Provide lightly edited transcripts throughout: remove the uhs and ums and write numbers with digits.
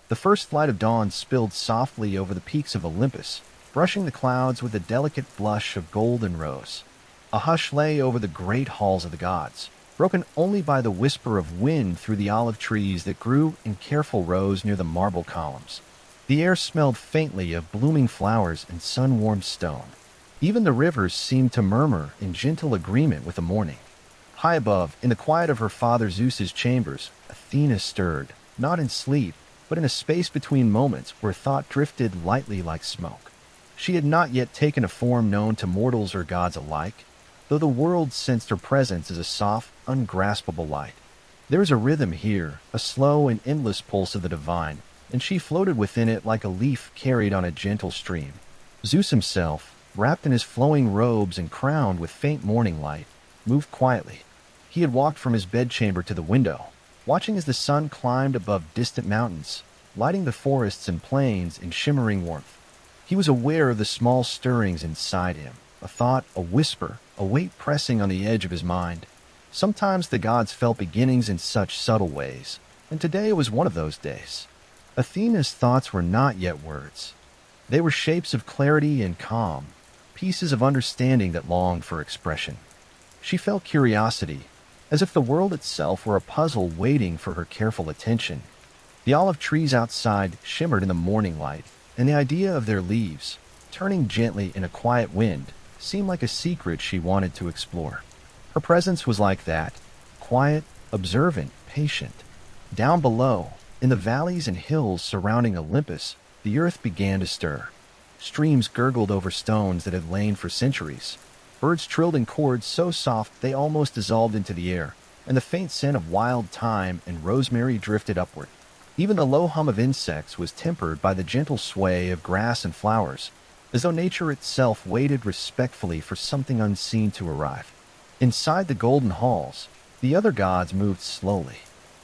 The first light of dawn spilled softly over the peaks of Olympus, brushing the clouds with a delicate blush of gold and rose. A hush lay over the great halls of the gods, broken only by the whisper of wind through the olive trees that grew in careful rows near the marble columns. The air smelled faintly of blooming flowers and sun-warmed stone. Even the rivers seemed to murmur in gentle agreement with the morning. High above, in the quiet of her father Zeus's chambers, Athena stirred, not in sleep, but in a space between moments where thought drifted lightly like smoke. She had not yet taken a form known to mortals or gods alike, though the world sensed her presence as a soft, ungraspable light. There was a rhythm here, a slow and endless pulse of the divine, and she floated within it like a leaf carried on a gentle stream. Zeus himself, wrapped in his flowing robes and crowned with faint morning light, moved quietly. He had walked from his bedchamber to the window, watching as the sun climbed above distant mountains, lighting the forests and plains in shimmering warmth. He was aware of the small stirrings inside him, a thought, a whisper, a weight pressing on the edge of his mind. Sometimes the gods felt beginnings in such subtle ways, and today was one of those days. Athena's thoughts were not yet words. They were shapes of clarity and calm, pieces of understanding that longed for expression. She felt curiosity, as if the world itself were a puzzle waiting for her careful attention. The olive trees outside shimmered in the morning light, and the idea of their leaves, turning gently in a quiet wind, seemed like a secret she wanted to explore. Her presence was like that, quiet, observant, patient. Down below, in the valleys and hills surrounding Olympus, the earth began to stir. Streams gurgled over stones that had lain for centuries. Birds trilled in chords so soft they almost dissolved into the air, and the faint scent of wild thyme and rosemary drifted upward. Even the low hum of insects was tempered by the gentle sway of grass and flowers, as though nature itself waited respectfully for something unseen to arrive. Inside the golden halls, the other gods moved slowly.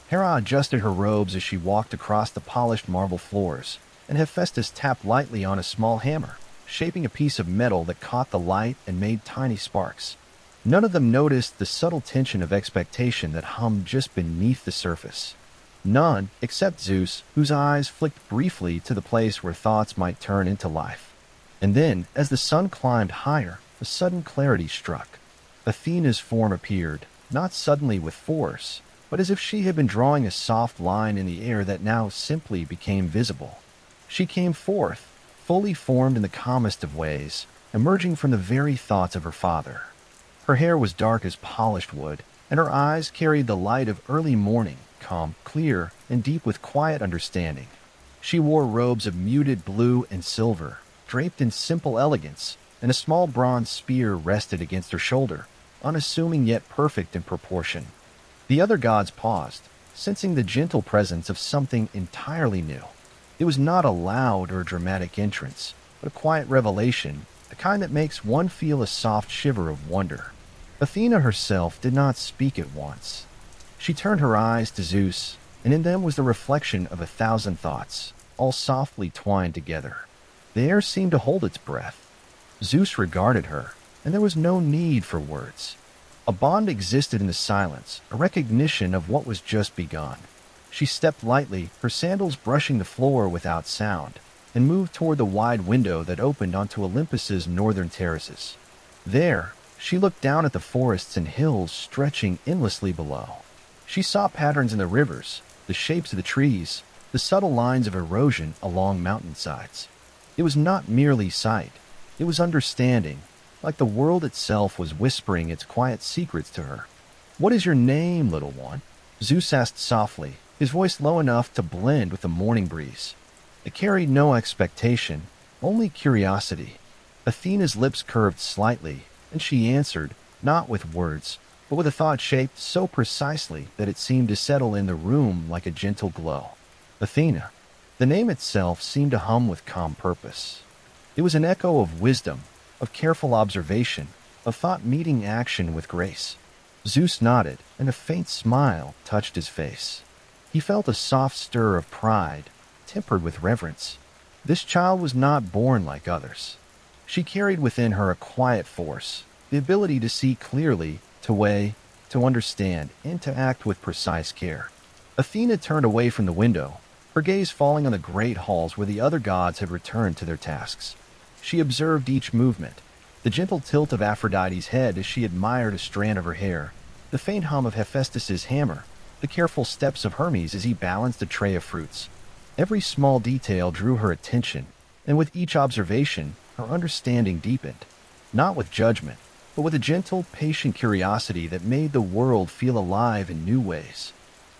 Hera adjusted her robes as she walked across the polished marble floors, and Hephaestus tapped lightly on a small hammer, shaping a piece of metal that caught the light and made tiny sparks. None of them noticed the subtle tension of expectation that hummed just beneath the surface. None, except Zeus, whose eyes flicked briefly to the place where thoughts might turn into life. And then, as the sun climbed higher, a sudden clarity struck. Athena's form appeared, not suddenly with force, but as if she had been drawing a soft line in the air that now simply became visible. She came forth, fully formed in the calmest of ways, emerging from the very thoughts of her father. Her hair was dark as polished wood, and her eyes carried the light of early morning, calm, clear, and deep with quiet understanding. She wore robes of muted blue and silver, draped in simple elegance, and a small bronze spear rested against her shoulder, unassuming yet perfect in proportion. The other gods paused, sensing the gentle presence of something entirely new. It was not a loud or dramatic entrance, but a quiet revelation, the kind that makes one feel a soft shiver of wonder. Athena herself did not speak at once. She turned her eyes to Zeus, and in them was the reflection of 1,000 thoughts, all softly twined together. The air seemed to hold its breath. Zeus regarded her, and there was no need for words. A bond existed in the silence, a recognition of what was just begun. She stepped lightly, her sandals brushing the floor without sound, and moved toward the wide window that opened onto Olympus's northern terraces. There, she looked down at the forests and hills stretching endlessly below. She saw patterns in the rivers, the shapes of the trees, the subtle lines of erosion along mountainsides. It was not merely sight, it was understanding, like the world itself was whispering its quiet secrets to her. "What is your name, little one?" Zeus asked softly, his voice low enough to blend with the morning breeze. It carried no expectation, only curiosity. Athena's lips curved slightly, and she answered, not with words, but with a thought shaped so precisely that it seemed to settle in the room like a gentle glow. Athena. The name itself seemed to hum with calm purpose. It was an echo of wisdom, of careful observation, of thought meeting action with grace. Zeus nodded, and a faint smile touched his face. He felt a soft stir of pride, tempered with reverence. This child was not born like others. She carried within her a quiet force, the ability to see clearly, to weigh, to understand, and to act with precise care. Athena turned away from the window, her gaze falling on the great halls where the other gods had returned to their tasks. She observed each movement, the gentle tilt of Aphrodite's head as she admired a strand of her hair, the faint hum of Hephaestus's hammer, the careful steps of Hermes as he balanced a tray of fruits. Every small detail drew her attention, and with each observation, her understanding deepened, not with judgment, but with a gentle, patient curiosity that made the world feel alive in new ways.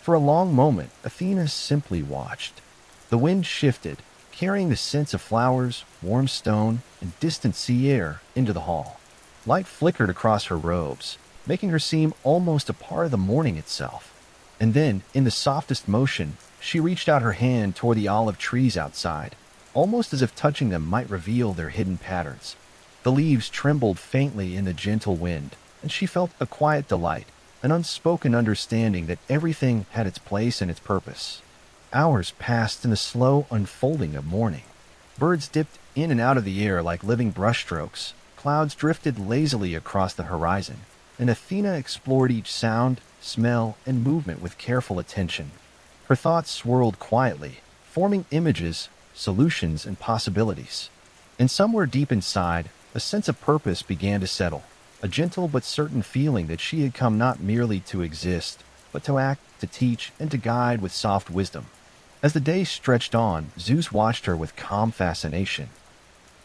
For a long moment, Athena simply watched. The wind shifted, carrying the scents of flowers, warm stone, and distant sea air into the hall. Light flickered across her robes, making her seem almost a part of the morning itself. And then, in the softest motion, she reached out her hand toward the olive trees outside, almost as if touching them might reveal their hidden patterns. The leaves trembled faintly in the gentle wind, and she felt a quiet delight, an unspoken understanding that everything had its place and its purpose. Hours passed in the slow unfolding of morning. Birds dipped in and out of the air like living brushstrokes, clouds drifted lazily across the horizon, and Athena explored each sound, smell, and movement with careful attention. Her thoughts swirled quietly, forming images, solutions, and possibilities. And somewhere deep inside, a sense of purpose began to settle, a gentle but certain feeling that she had come not merely to exist, but to act, to teach, and to guide with soft wisdom. As the day stretched on, Zeus watched her with calm fascination.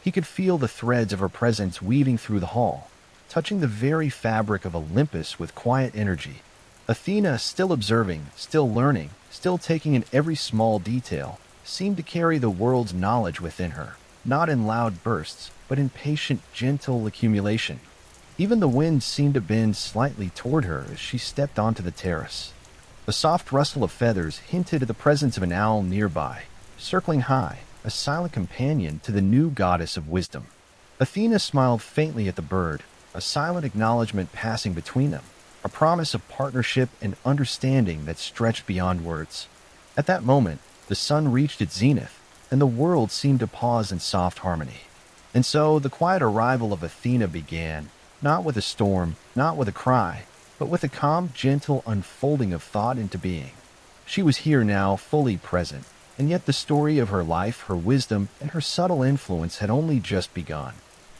He could feel the threads of her presence weaving through the hall, touching the very fabric of Olympus with quiet energy. Athena, still observing, still learning, still taking in every small detail, seemed to carry the world's knowledge within her, not in loud bursts, but in patient, gentle accumulation. Even the wind seemed to bend slightly toward her as she stepped onto the terrace. The soft rustle of feathers hinted at the presence of an owl nearby, circling high, a silent companion to the new goddess of wisdom. Athena smiled faintly at the bird, a silent acknowledgement passing between them, a promise of partnership and understanding that stretched beyond words. At that moment, the sun reached its zenith, and the world seemed to pause in soft harmony. And so the quiet arrival of Athena began, not with a storm, not with a cry, but with a calm, gentle unfolding of thought into being. She was here now, fully present, and yet the story of her life, her wisdom, and her subtle influence had only just begun.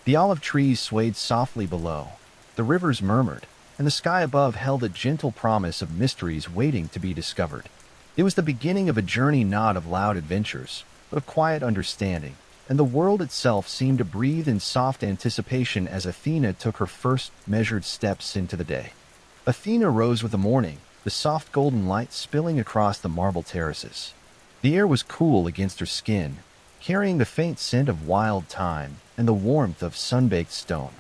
The olive trees swayed softly below, the rivers murmured, and the sky above held a gentle promise of mysteries waiting to be discovered. It was the beginning of a journey not of loud adventures, but of quiet understanding, and the world itself seemed to breathe in soft anticipation as Athena took her first measured steps into the day. Athena rose with the morning, the soft golden light spilling across the marble terraces. The air was cool against her skin, carrying the faint scent of wild thyme and the warmth of sun-baked stone.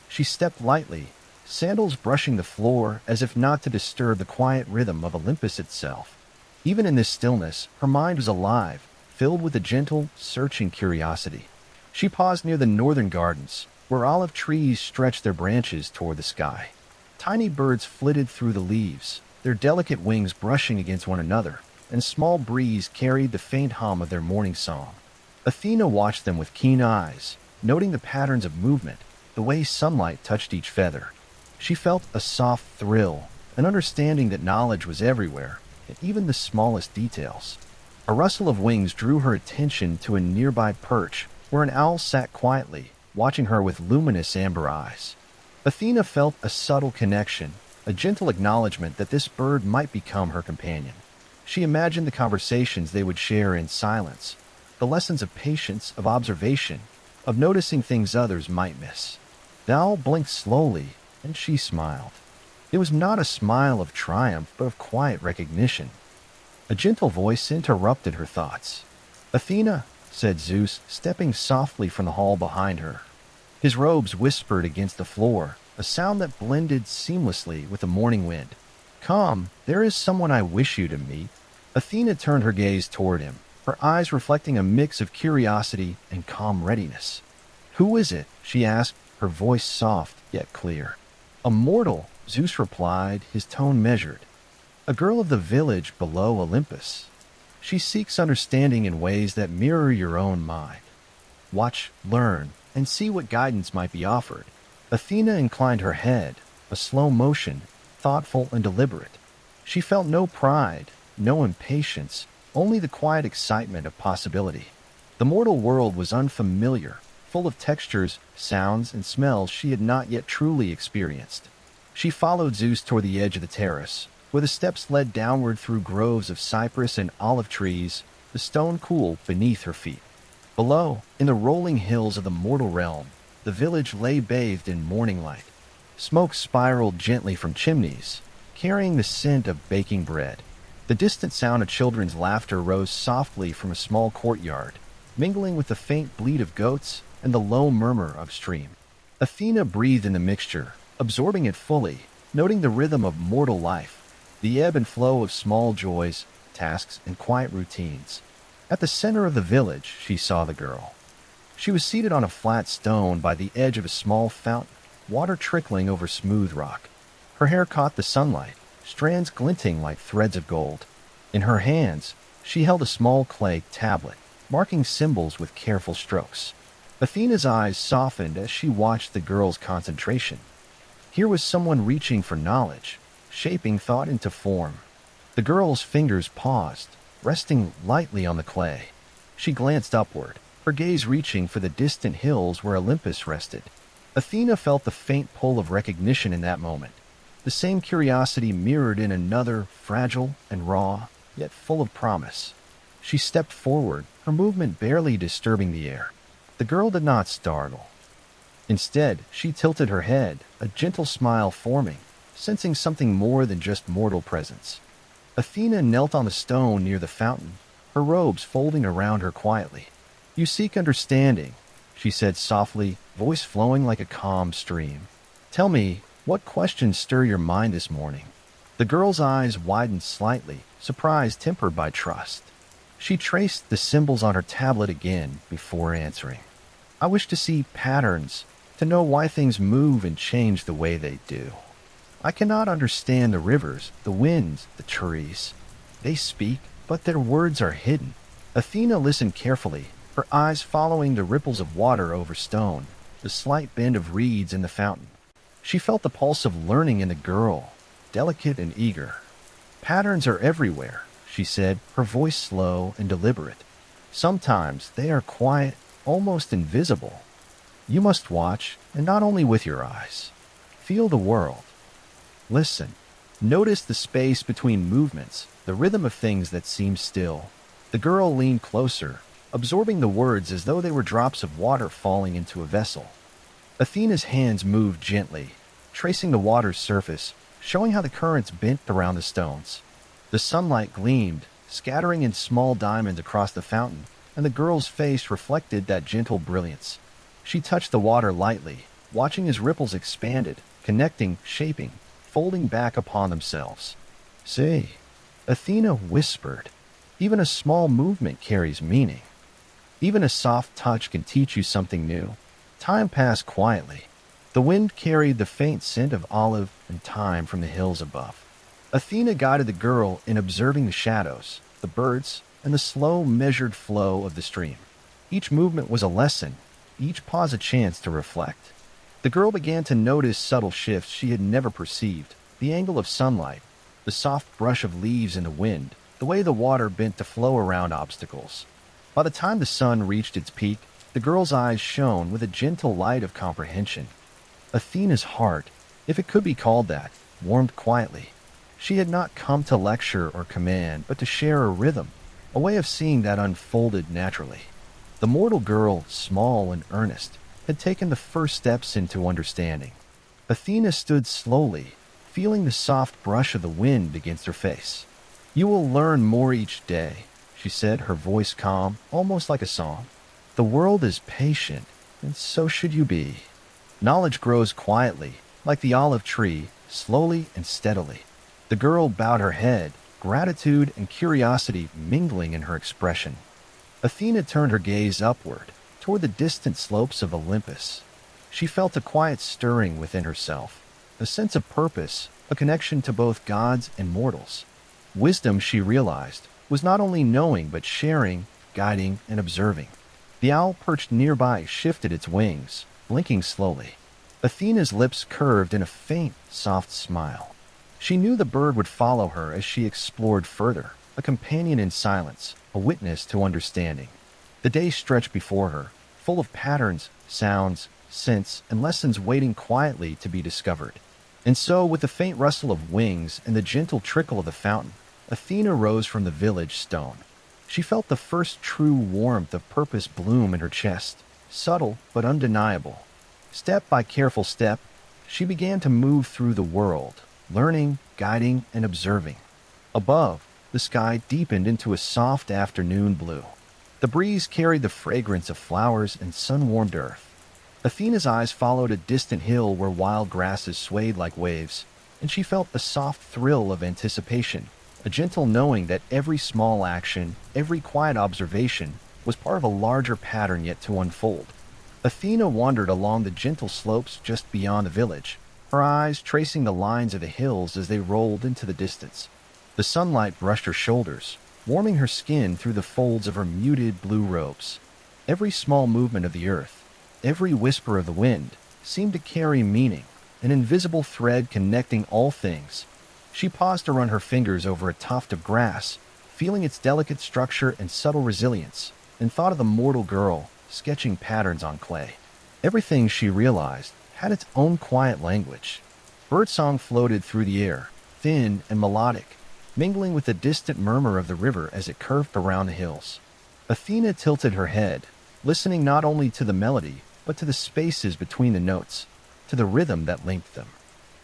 She stepped lightly, sandals brushing the floor as if not to disturb the quiet rhythm of Olympus itself. Even in this stillness, her mind was alive, filled with a gentle, searching curiosity. She paused near the northern gardens, where olive trees stretched their branches toward the sky. Tiny birds flitted through the leaves, their delicate wings brushing against one another, and small breeze carried the faint hum of their morning song. Athena watched them with keen eyes, noting the patterns of movement, the way sunlight touched each feather. She felt a soft thrill, an understanding that knowledge was everywhere, in even the smallest details. A rustle of wings drew her attention to a nearby perch, where an owl sat quietly, watching her with luminous amber eyes. Athena felt a subtle connection, a gentle acknowledgement that this bird might become her companion. She imagined the conversations they would share in silence, the lessons of patience, of observation, of noticing things others might miss. The owl blinked slowly, and she smiled. It was not a smile of triumph, but of quiet recognition. A gentle voice interrupted her thoughts. "Athena," said Zeus, stepping softly from the hall behind her. His robes whispered against the floor, a sound that blended seamlessly with the morning wind. "Come, there is someone I wish you to meet." Athena turned her gaze toward him, her eyes reflecting a mix of curiosity and calm readiness. "Who is it?" she asked, her voice soft yet clear. "A mortal," Zeus replied, his tone measured. "A girl of the village below Olympus. She seeks understanding in ways that mirror your own mind. Watch, learn, and see what guidance might be offered." Athena inclined her head, a slow motion, thoughtful and deliberate. She felt no pride, no impatience, only the quiet excitement of possibility. The mortal world was unfamiliar, full of textures, sounds, and smells she had not yet truly experienced. She followed Zeus toward the edge of the terrace, where the steps led downward through groves of cypress and olive trees, the stone cool beneath her feet. Below, in the rolling hills of the mortal realm, the village lay bathed in morning light. Smoke spiraled gently from chimneys, carrying the scent of baking bread. The distant sound of children's laughter rose softly from a small courtyard, mingling with the faint bleat of goats and the low murmur of stream. Athena breathed in the mixture, absorbing it fully, noting the rhythm of mortal life, the ebb and flow of small joys, tasks, and quiet routines. At the center of the village, she saw the girl. She was seated on a flat stone by the edge of a small fountain, water trickling over smooth rock. Her hair caught the sunlight, strands glinting like threads of gold. In her hands, she held a small clay tablet, marking symbols with careful strokes. Athena's eyes softened as she watched the girl's concentration. Here was someone reaching for knowledge, shaping thought into form. The girl's fingers paused, resting lightly on the clay. She glanced upward, her gaze reaching for the distant hills where Olympus rested. Athena felt the faint pull of recognition in that moment. The same curiosity mirrored in another, fragile and raw, yet full of promise. She stepped forward, her movement barely disturbing the air. The girl did not startle. Instead, she tilted her head, a gentle smile forming, sensing something more than just mortal presence. Athena knelt on the stone near the fountain, her robes folding around her quietly. "You seek understanding," she said softly, voice flowing like a calm stream. "Tell me, what questions stir your mind this morning?" The girl's eyes widened slightly, surprise tempered by trust. She traced the symbols on her tablet again before answering. "I wish to see patterns, to know why things move and change the way they do. I cannot understand the rivers, the winds, the trees. They speak, but their words are hidden." Athena listened carefully, her eyes following the ripples of water over stone, the slight bend of reeds in the fountain. She felt the pulse of learning in the girl, delicate and eager. "Patterns are everywhere," she said, her voice slow and deliberate. "Sometimes they are quiet, almost invisible. You must watch, and not only with your eyes. Feel the world. Listen. Notice the space between movements, the rhythm of things that seem still." The girl leaned closer, absorbing the words as though they were drops of water falling into a vessel. Athena's hands moved gently, tracing the water's surface, showing how the currents bent around the stones. The sunlight gleamed, scattering in small diamonds across the fountain, and the girl's face reflected that gentle brilliance. She touched the water lightly, watching as ripples expanded, connecting, shaping, folding back upon themselves. "See," Athena whispered, "even a small movement carries meaning. Even a soft touch can teach you something new." Time passed quietly. The wind carried the faint scent of olive and thyme from the hills above. Athena guided the girl in observing the shadows, the birds, and the slow, measured flow of the stream. Each movement was a lesson, each pause a chance to reflect. The girl began to notice subtle shifts she had never perceived, the angle of sunlight, the soft brush of leaves in the wind, the way the water bent to flow around obstacles. By the time the sun reached its peak, the girl's eyes shone with a gentle light of comprehension. Athena's heart, if it could be called that, warmed quietly. She had not come to lecture or command, but to share a rhythm, a way of seeing that unfolded naturally. The mortal girl, small and earnest, had taken the first steps into understanding. Athena stood slowly, feeling the soft brush of the wind against her face. "You will learn more each day," she said, her voice calm, almost like a song. "The world is patient, and so should you be. Knowledge grows quietly, like the olive tree, slowly and steadily." The girl bowed her head, gratitude and curiosity mingling in her expression. Athena turned her gaze upward, toward the distant slopes of Olympus. She felt a quiet stirring within herself, a sense of purpose, a connection to both gods and mortals. Wisdom, she realized, was not only knowing but sharing, guiding, and observing. The owl perched nearby shifted its wings, blinking slowly. Athena's lips curved in a faint, soft smile. She knew the bird would follow her as she explored further, a companion in silence, a witness to understanding. The day stretched before her, full of patterns, sounds, scents, and lessons waiting quietly to be discovered. And so, with the faint rustle of wings and the gentle trickle of the fountain, Athena rose from the village stone. She felt the first true warmth of purpose bloom in her chest, subtle but undeniable. Step by careful step, she began to move through the world, learning, guiding, and observing. Above, the sky deepened into a soft afternoon blue. The breeze carried the fragrance of flowers and sun-warmed earth. Athena's eyes followed a distant hill where wild grasses swayed like waves, and she felt a soft thrill of anticipation, a gentle knowing that every small action, every quiet observation, was part of a larger pattern yet to unfold. Athena wandered along the gentle slopes just beyond the village, her eyes tracing the lines of the hills as they rolled into the distance. The sunlight brushed her shoulders, warming her skin through the folds of her muted blue robes. Every small movement of the earth, every whisper of the wind, seemed to carry meaning, an invisible thread connecting all things. She paused to run her fingers over a tuft of grass, feeling its delicate structure and subtle resilience, and thought of the mortal girl, sketching patterns on clay. Everything, she realized, had its own quiet language. Birdsong floated through the air, thin and melodic, mingling with the distant murmur of the river as it curved around the hills. Athena tilted her head, listening not only to the melody, but to the spaces between the notes, to the rhythm that linked them.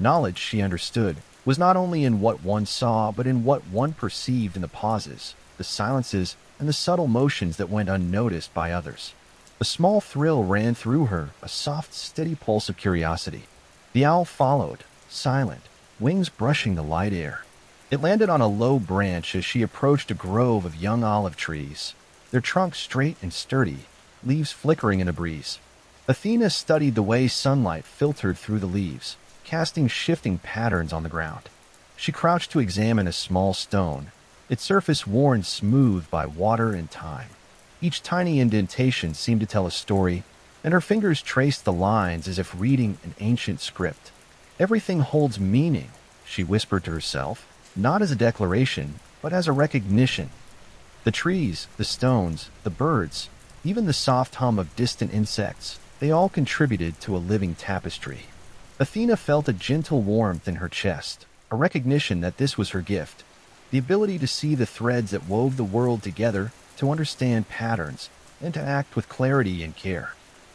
Knowledge, she understood, was not only in what one saw, but in what one perceived in the pauses, the silences, and the subtle motions that went unnoticed by others. A small thrill ran through her, a soft, steady pulse of curiosity. The owl followed, silent, wings brushing the light air. It landed on a low branch as she approached a grove of young olive trees, their trunks straight and sturdy, leaves flickering in a breeze. Athena studied the way sunlight filtered through the leaves, casting shifting patterns on the ground. She crouched to examine a small stone, its surface worn smooth by water and time. Each tiny indentation seemed to tell a story, and her fingers traced the lines as if reading an ancient script. "Everything holds meaning," she whispered to herself, not as a declaration, but as a recognition. The trees, the stones, the birds, even the soft hum of distant insects, they all contributed to a living tapestry. Athena felt a gentle warmth in her chest, a recognition that this was her gift, the ability to see the threads that wove the world together, to understand patterns, and to act with clarity and care.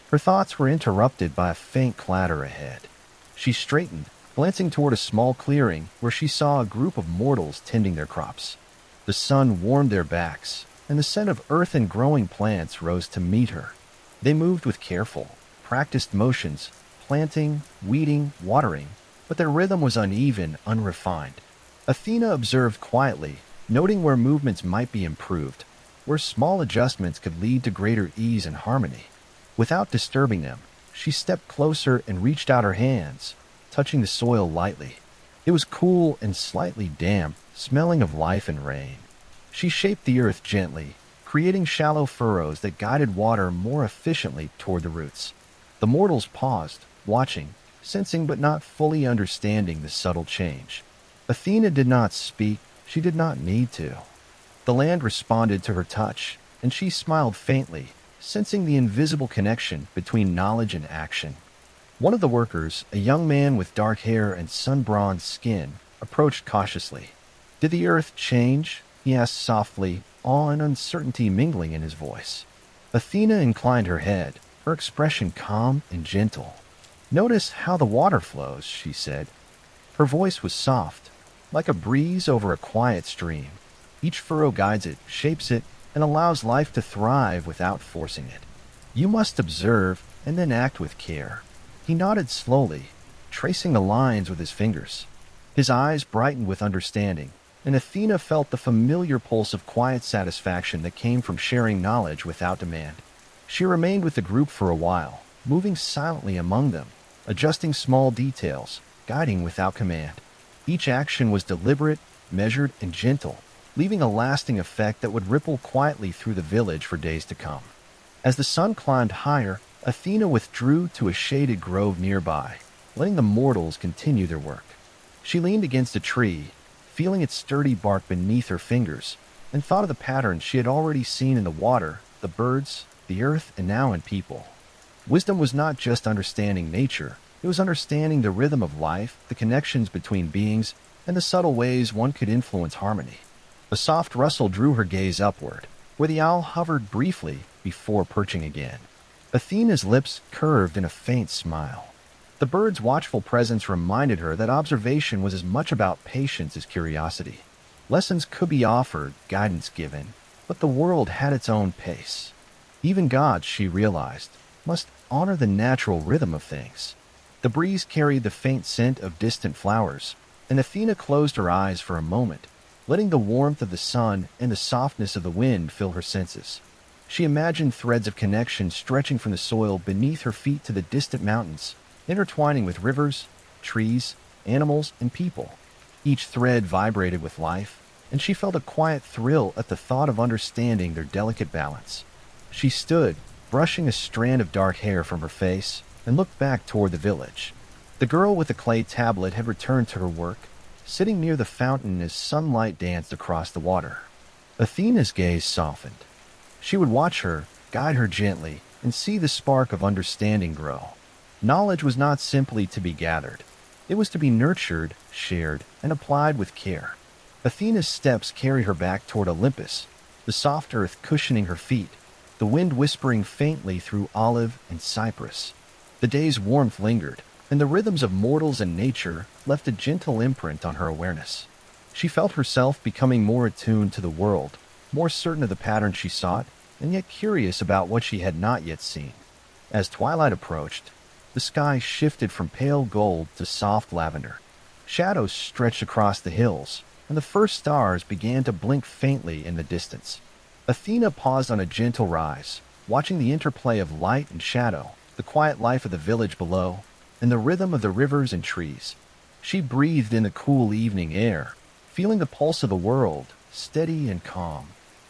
Her thoughts were interrupted by a faint clatter ahead. She straightened, glancing toward a small clearing where she saw a group of mortals tending their crops. The sun warmed their backs, and the scent of earth and growing plants rose to meet her. They moved with careful, practiced motions, planting, weeding, watering, but their rhythm was uneven, unrefined. Athena observed quietly, noting where movements might be improved, where small adjustments could lead to greater ease and harmony. Without disturbing them, she stepped closer and reached out her hands, touching the soil lightly. It was cool and slightly damp, smelling of life and rain. She shaped the earth gently, creating shallow furrows that guided water more efficiently toward the roots. The mortals paused, watching, sensing but not fully understanding the subtle change. Athena did not speak, she did not need to. The land responded to her touch, and she smiled faintly, sensing the invisible connection between knowledge and action. One of the workers, a young man with dark hair and sun-bronzed skin, approached cautiously. "Did the earth change?" he asked softly, awe and uncertainty mingling in his voice. Athena inclined her head, her expression calm and gentle. "Notice how the water flows," she said. Her voice was soft, like a breeze over a quiet stream. Each furrow guides it, shapes it, and allows life to thrive without forcing it. You must observe and then act with care. He nodded slowly, tracing the lines with his fingers. His eyes brightened with understanding, and Athena felt the familiar pulse of quiet satisfaction that came from sharing knowledge without demand. She remained with the group for a while, moving silently among them, adjusting small details, guiding without command. Each action was deliberate, measured, and gentle, leaving a lasting effect that would ripple quietly through the village for days to come. As the sun climbed higher, Athena withdrew to a shaded grove nearby, letting the mortals continue their work. She leaned against a tree, feeling its sturdy bark beneath her fingers, and thought of the patterns she had already seen in the water, the birds, the earth, and now in people. Wisdom was not just understanding nature, it was understanding the rhythm of life, the connections between beings, and the subtle ways one could influence harmony. A soft rustle drew her gaze upward, where the owl hovered briefly before perching again. Athena's lips curved in a faint smile. The bird's watchful presence reminded her that observation was as much about patience as curiosity. Lessons could be offered, guidance given, but the world had its own pace. Even gods, she realized, must honor the natural rhythm of things. The breeze carried the faint scent of distant flowers, and Athena closed her eyes for a moment, letting the warmth of the sun and the softness of the wind fill her senses. She imagined threads of connection stretching from the soil beneath her feet to the distant mountains, intertwining with rivers, trees, animals, and people. Each thread vibrated with life, and she felt a quiet thrill at the thought of understanding their delicate balance. She stood, brushing a strand of dark hair from her face, and looked back toward the village. The girl with the clay tablet had returned to her work, sitting near the fountain as sunlight danced across the water. Athena's gaze softened. She would watch her, guide her gently, and see the spark of understanding grow. Knowledge was not simply to be gathered. It was to be nurtured, shared, and applied with care. Athena's steps carried her back toward Olympus, the soft earth cushioning her feet, the wind whispering faintly through olive and cypress. The day's warmth lingered, and the rhythms of mortals and nature left a gentle imprint on her awareness. She felt herself becoming more attuned to the world, more certain of the pattern she sought, and yet curious about what she had not yet seen. As twilight approached, the sky shifted from pale gold to soft lavender. Shadows stretched across the hills, and the first stars began to blink faintly in the distance. Athena paused on a gentle rise, watching the interplay of light and shadow, the quiet life of the village below, and the rhythm of the rivers and trees. She breathed in the cool evening air, feeling the pulse of the world, steady and calm.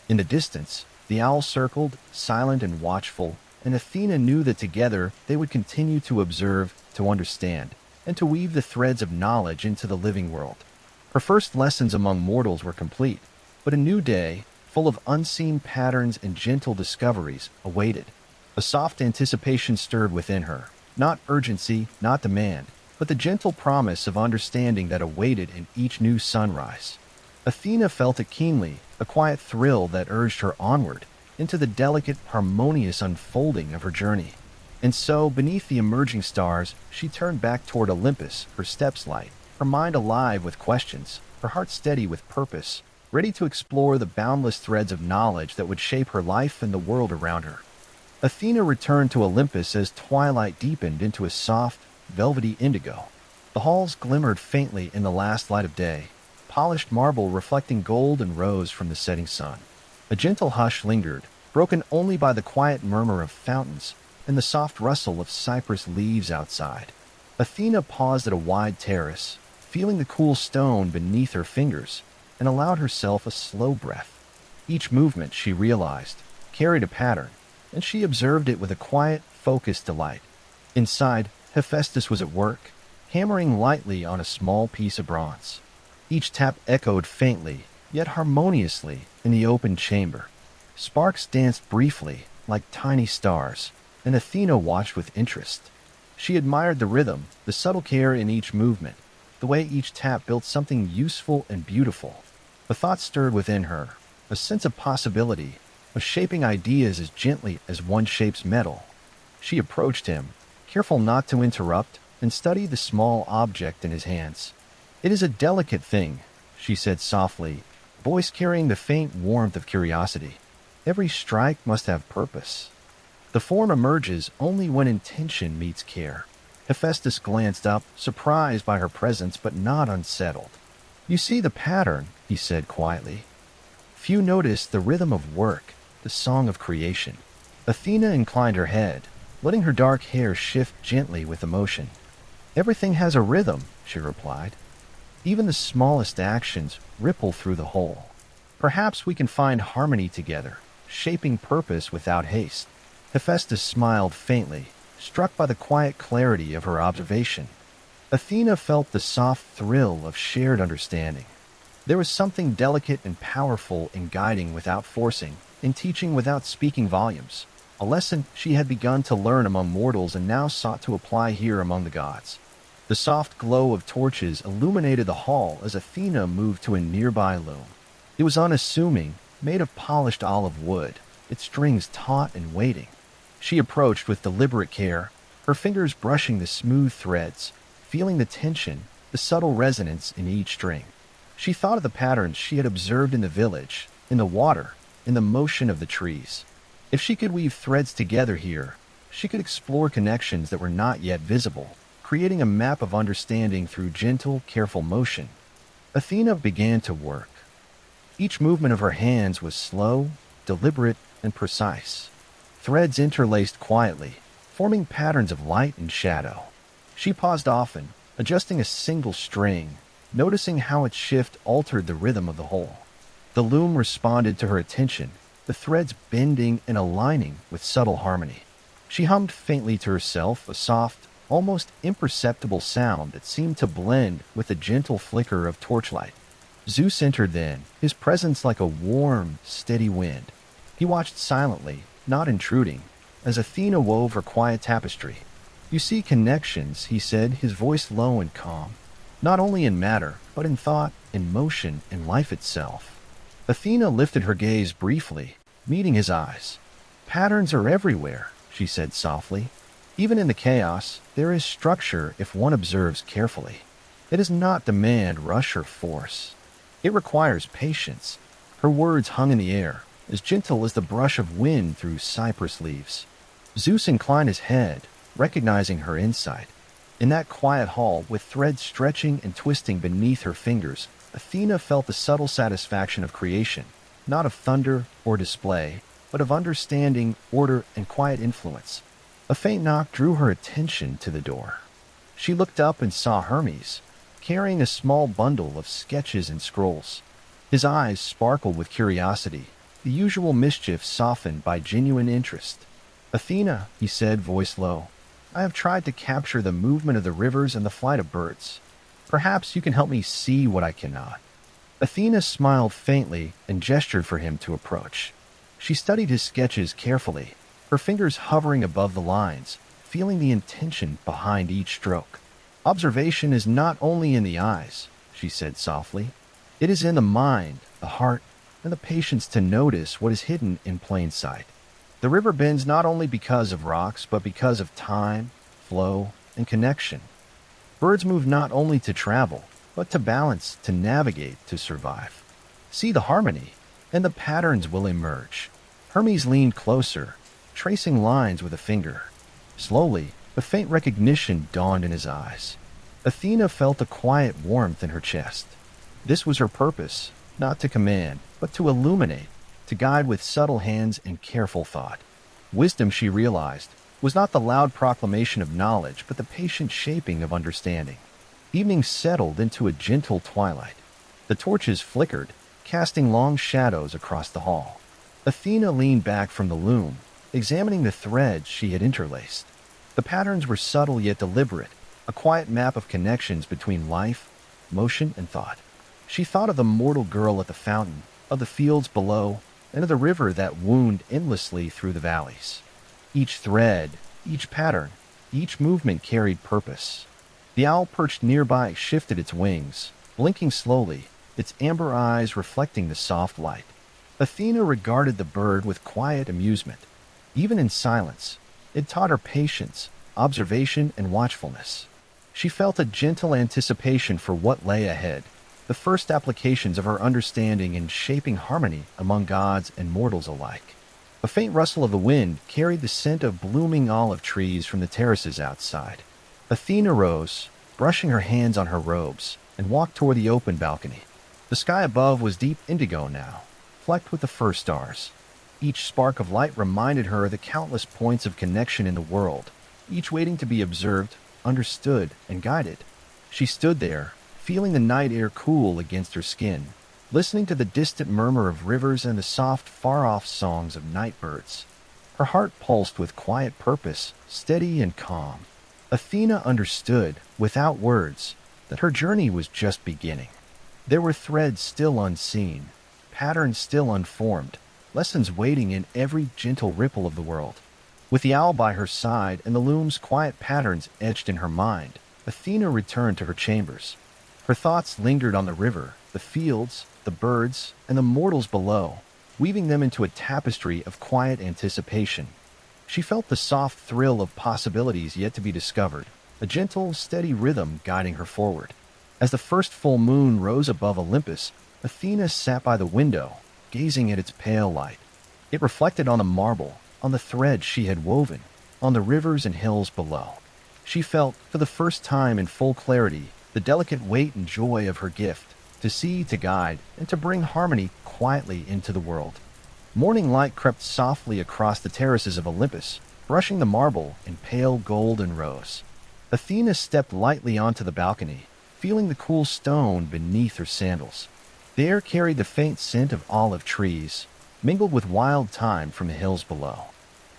In the distance, the owl circled, silent and watchful, and Athena knew that together they would continue to observe, to understand, and to weave the threads of knowledge into the living world. Her first lessons among mortals were complete, but a new day, full of unseen patterns and gentle discoveries, awaited. A soft anticipation stirred within her, not urgency, not demand, but the gentle promise of understanding that awaited in each new sunrise. Athena felt it keenly, a quiet thrill that urged her onward, into the delicate, harmonious unfolding of her journey. And so, beneath the emerging stars, she turned back toward Olympus, her steps light, her mind alive with questions, her heart steady with purpose, ready to explore the boundless threads of knowledge that would shape her life and the world around her. Athena returned to Olympus as twilight deepened into a soft, velvety indigo. The halls glimmered faintly in the last light of day, polished marble reflecting gold and rose from the setting sun. A gentle hush lingered, broken only by the quiet murmur of fountains and the soft rustle of cypress leaves outside. Athena paused at a wide terrace, feeling the cool stone beneath her fingers, and allowed herself a slow breath. Each movement, she realized, carried a pattern, and she observed it with a quiet, focused delight. Inside, Hephaestus was at work, hammering lightly on a small piece of bronze. Each tap echoed faintly, yet harmoniously, in the open chamber. Sparks danced briefly, like tiny stars, and Athena watched with interest. She admired the rhythm, the subtle care in each movement, the way each tap built something useful and beautiful. A thought stirred within her, a sense of possibility, of shaping ideas as gently as one shapes metal. She approached him, careful not to interrupt, and studied the small object in his hands. "It is a delicate thing," she said softly, voice carrying the faint warmth of curiosity. "Every strike must have purpose. The form emerges only when intention meets care." Hephaestus glanced up, surprised by her presence but not unsettled. "You see the pattern," he said quietly. Few noticed the rhythm of work, the song of creation. Athena inclined her head, letting her dark hair shift gently with emotion. "Everything has a rhythm," she replied. "Even the smallest actions ripple through the whole. Perhaps we can find harmony together, shaping purpose without haste." Hephaestus smiled faintly, struck by the quiet clarity of her observation. Athena felt the soft thrill of shared understanding. There was something delicate and powerful in guiding without forcing, in teaching without speaking volumes, a lesson she had begun to learn among mortals and now sought to apply here among the gods. The soft glow of torches illuminated the hall as Athena moved to a nearby loom. It was unassuming, made of polished olive wood, its strings taut and waiting. She approached with deliberate care, her fingers brushing the smooth threads, feeling the tension, the subtle resonance in each string. She thought of the patterns she had observed in the village, in the water, in the motion of the trees. If she could weave threads together here, she could explore connections that were not yet visible, creating a map of understanding through gentle, careful motion. Athena began to work. Each movement of her hands was slow, deliberate, and precise. Threads interlaced quietly, forming patterns of light and shadow. She paused often, adjusting a single string, noticing how its shift altered the rhythm of the whole. The loom responded to her attention, the threads bending and aligning with subtle harmony. She hummed faintly to herself, a soft, almost imperceptible sound that seemed to blend with the gentle flicker of torchlight. Zeus entered then, his presence like a warm, steady wind. He watched silently, not intruding, as Athena wove her quiet tapestry. "You see connections," he said, his voice low and calm, "not only in matter, but in thought, in motion, in life itself." Athena lifted her gaze briefly, meeting his eyes. "Patterns are everywhere," she said softly. "Even in the chaos, there is structure if one observes carefully. It does not demand rush or force. It requires patience." Her words hung in the air, as gentle as the brush of wind through cypress leaves. Zeus inclined his head, recognizing her insight. In that quiet hall, with threads stretching and twisting beneath her fingers, Athena felt the subtle satisfaction of creation, not of thunder or display, but of understanding, order, and quiet influence. A faint knock drew her attention to the door. She looked up and saw Hermes, carrying a small bundle of sketches and scrolls. His eyes sparkled with curiosity, the usual mischief softened by genuine interest. "Athena," he said, voice low, "I have tried to capture the movement of the rivers and the flight of birds. Perhaps you can help me see what I cannot." Athena smiled faintly and gestured for him to approach. She studied his sketches carefully, her fingers hovering above the lines, feeling the intention behind each stroke. "Observation is not only in the eyes," she said softly. "It is in the mind, the heart, and the patience to notice what is hidden in plain sight. The river bends not only because of rocks, but because of time, flow, and connection. Birds move not only to travel, but to balance, to navigate, to survive. See the harmony, and the patterns will emerge." Hermes leaned closer, tracing lines with a finger. Slowly, a faint recognition dawned in his eyes. Athena felt a quiet warmth in her chest. This was her purpose, not to command, but to illuminate, to guide with subtle hands and careful thought. Wisdom, she realized, was not the loud proclamation of knowledge, but the patient shaping of understanding. Evening settled into a gentle twilight. The torches flickered, casting long shadows across the hall. Athena leaned back from the loom, examining the threads she had interlaced. The patterns were subtle yet deliberate, a quiet map of connections between life, motion, and thought. She thought of the mortal girl at the fountain, of the fields below, and of the river that wound endlessly through the valleys. Each thread, each pattern, each movement carried purpose. The owl perched nearby shifted its wings, blinking slowly, its amber eyes reflecting the soft light. Athena regarded the bird with quiet amusement. Even in silence, it taught her patience, observation, and watchfulness. She felt a gentle anticipation for what lay ahead, the first applications of her understanding in shaping harmony among gods and mortals alike. A faint rustle of the wind carried the scent of blooming olive trees from the terraces outside. Athena rose, brushing her hands on her robes, and walked toward the open balcony. The sky above was deep indigo now, flecked with the first stars. Each spark of light reminded her of the countless points of connection in the world, each waiting to be observed, understood, and guided. She stood there, feeling the night air cool against her skin, listening to the distant murmur of rivers and the soft, far-off songs of night birds. Her heart pulsed with quiet purpose, steady and calm. Athena understood, without words, that her journey was just beginning. There were threads still unseen, patterns still unformed, lessons waiting in every gentle ripple of the world. With the owl by her side and the loom's quiet patterns etched in her mind, Athena returned to her chambers. Her thoughts lingered on the river, the fields, the birds, and the mortals below, weaving them into a tapestry of quiet anticipation. She felt the soft thrill of possibilities yet to be discovered, a gentle, steady rhythm guiding her forward. As the first full moon rose above Olympus, Athena sat by the window, gazing at its pale light. It reflected on the marble, on the threads she had woven, on the rivers and hills below. She felt, for the first time in full clarity, the delicate weight and joy of her gift, to see, to guide, and to bring harmony quietly into the world. Morning light crept softly across the terraces of Olympus, brushing the marble in pale gold and rose. Athena stepped lightly onto the balcony, feeling the cool stone beneath her sandals. The air carried the faint scent of olive trees, mingled with wild thyme from the hills below.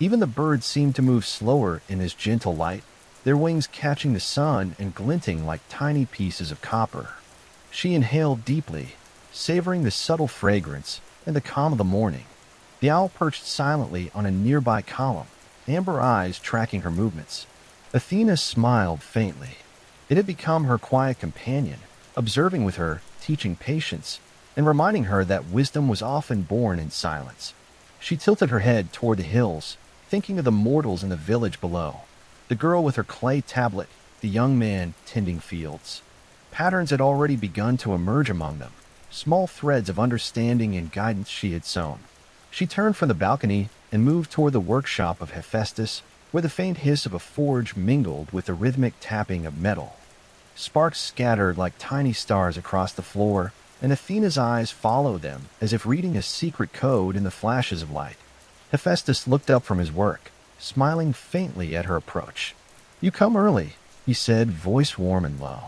Even the birds seemed to move slower in this gentle light, their wings catching the sun and glinting like tiny pieces of copper. She inhaled deeply, savoring the subtle fragrance and the calm of the morning. The owl perched silently on a nearby column, amber eyes tracking her movements. Athena smiled faintly. It had become her quiet companion, observing with her, teaching patience, and reminding her that wisdom was often born in silence. She tilted her head toward the hills, thinking of the mortals in the village below. The girl with her clay tablet, the young man tending fields. Patterns had already begun to emerge among them, small threads of understanding and guidance she had sown. She turned from the balcony and moved toward the workshop of Hephaestus, where the faint hiss of a forge mingled with the rhythmic tapping of metal. Sparks scattered like tiny stars across the floor, and Athena's eyes followed them as if reading a secret code in the flashes of light. Hephaestus looked up from his work, smiling faintly at her approach. "You come early," he said, voice warm and low.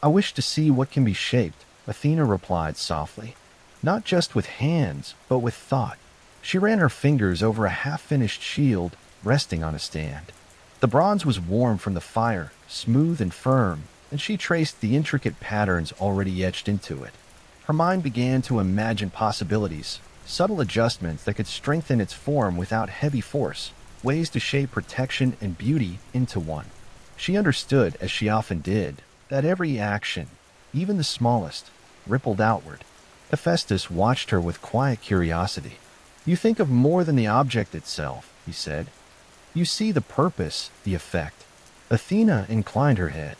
"I wish to see what can be shaped," Athena replied softly. "Not just with hands, but with thought." She ran her fingers over a half-finished shield resting on a stand. The bronze was warm from the fire, smooth and firm, and she traced the intricate patterns already etched into it. Her mind began to imagine possibilities, subtle adjustments that could strengthen its form without heavy force, ways to shape protection and beauty into one. She understood, as she often did, that every action, even the smallest, rippled outward. Hephaestus watched her with quiet curiosity. "You think of more than the object itself," he said. "You see the purpose, the effect." Athena inclined her head.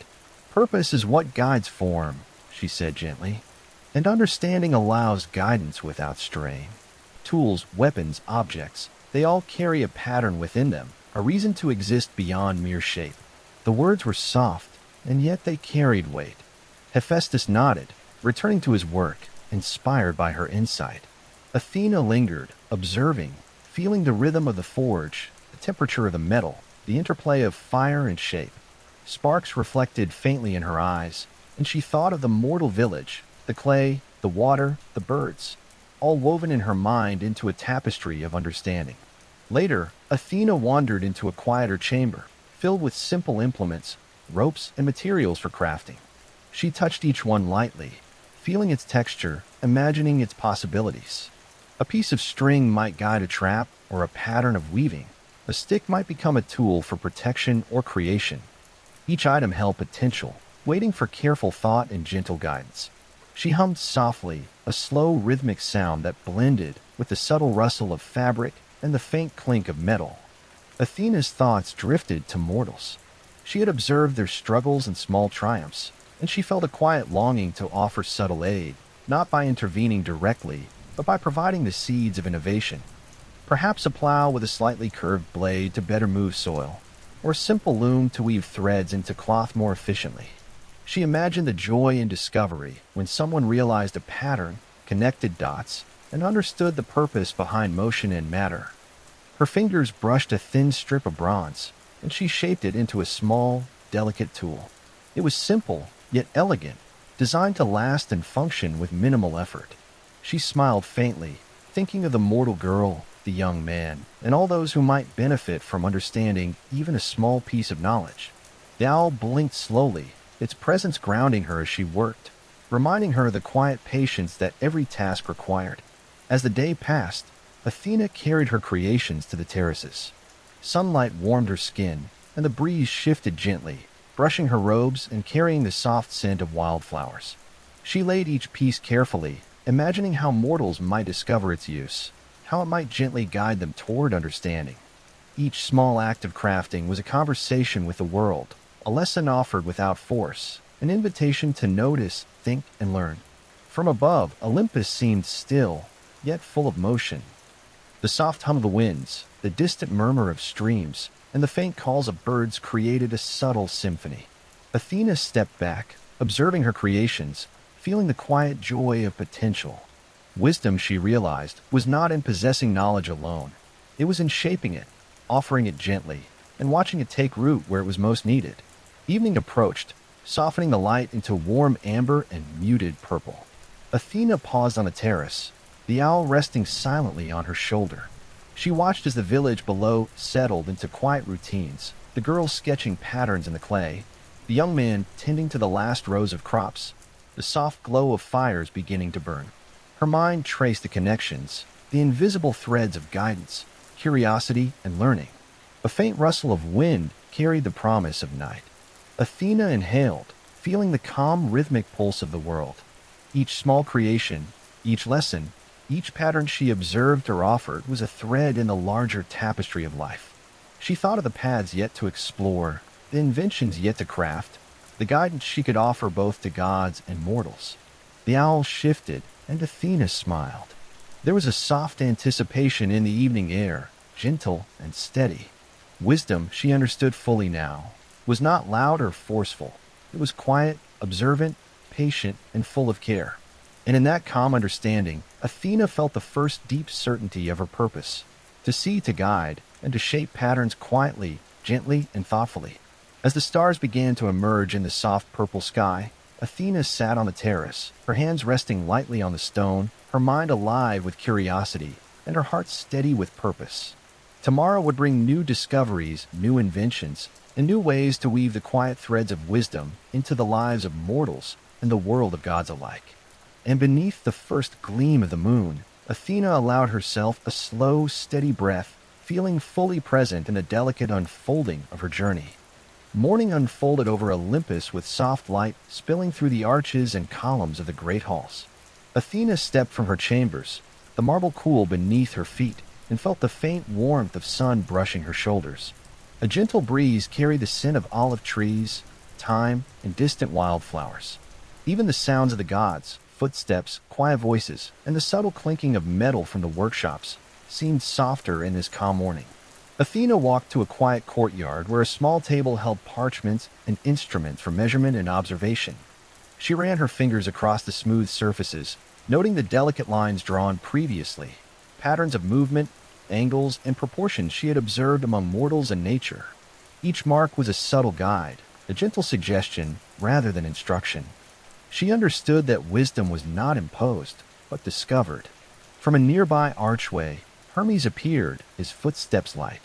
"Purpose is what guides form," she said gently, "and understanding allows guidance without strain. Tools, weapons, objects, they all carry a pattern within them, a reason to exist beyond mere shape." The words were soft, and yet they carried weight. Hephaestus nodded, returning to his work, inspired by her insight. Athena lingered, observing, feeling the rhythm of the forge, the temperature of the metal, the interplay of fire and shape. Sparks reflected faintly in her eyes, and she thought of the mortal village, the clay, the water, the birds, all woven in her mind into a tapestry of understanding. Later, Athena wandered into a quieter chamber, filled with simple implements, ropes, and materials for crafting. She touched each one lightly, feeling its texture, imagining its possibilities. A piece of string might guide a trap or a pattern of weaving. A stick might become a tool for protection or creation. Each item held potential, waiting for careful thought and gentle guidance. She hummed softly, a slow rhythmic sound that blended with the subtle rustle of fabric and the faint clink of metal. Athena's thoughts drifted to mortals. She had observed their struggles and small triumphs, and she felt a quiet longing to offer subtle aid, not by intervening directly, but by providing the seeds of innovation. Perhaps a plow with a slightly curved blade to better move soil, or a simple loom to weave threads into cloth more efficiently. She imagined the joy in discovery when someone realized a pattern, connected dots, and understood the purpose behind motion and matter. Her fingers brushed a thin strip of bronze, and she shaped it into a small, delicate tool. It was simple, yet elegant, designed to last and function with minimal effort. She smiled faintly, thinking of the mortal girl, the young man, and all those who might benefit from understanding even a small piece of knowledge. The owl blinked slowly, its presence grounding her as she worked. reminding her of the quiet patience that every task required. As the day passed, Athena carried her creations to the terraces. Sunlight warmed her skin, and the breeze shifted gently, brushing her robes and carrying the soft scent of wildflowers. She laid each piece carefully, imagining how mortals might discover its use, how it might gently guide them toward understanding. Each small act of crafting was a conversation with the world, a lesson offered without force, an invitation to notice, think, and learn. From above, Olympus seemed still, yet full of motion. The soft hum of the winds, the distant murmur of streams, and the faint calls of birds created a subtle symphony. Athena stepped back, observing her creations, feeling the quiet joy of potential. Wisdom, she realized, was not in possessing knowledge alone. It was in shaping it, offering it gently, and watching it take root where it was most needed. Evening approached, softening the light into warm amber and muted purple. Athena paused on a terrace, the owl resting silently on her shoulder. She watched as the village below settled into quiet routines, the girls sketching patterns in the clay, the young man tending to the last rows of crops, the soft glow of fires beginning to burn. Her mind traced the connections, the invisible threads of guidance, curiosity, and learning. A faint rustle of wind carried the promise of night. Athena inhaled, feeling the calm rhythmic pulse of the world. Each small creation, each lesson, each pattern she observed or offered was a thread in the larger tapestry of life. She thought of the paths yet to explore, the inventions yet to craft, the guidance she could offer both to gods and mortals. The owl shifted, and Athena smiled. There was a soft anticipation in the evening air, gentle and steady. Wisdom, she understood fully now, was not loud or forceful. It was quiet, observant, patient, and full of care. And in that calm understanding, Athena felt the first deep certainty of her purpose, to see, to guide, and to shape patterns quietly, gently, and thoughtfully. As the stars began to emerge in the soft purple sky, Athena sat on the terrace, her hands resting lightly on the stone, her mind alive with curiosity, and her heart steady with purpose. Tomorrow would bring new discoveries, new inventions, and new ways to weave the quiet threads of wisdom into the lives of mortals and the world of gods alike. And beneath the first gleam of the moon, Athena allowed herself a slow, steady breath, feeling fully present in the delicate unfolding of her journey. Morning unfolded over Olympus with soft light spilling through the arches and columns of the great halls. Athena stepped from her chambers, the marble cool beneath her feet, and felt the faint warmth of sun brushing her shoulders. A gentle breeze carried the scent of olive trees, thyme, and distant wildflowers. Even the sounds of the gods, footsteps, quiet voices, and the subtle clinking of metal from the workshops seemed softer in this calm morning. Athena walked to a quiet courtyard where a small table held parchments and instruments for measurement and observation. She ran her fingers across the smooth surfaces, noting the delicate lines drawn previously, patterns of movement, angles, and proportions she had observed among mortals and nature. Each mark was a subtle guide, a gentle suggestion rather than instruction. She understood that wisdom was not imposed, but discovered. From a nearby archway, Hermes appeared, his footsteps light.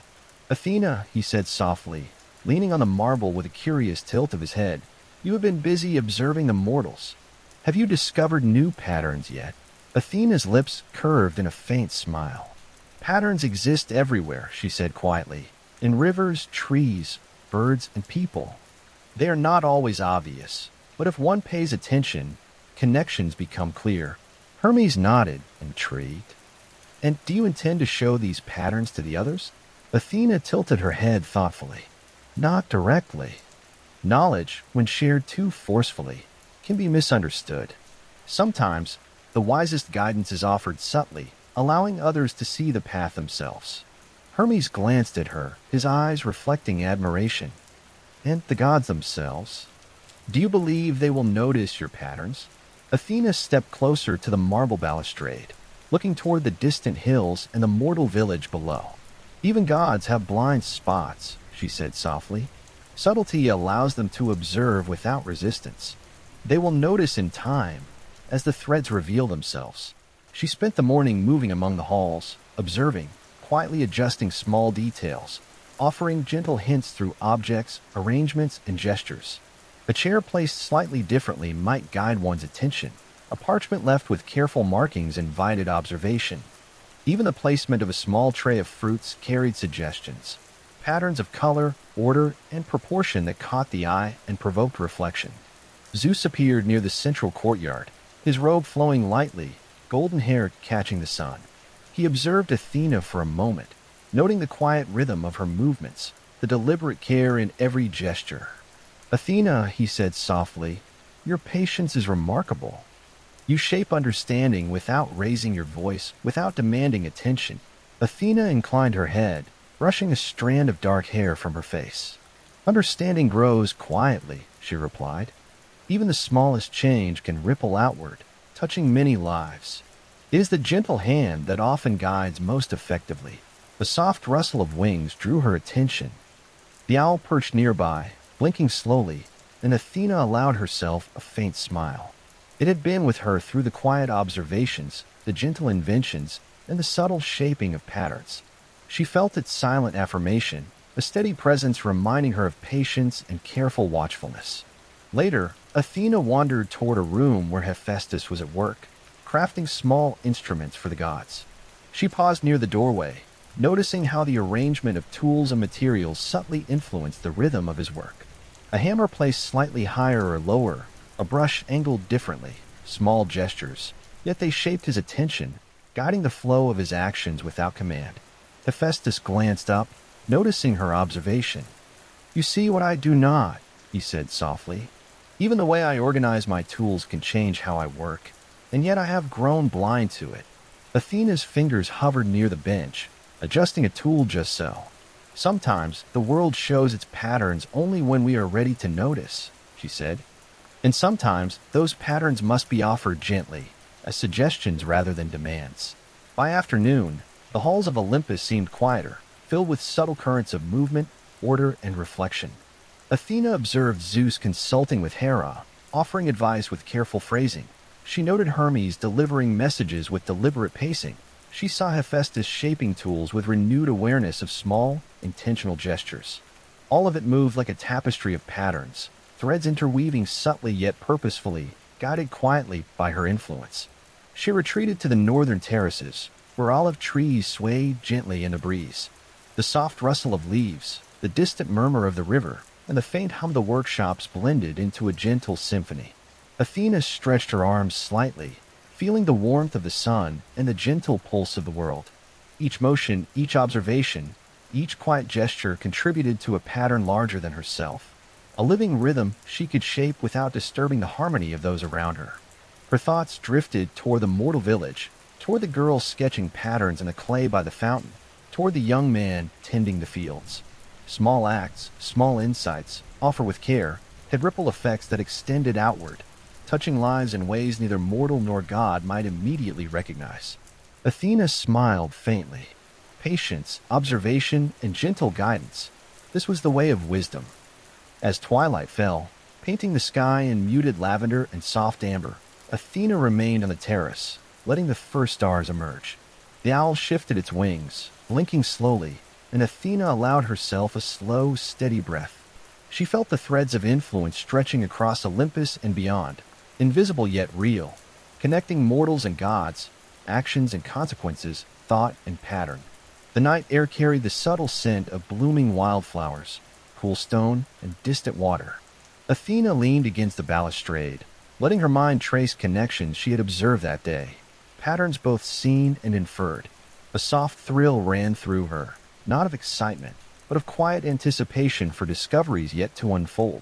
"Athena," he said softly, leaning on the marble with a curious tilt of his head, "you have been busy observing the mortals. Have you discovered new patterns yet?" Athena's lips curved in a faint smile. "Patterns exist everywhere," she said quietly, "in rivers, trees, birds, and people. They are not always obvious, but if one pays attention, connections become clear." Hermes nodded, intrigued. "And do you intend to show these patterns to the others?" Athena tilted her head thoughtfully. "Not directly. Knowledge, when shared too forcefully, can be misunderstood. Sometimes, the wisest guidance is offered subtly, allowing others to see the path themselves." Hermes glanced at her, his eyes reflecting admiration. "And the gods themselves? Do you believe they will notice your patterns?" Athena stepped closer to the marble balustrade, looking toward the distant hills and the mortal village below. "Even gods have blind spots," she said softly. "Subtlety allows them to observe without resistance. They will notice in time, as the threads reveal themselves." She spent the morning moving among the halls, observing, quietly adjusting small details, offering gentle hints through objects, arrangements, and gestures. A chair placed slightly differently might guide one's attention. A parchment left with careful markings invited observation. Even the placement of a small tray of fruits carried suggestions, patterns of color, order, and proportion that caught the eye and provoked reflection. Zeus appeared near the central courtyard, his robe flowing lightly, golden hair catching the sun. He observed Athena for a moment, noting the quiet rhythm of her movements, the deliberate care in every gesture. Athena, he said softly, your patience is remarkable. You shape understanding without raising your voice, without demanding attention. Athena inclined her head, brushing a strand of dark hair from her face. Understanding grows quietly, she replied. Even the smallest change can ripple outward, touching many lives. It is the gentle hand that often guides most effectively. The soft rustle of wings drew her attention. The owl perched nearby, blinking slowly, and Athena allowed herself a faint smile. It had been with her through the quiet observations, the gentle inventions, and the subtle shaping of patterns. She felt its silent affirmation, a steady presence reminding her of patience and careful watchfulness. Later, Athena wandered toward a room where Hephaestus was at work, crafting small instruments for the gods. She paused near the doorway, noticing how the arrangement of tools and materials subtly influenced the rhythm of his work. A hammer placed slightly higher or lower, a brush angled differently, small gestures, yet they shaped his attention, guiding the flow of his actions without command. Hephaestus glanced up, noticing her observation. You see what I do not, he said softly. Even the way I organize my tools can change how I work, and yet I have grown blind to it. Athena's fingers hovered near the bench, adjusting a tool just so. Sometimes the world shows its patterns only when we are ready to notice, she said. And sometimes those patterns must be offered gently, as suggestions rather than demands. By afternoon, the halls of Olympus seemed quieter, filled with subtle currents of movement, order, and reflection. Athena observed Zeus consulting with Hera, offering advice with careful phrasing. She noted Hermes delivering messages with deliberate pacing. She saw Hephaestus shaping tools with renewed awareness of small, intentional gestures. All of it moved like a tapestry of patterns, threads interweaving subtly yet purposefully, guided quietly by her influence. She retreated to the northern terraces, where olive trees swayed gently in the breeze. The soft rustle of leaves, the distant murmur of the river, and the faint hum of the workshops blended into a gentle symphony. Athena stretched her arms slightly, feeling the warmth of the sun and the gentle pulse of the world. Each motion, each observation, each quiet gesture contributed to a pattern larger than herself, a living rhythm she could shape without disturbing the harmony of those around her. Her thoughts drifted toward the mortal village, toward the girl sketching patterns in the clay by the fountain, toward the young man tending the fields. Small acts, small insights, offered with care, had ripple effects that extended outward, touching lives in ways neither mortal nor god might immediately recognize. Athena smiled faintly. Patience, observation, and gentle guidance. This was the way of wisdom. As twilight fell, painting the sky in muted lavender and soft amber, Athena remained on the terrace, letting the first stars emerge. The owl shifted its wings, blinking slowly, and Athena allowed herself a slow, steady breath. She felt the threads of influence stretching across Olympus and beyond, invisible yet real, connecting mortals and gods, actions and consequences, thought and pattern. The night air carried the subtle scent of blooming wildflowers, cool stone, and distant water. Athena leaned against the balustrade, letting her mind trace connections she had observed that day, patterns both seen and inferred. A soft thrill ran through her, not of excitement, but of quiet anticipation for discoveries yet to unfold.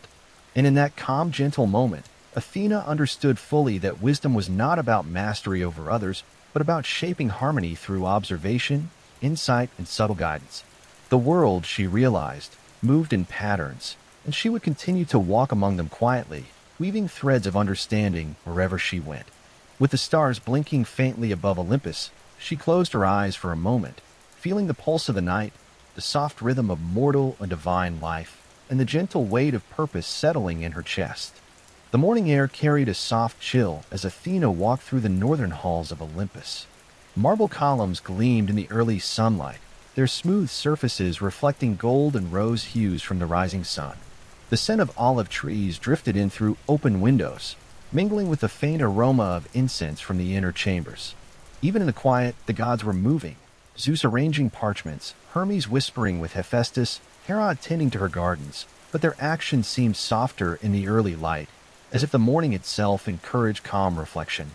And in that calm, gentle moment, Athena understood fully that wisdom was not about mastery over others, but about shaping harmony through observation, insight, and subtle guidance. The world, she realized, moved in patterns, and she would continue to walk among them quietly, weaving threads of understanding wherever she went. With the stars blinking faintly above Olympus, she closed her eyes for a moment, feeling the pulse of the night, the soft rhythm of mortal and divine life, and the gentle weight of purpose settling in her chest. The morning air carried a soft chill as Athena walked through the northern halls of Olympus. Marble columns gleamed in the early sunlight, their smooth surfaces reflecting gold and rose hues from the rising sun. The scent of olive trees drifted in through open windows, mingling with the faint aroma of incense from the inner chambers. Even in the quiet, the gods were moving. Zeus arranging parchments, Hermes whispering with Hephaestus, Hera attending to her gardens, but their actions seemed softer in the early light, as if the morning itself encouraged calm reflection.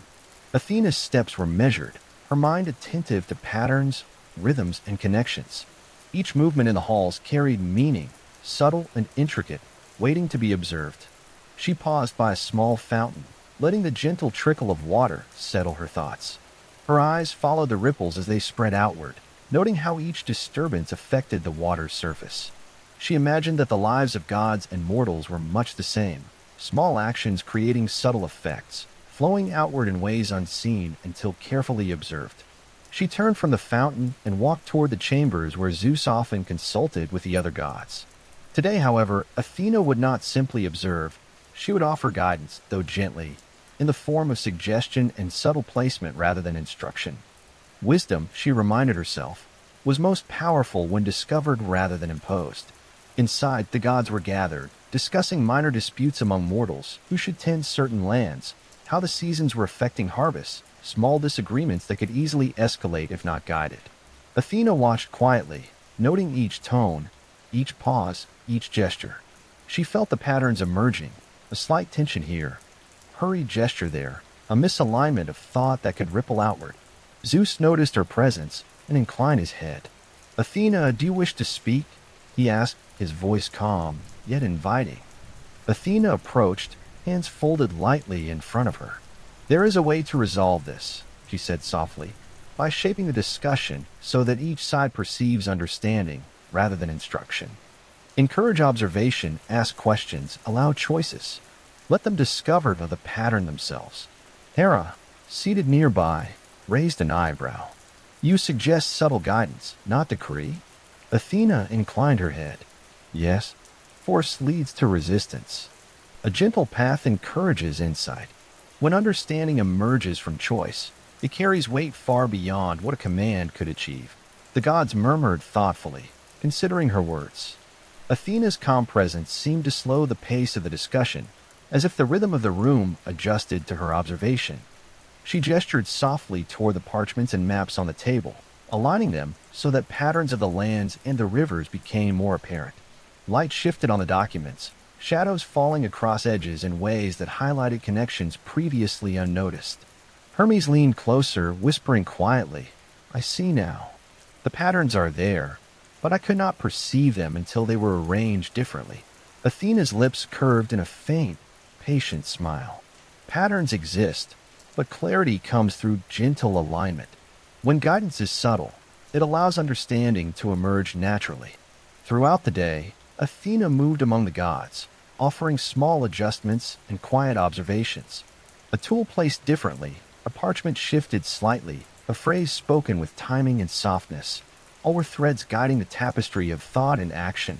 Athena's steps were measured, her mind attentive to patterns, rhythms, and connections. Each movement in the halls carried meaning, subtle and intricate, waiting to be observed. She paused by a small fountain, letting the gentle trickle of water settle her thoughts. Her eyes followed the ripples as they spread outward, noting how each disturbance affected the water's surface. She imagined that the lives of gods and mortals were much the same, small actions creating subtle effects, flowing outward in ways unseen until carefully observed. She turned from the fountain and walked toward the chambers where Zeus often consulted with the other gods. Today, however, Athena would not simply observe. She would offer guidance, though gently, in the form of suggestion and subtle placement rather than instruction. Wisdom, she reminded herself, was most powerful when discovered rather than imposed. Inside, the gods were gathered, discussing minor disputes among mortals, who should tend certain lands, how the seasons were affecting harvests, small disagreements that could easily escalate if not guided. Athena watched quietly, noting each tone, each pause, each gesture. She felt the patterns emerging, a slight tension here, hurried gesture there, a misalignment of thought that could ripple outward. Zeus noticed her presence and inclined his head. "Athena, do you wish to speak?" he asked, his voice calm, yet inviting. Athena approached, hands folded lightly in front of her. "There is a way to resolve this," she said softly, "by shaping the discussion so that each side perceives understanding rather than instruction. Encourage observation, ask questions, allow choices. Let them discover the pattern themselves." Hera, seated nearby, raised an eyebrow. "You suggest subtle guidance, not decree?" Athena inclined her head. "Yes, force leads to resistance. A gentle path encourages insight. When understanding emerges from choice, it carries weight far beyond what a command could achieve." The gods murmured thoughtfully, considering her words. Athena's calm presence seemed to slow the pace of the discussion, as if the rhythm of the room adjusted to her observation. She gestured softly toward the parchments and maps on the table, aligning them so that patterns of the lands and the rivers became more apparent. Light shifted on the documents, shadows falling across edges in ways that highlighted connections previously unnoticed. Hermes leaned closer, whispering quietly, "I see now. The patterns are there, but I could not perceive them until they were arranged differently." Athena's lips curved in a faint, patient smile. "Patterns exist, but clarity comes through gentle alignment. When guidance is subtle, it allows understanding to emerge naturally." Throughout the day, Athena moved among the gods, offering small adjustments and quiet observations. A tool placed differently, a parchment shifted slightly, a phrase spoken with timing and softness. All were threads guiding the tapestry of thought and action.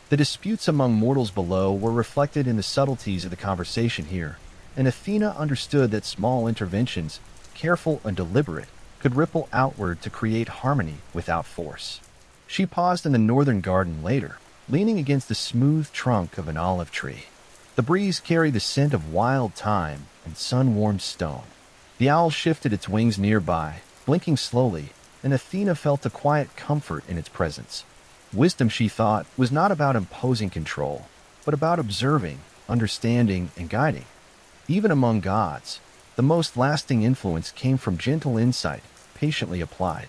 The disputes among mortals below were reflected in the subtleties of the conversation here, and Athena understood that small interventions, careful and deliberate, could ripple outward to create harmony without force. She paused in the northern garden later, leaning against the smooth trunk of an olive tree. The breeze carried the scent of wild thyme and sun-warmed stone. The owl shifted its wings nearby, blinking slowly, and Athena felt a quiet comfort in its presence. Wisdom, she thought, was not about imposing control, but about observing, understanding, and guiding. Even among gods, the most lasting influence came from gentle insight, patiently applied.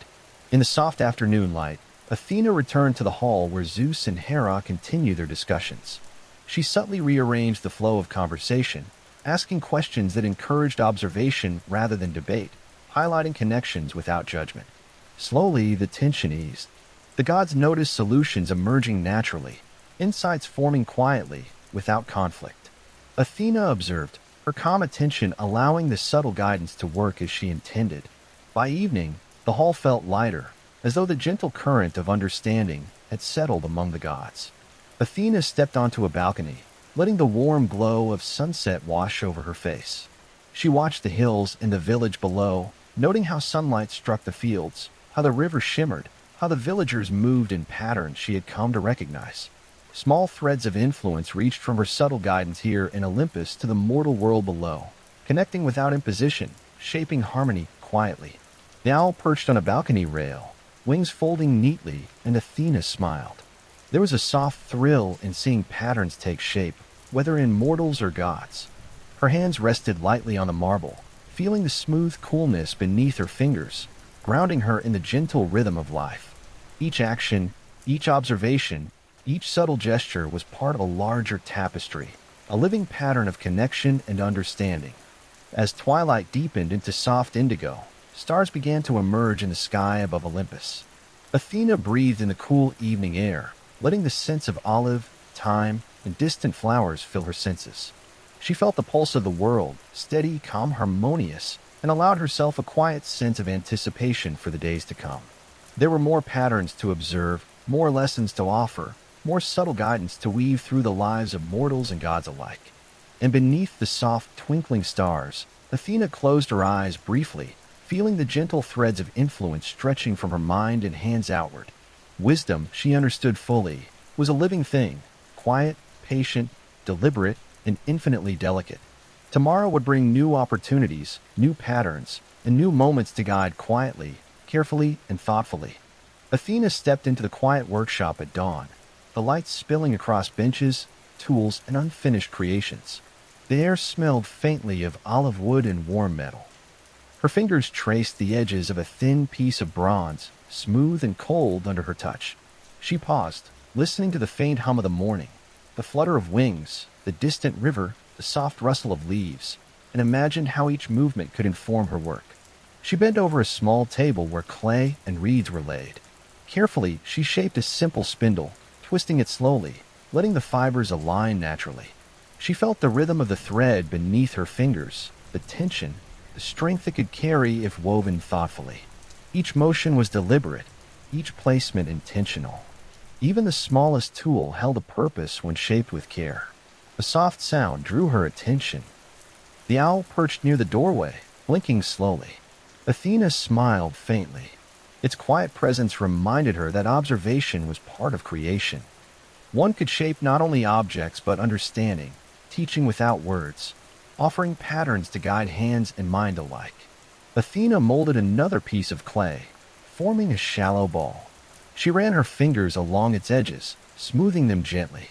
In the soft afternoon light, Athena returned to the hall where Zeus and Hera continued their discussions. She subtly rearranged the flow of conversation, asking questions that encouraged observation rather than debate, highlighting connections without judgment. Slowly, the tension eased. The gods noticed solutions emerging naturally, insights forming quietly, without conflict. Athena observed, her calm attention allowing the subtle guidance to work as she intended. By evening, the hall felt lighter, as though the gentle current of understanding had settled among the gods. Athena stepped onto a balcony, letting the warm glow of sunset wash over her face. She watched the hills and the village below, noting how sunlight struck the fields, how the river shimmered, how the villagers moved in patterns she had come to recognize. Small threads of influence reached from her subtle guidance here in Olympus to the mortal world below, connecting without imposition, shaping harmony quietly. The owl perched on a balcony rail, wings folding neatly, and Athena smiled. There was a soft thrill in seeing patterns take shape, whether in mortals or gods. Her hands rested lightly on the marble, feeling the smooth coolness beneath her fingers, grounding her in the gentle rhythm of life. Each action, each observation, each subtle gesture was part of a larger tapestry, a living pattern of connection and understanding. As twilight deepened into soft indigo, stars began to emerge in the sky above Olympus. Athena breathed in the cool evening air, letting the scents of olive, thyme, and distant flowers fill her senses. She felt the pulse of the world, steady, calm, harmonious, and allowed herself a quiet sense of anticipation for the days to come. There were more patterns to observe, more lessons to offer, more subtle guidance to weave through the lives of mortals and gods alike. And beneath the soft, twinkling stars, Athena closed her eyes briefly, feeling the gentle threads of influence stretching from her mind and hands outward. Wisdom, she understood fully, was a living thing, quiet, patient, deliberate, and infinitely delicate. Tomorrow would bring new opportunities, new patterns, and new moments to guide quietly, carefully, and thoughtfully. Athena stepped into the quiet workshop at dawn, the lights spilling across benches, tools, and unfinished creations. The air smelled faintly of olive wood and warm metal. Her fingers traced the edges of a thin piece of bronze, smooth and cold under her touch. She paused, listening to the faint hum of the morning, the flutter of wings, the distant river, the soft rustle of leaves, and imagined how each movement could inform her work. She bent over a small table where clay and reeds were laid. Carefully, she shaped a simple spindle, twisting it slowly, letting the fibers align naturally. She felt the rhythm of the thread beneath her fingers, the tension, the strength it could carry if woven thoughtfully. Each motion was deliberate, each placement intentional. Even the smallest tool held a purpose when shaped with care. A soft sound drew her attention. The owl perched near the doorway, blinking slowly. Athena smiled faintly. Its quiet presence reminded her that observation was part of creation. One could shape not only objects but understanding, teaching without words, offering patterns to guide hands and mind alike. Athena molded another piece of clay, forming a shallow ball. She ran her fingers along its edges, smoothing them gently.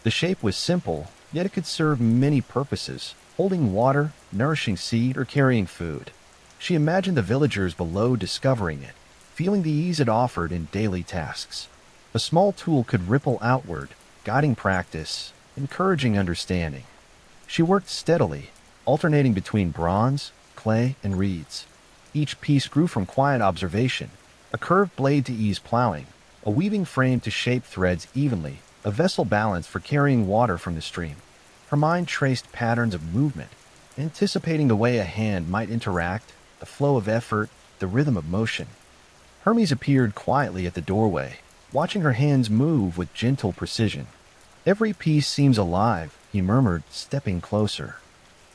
The shape was simple, yet it could serve many purposes, holding water, nourishing seed, or carrying food. She imagined the villagers below discovering it, feeling the ease it offered in daily tasks. A small tool could ripple outward, guiding practice, encouraging understanding. She worked steadily, alternating between bronze, clay, and reeds. Each piece grew from quiet observation, a curved blade to ease plowing, a weaving frame to shape threads evenly, a vessel balanced for carrying water from the stream. Her mind traced patterns of movement, anticipating the way a hand might interact, the flow of effort, the rhythm of motion. Hermes appeared quietly at the doorway, watching her hands move with gentle precision. "Every piece seems alive," he murmured, stepping closer.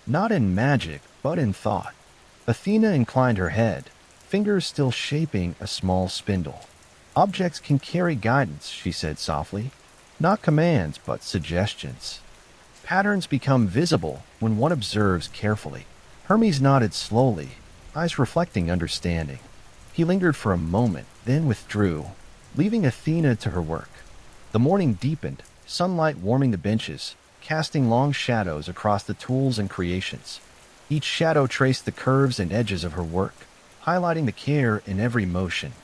"Not in magic, but in thought." Athena inclined her head, fingers still shaping a small spindle. "Objects can carry guidance," she said softly. "Not commands, but suggestions. Patterns become visible when one observes carefully." Hermes nodded slowly, eyes reflecting understanding. He lingered for a moment, then withdrew, leaving Athena to her work. The morning deepened, sunlight warming the benches, casting long shadows across the tools and creations. Each shadow traced the curves and edges of her work, highlighting the care in every motion.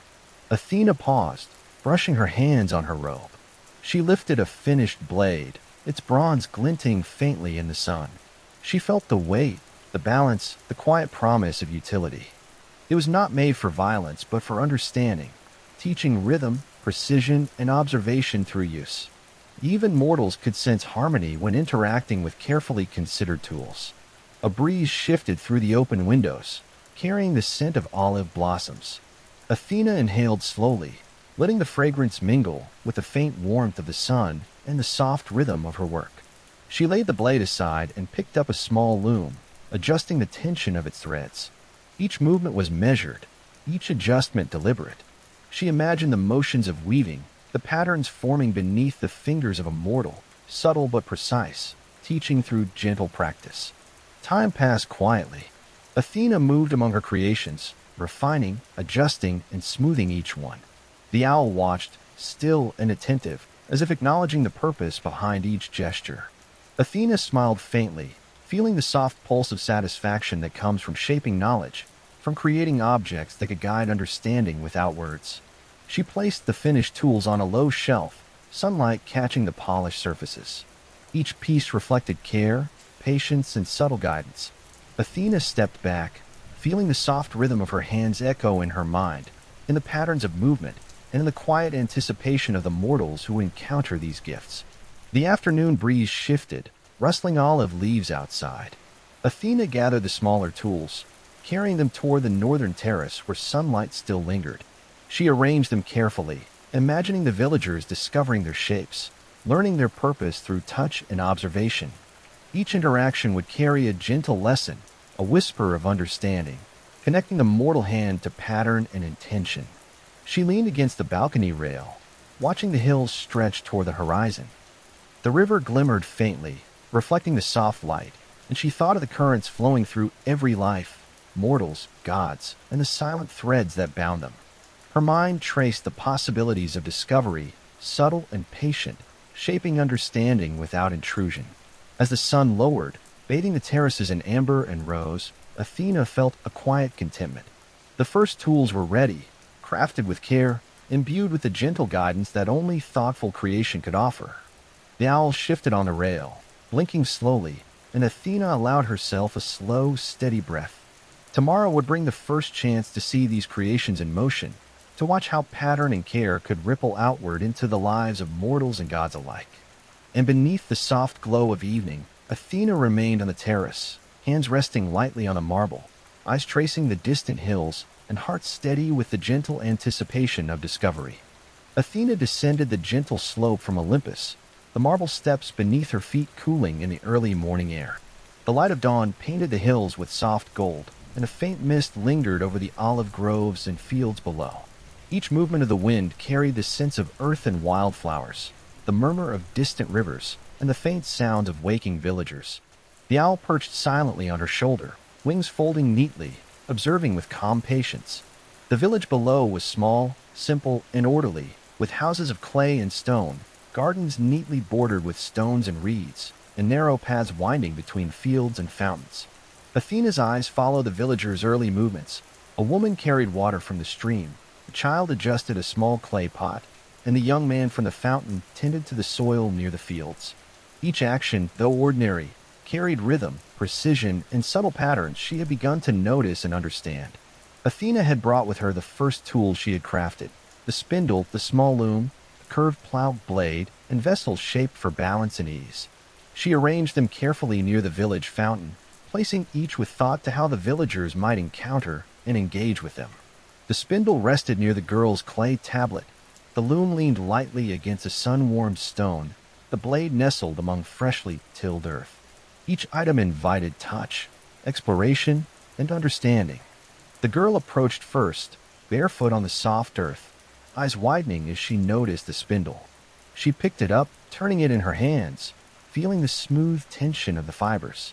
Athena paused, brushing her hands on her robe. She lifted a finished blade, its bronze glinting faintly in the sun. She felt the weight, the balance, the quiet promise of utility. It was not made for violence, but for understanding, teaching rhythm, precision, and observation through use. Even mortals could sense harmony when interacting with carefully considered tools. A breeze shifted through the open windows, carrying the scent of olive blossoms. Athena inhaled slowly, letting the fragrance mingle with the faint warmth of the sun and the soft rhythm of her work. She laid the blade aside and picked up a small loom, adjusting the tension of its threads. Each movement was measured, each adjustment deliberate. She imagined the motions of weaving, the patterns forming beneath the fingers of a mortal, subtle but precise, teaching through gentle practice. Time passed quietly. Athena moved among her creations, refining, adjusting, and smoothing each one. The owl watched, still and attentive, as if acknowledging the purpose behind each gesture. Athena smiled faintly, feeling the soft pulse of satisfaction that comes from shaping knowledge, from creating objects that could guide understanding without words. She placed the finished tools on a low shelf, sunlight catching the polished surfaces. Each piece reflected care, patience, and subtle guidance. Athena stepped back, feeling the soft rhythm of her hands echo in her mind, in the patterns of movement, and in the quiet anticipation of the mortals who encounter these gifts. The afternoon breeze shifted, rustling olive leaves outside. Athena gathered the smaller tools, carrying them toward the northern terrace where sunlight still lingered. She arranged them carefully, imagining the villagers discovering their shapes, learning their purpose through touch and observation. Each interaction would carry a gentle lesson, a whisper of understanding, connecting the mortal hand to pattern and intention. She leaned against the balcony rail, watching the hills stretch toward the horizon. The river glimmered faintly, reflecting the soft light, and she thought of the currents flowing through every life, mortals, gods, and the silent threads that bound them. Her mind traced the possibilities of discovery, subtle and patient, shaping understanding without intrusion. As the sun lowered, bathing the terraces in amber and rose, Athena felt a quiet contentment. The first tools were ready, crafted with care, imbued with the gentle guidance that only thoughtful creation could offer. The owl shifted on the rail, blinking slowly, and Athena allowed herself a slow, steady breath. Tomorrow would bring the first chance to see these creations in motion, to watch how pattern and care could ripple outward into the lives of mortals and gods alike. And beneath the soft glow of evening, Athena remained on the terrace, hands resting lightly on the marble, eyes tracing the distant hills, and heart steady with the gentle anticipation of discovery. Athena descended the gentle slope from Olympus, the marble steps beneath her feet cooling in the early morning air. The light of dawn painted the hills with soft gold, and a faint mist lingered over the olive groves and fields below. Each movement of the wind carried the sense of earth and wildflowers, the murmur of distant rivers, and the faint sounds of waking villagers. The owl perched silently on her shoulder, wings folding neatly, observing with calm patience. The village below was small, simple, and orderly, with houses of clay and stone, gardens neatly bordered with stones and reeds, and narrow paths winding between fields and fountains. Athena's eyes followed the villagers' early movements. A woman carried water from the stream, a child adjusted a small clay pot, and the young man from the fountain tended to the soil near the fields. Each action, though ordinary, carried rhythm, precision, and subtle patterns she had begun to notice and understand. Athena had brought with her the first tools she had crafted: the spindle, the small loom, the curved plow blade, and vessels shaped for balance and ease. She arranged them carefully near the village fountain, placing each with thought to how the villagers might encounter and engage with them. The spindle rested near the girl's clay tablet. The loom leaned lightly against a sun-warmed stone, the blade nestled among freshly tilled earth. Each item invited touch, exploration, and understanding. The girl approached first, barefoot on the soft earth, eyes widening as she noticed the spindle. She picked it up, turning it in her hands, feeling the smooth tension of the fibers.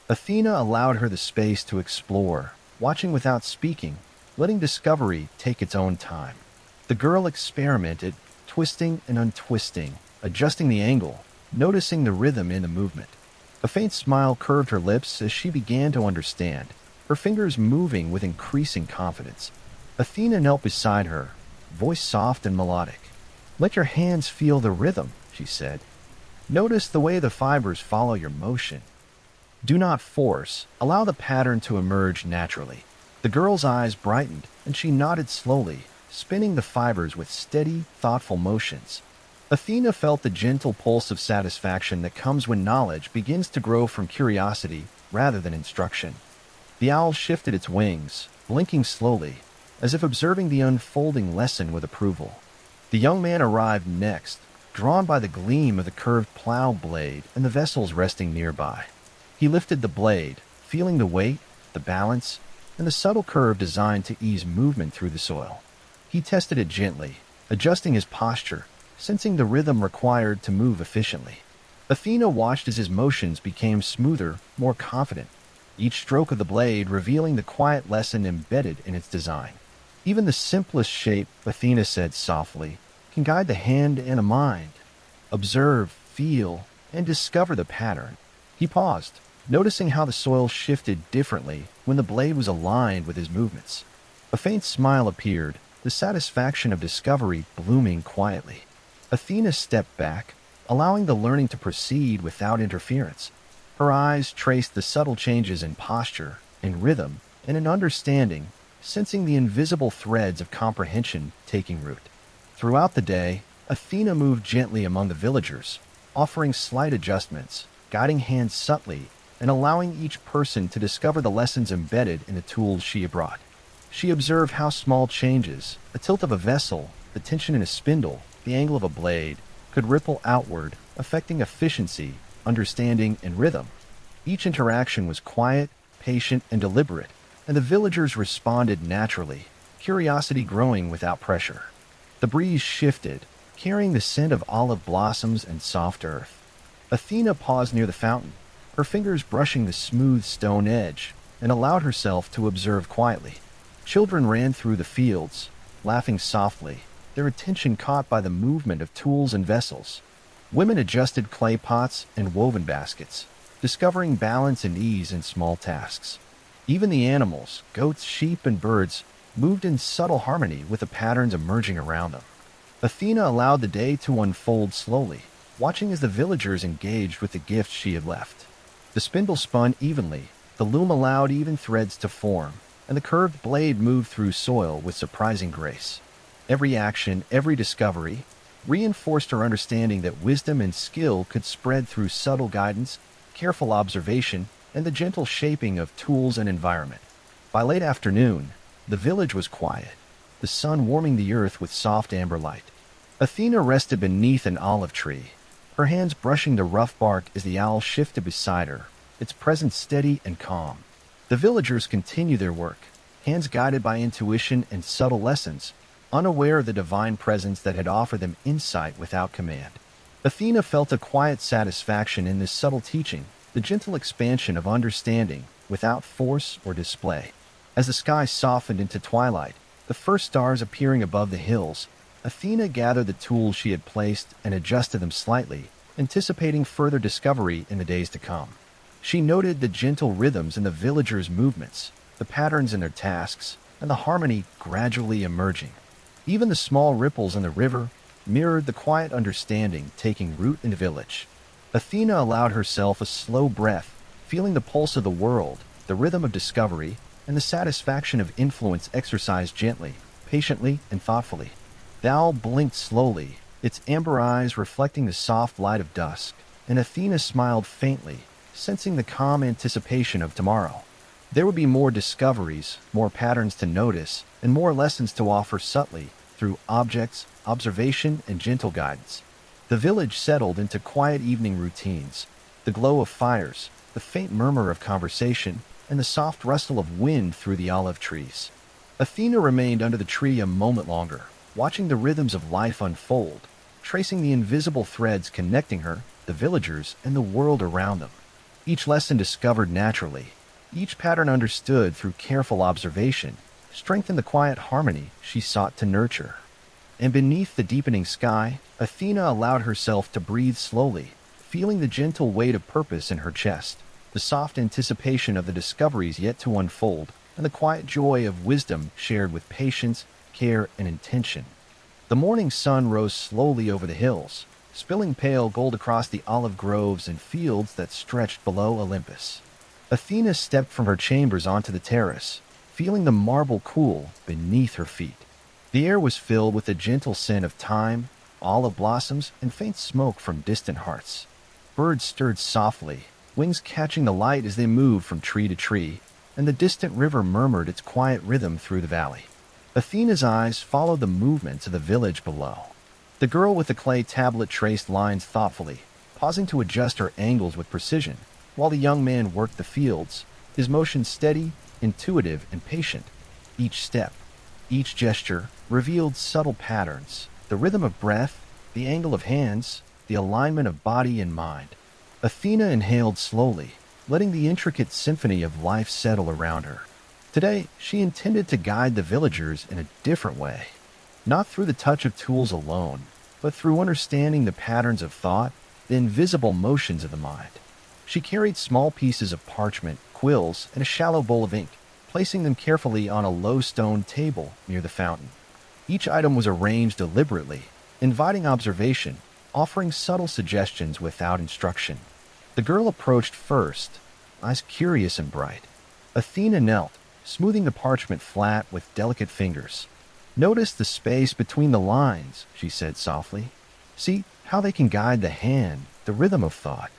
Athena allowed her the space to explore, watching without speaking, letting discovery take its own time. The girl experimented, twisting and untwisting, adjusting the angle, noticing the rhythm in the movement. A faint smile curved her lips as she began to understand, her fingers moving with increasing confidence. Athena knelt beside her, voice soft and melodic. "Let your hands feel the rhythm," she said. "Notice the way the fibers follow your motion. Do not force, allow the pattern to emerge naturally." The girl's eyes brightened, and she nodded slowly, spinning the fibers with steady, thoughtful motions. Athena felt the gentle pulse of satisfaction that comes when knowledge begins to grow from curiosity rather than instruction. The owl shifted its wings, blinking slowly, as if observing the unfolding lesson with approval. The young man arrived next, drawn by the gleam of the curved plow blade and the vessels resting nearby. He lifted the blade, feeling the weight, the balance, and the subtle curve designed to ease movement through the soil. He tested it gently, adjusting his posture, sensing the rhythm required to move efficiently. Athena watched as his motions became smoother, more confident, each stroke of the blade revealing the quiet lesson embedded in its design. Even the simplest shape, Athena said softly, can guide the hand and a mind. Observe, feel, and discover the pattern. He paused, noticing how the soil shifted differently when the blade was aligned with his movements. A faint smile appeared, the satisfaction of discovery blooming quietly. Athena stepped back, allowing the learning to proceed without interference. Her eyes traced the subtle changes in posture, in rhythm, and in understanding, sensing the invisible threads of comprehension taking root. Throughout the day, Athena moved gently among the villagers, offering slight adjustments, guiding hands subtly, and allowing each person to discover the lessons embedded in the tools she had brought. She observed how small changes, the tilt of a vessel, the tension in a spindle, the angle of a blade, could ripple outward, affecting efficiency, understanding, and rhythm. Each interaction was quiet, patient, and deliberate, and the villagers responded naturally, curiosity growing without pressure. The breeze shifted, carrying the scent of olive blossoms and soft earth. Athena paused near the fountain, her fingers brushing the smooth stone edge, and allowed herself to observe quietly. Children ran through the fields, laughing softly, their attention caught by the movement of tools and vessels. Women adjusted clay pots and woven baskets, discovering balance and ease in small tasks. Even the animals, goats, sheep, and birds, moved in subtle harmony with the patterns emerging around them. Athena allowed the day to unfold slowly, watching as the villagers engaged with the gifts she had left. The spindle spun evenly, the loom allowed even threads to form, and the curved blade moved through soil with surprising grace. Every action, every discovery, reinforced her understanding that wisdom and skill could spread through subtle guidance, careful observation, and the gentle shaping of tools and environment. By late afternoon, the village was quiet, the sun warming the earth with soft amber light. Athena rested beneath an olive tree, her hands brushing the rough bark as the owl shifted beside her, its presence steady and calm. The villagers continued their work, hands guided by intuition and subtle lessons, unaware of the divine presence that had offered them insight without command. Athena felt a quiet satisfaction in this subtle teaching, the gentle expansion of understanding without force or display. As the sky softened into twilight, the first stars appearing above the hills, Athena gathered the tools she had placed and adjusted them slightly, anticipating further discovery in the days to come. She noted the gentle rhythms in the villagers' movements, the patterns in their tasks, and the harmony gradually emerging. Even the small ripples in the river mirrored the quiet understanding taking root in the village. Athena allowed herself a slow breath, feeling the pulse of the world, the rhythm of discovery, and the satisfaction of influence exercised gently, patiently, and thoughtfully. The owl blinked slowly, its amber eyes reflecting the soft light of dusk, and Athena smiled faintly, sensing the calm anticipation of tomorrow. There would be more discoveries, more patterns to notice, and more lessons to offer subtly through objects, observation, and gentle guidance. The village settled into quiet evening routines, the glow of fires, the faint murmur of conversation, and the soft rustle of wind through the olive trees. Athena remained under the tree a moment longer, watching the rhythms of life unfold, tracing the invisible threads connecting her, the villagers, and the world around them. Each lesson discovered naturally, each pattern understood through careful observation, strengthened the quiet harmony she sought to nurture. And beneath the deepening sky, Athena allowed herself to breathe slowly, feeling the gentle weight of purpose in her chest, the soft anticipation of the discoveries yet to unfold, and the quiet joy of wisdom shared with patience, care, and intention. The morning sun rose slowly over the hills, spilling pale gold across the olive groves and fields that stretched below Olympus. Athena stepped from her chambers onto the terrace, feeling the marble cool beneath her feet. The air was filled with a gentle scent of thyme, olive blossoms, and faint smoke from distant hearths. Birds stirred softly, wings catching the light as they moved from tree to tree, and the distant river murmured its quiet rhythm through the valley. Athena's eyes followed the movements of the village below. The girl with the clay tablet traced lines thoughtfully, pausing to adjust her angles with precision, while the young man worked the fields, his motion steady, intuitive, and patient. Each step, each gesture, revealed subtle patterns, the rhythm of breath, the angle of hands, the alignment of body and mind. Athena inhaled slowly, letting the intricate symphony of life settle around her. Today, she intended to guide the villagers in a different way, not through the touch of tools alone, but through understanding the patterns of thought, the invisible motions of the mind. She carried small pieces of parchment, quills, and a shallow bowl of ink, placing them carefully on a low stone table near the fountain. Each item was arranged deliberately, inviting observation, offering subtle suggestions without instruction. The girl approached first, eyes curious and bright. Athena knelt, smoothing the parchment flat with delicate fingers. "Notice the space between the lines," she said softly. "See how they can guide the hand, the rhythm of thought.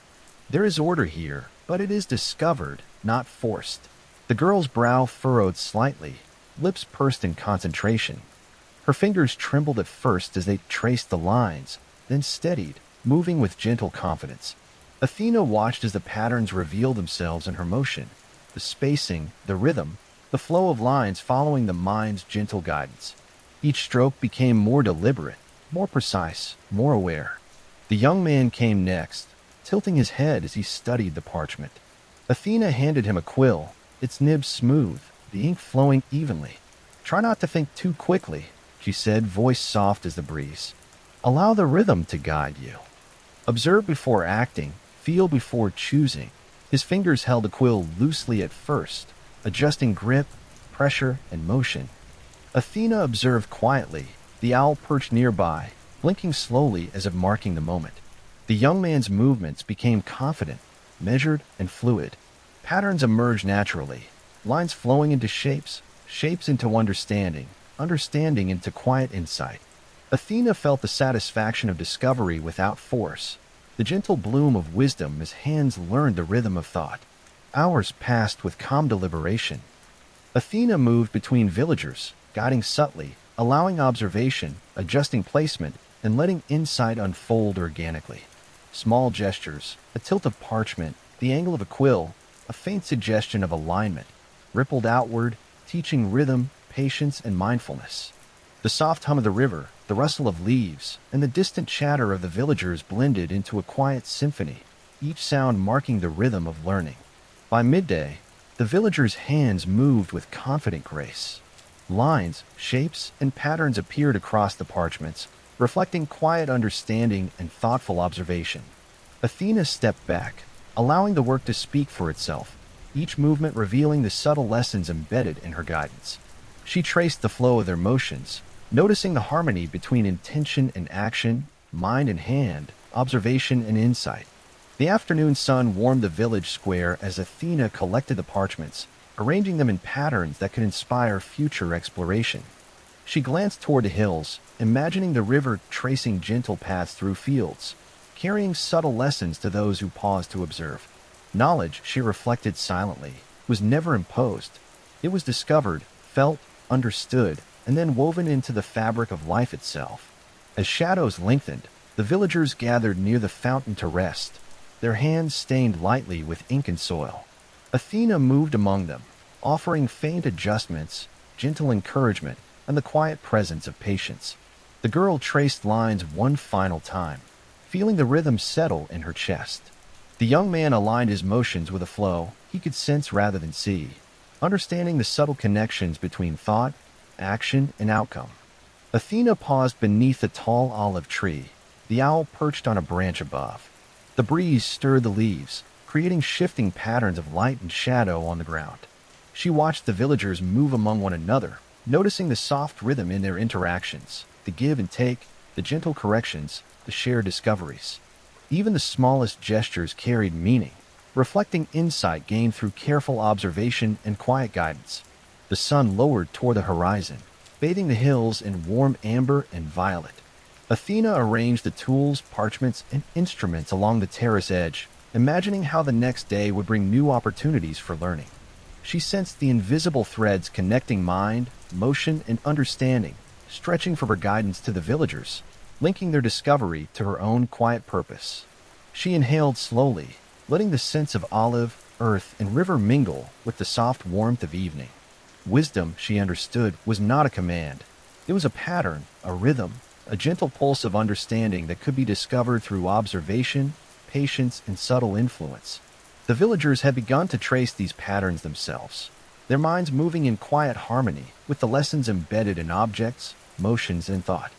There is order here, but it is discovered, not forced." The girl's brow furrowed slightly, lips pursed in concentration. Her fingers trembled at first as they traced the lines, then steadied, moving with gentle confidence. Athena watched as the patterns revealed themselves in her motion, the spacing, the rhythm, the flow of lines following the mind's gentle guidance. Each stroke became more deliberate, more precise, more aware. The young man came next, tilting his head as he studied the parchment. Athena handed him a quill, its nib smooth, the ink flowing evenly. "Try not to think too quickly," she said, voice soft as the breeze. "Allow the rhythm to guide you. Observe before acting, feel before choosing." His fingers held the quill loosely at first, adjusting grip, pressure, and motion. Athena observed quietly, the owl perched nearby, blinking slowly as if marking the moment. The young man's movements became confident, measured, and fluid. Patterns emerged naturally, lines flowing into shapes, shapes into understanding, understanding into quiet insight. Athena felt the satisfaction of discovery without force, the gentle bloom of wisdom as hands learned the rhythm of thought. Hours passed with calm deliberation. Athena moved between villagers, guiding subtly, allowing observation, adjusting placement, and letting insight unfold organically. Small gestures, a tilt of parchment, the angle of a quill, a faint suggestion of alignment, rippled outward, teaching rhythm, patience, and mindfulness. The soft hum of the river, the rustle of leaves, and the distant chatter of the villagers blended into a quiet symphony, each sound marking the rhythm of learning. By midday, the villagers' hands moved with confident grace. Lines, shapes, and patterns appeared across the parchments, reflecting quiet understanding and thoughtful observation. Athena stepped back, allowing the work to speak for itself, each movement revealing the subtle lessons embedded in her guidance. She traced the flow of their motions, noticing the harmony between intention and action, mind and hand, observation and insight. The afternoon sun warmed the village square as Athena collected the parchments, arranging them in patterns that could inspire future exploration. She glanced toward the hills, imagining the river tracing gentle paths through fields, carrying subtle lessons to those who paused to observe. Knowledge, she reflected silently, was never imposed. It was discovered, felt, understood, and then woven into the fabric of life itself. As shadows lengthened, the villagers gathered near the fountain to rest, their hands stained lightly with ink and soil. Athena moved among them, offering faint adjustments, gentle encouragement, and the quiet presence of patience. The girl traced lines one final time, feeling the rhythm settle in her chest. The young man aligned his motions with a flow he could sense rather than see, understanding the subtle connections between thought, action, and outcome. Athena paused beneath a tall olive tree, the owl perched on a branch above. The breeze stirred the leaves, creating shifting patterns of light and shadow on the ground. She watched the villagers move among one another, noticing the soft rhythm in their interactions, the give and take, the gentle corrections, the shared discoveries. Even the smallest gestures carried meaning, reflecting insight gained through careful observation and quiet guidance. The sun lowered toward the horizon, bathing the hills in warm amber and violet. Athena arranged the tools, parchments, and instruments along the terrace edge, imagining how the next day would bring new opportunities for learning. She sensed the invisible threads connecting mind, motion, and understanding, stretching from her guidance to the villagers, linking their discovery to her own quiet purpose. She inhaled slowly, letting the scents of olive, earth, and river mingle with the soft warmth of evening. Wisdom, she understood, was not a command. It was a pattern, a rhythm, a gentle pulse of understanding that could be discovered through observation, patience, and subtle influence. The villagers had begun to trace these patterns themselves, their minds moving in quiet harmony with the lessons embedded in objects, motions, and thought.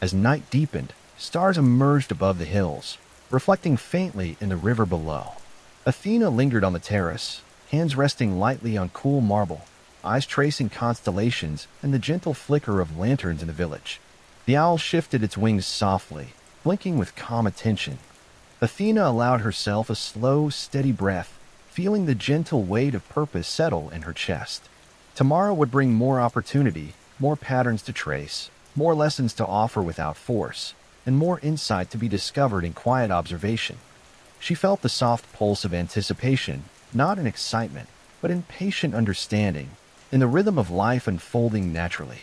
As night deepened, stars emerged above the hills, reflecting faintly in the river below. Athena lingered on the terrace, hands resting lightly on cool marble, eyes tracing constellations and the gentle flicker of lanterns in the village. The owl shifted its wings softly, blinking with calm attention. Athena allowed herself a slow, steady breath, feeling the gentle weight of purpose settle in her chest. Tomorrow would bring more opportunity, more patterns to trace, more lessons to offer without force, and more insight to be discovered in quiet observation. She felt the soft pulse of anticipation, not in excitement, but in patient understanding, in the rhythm of life unfolding naturally.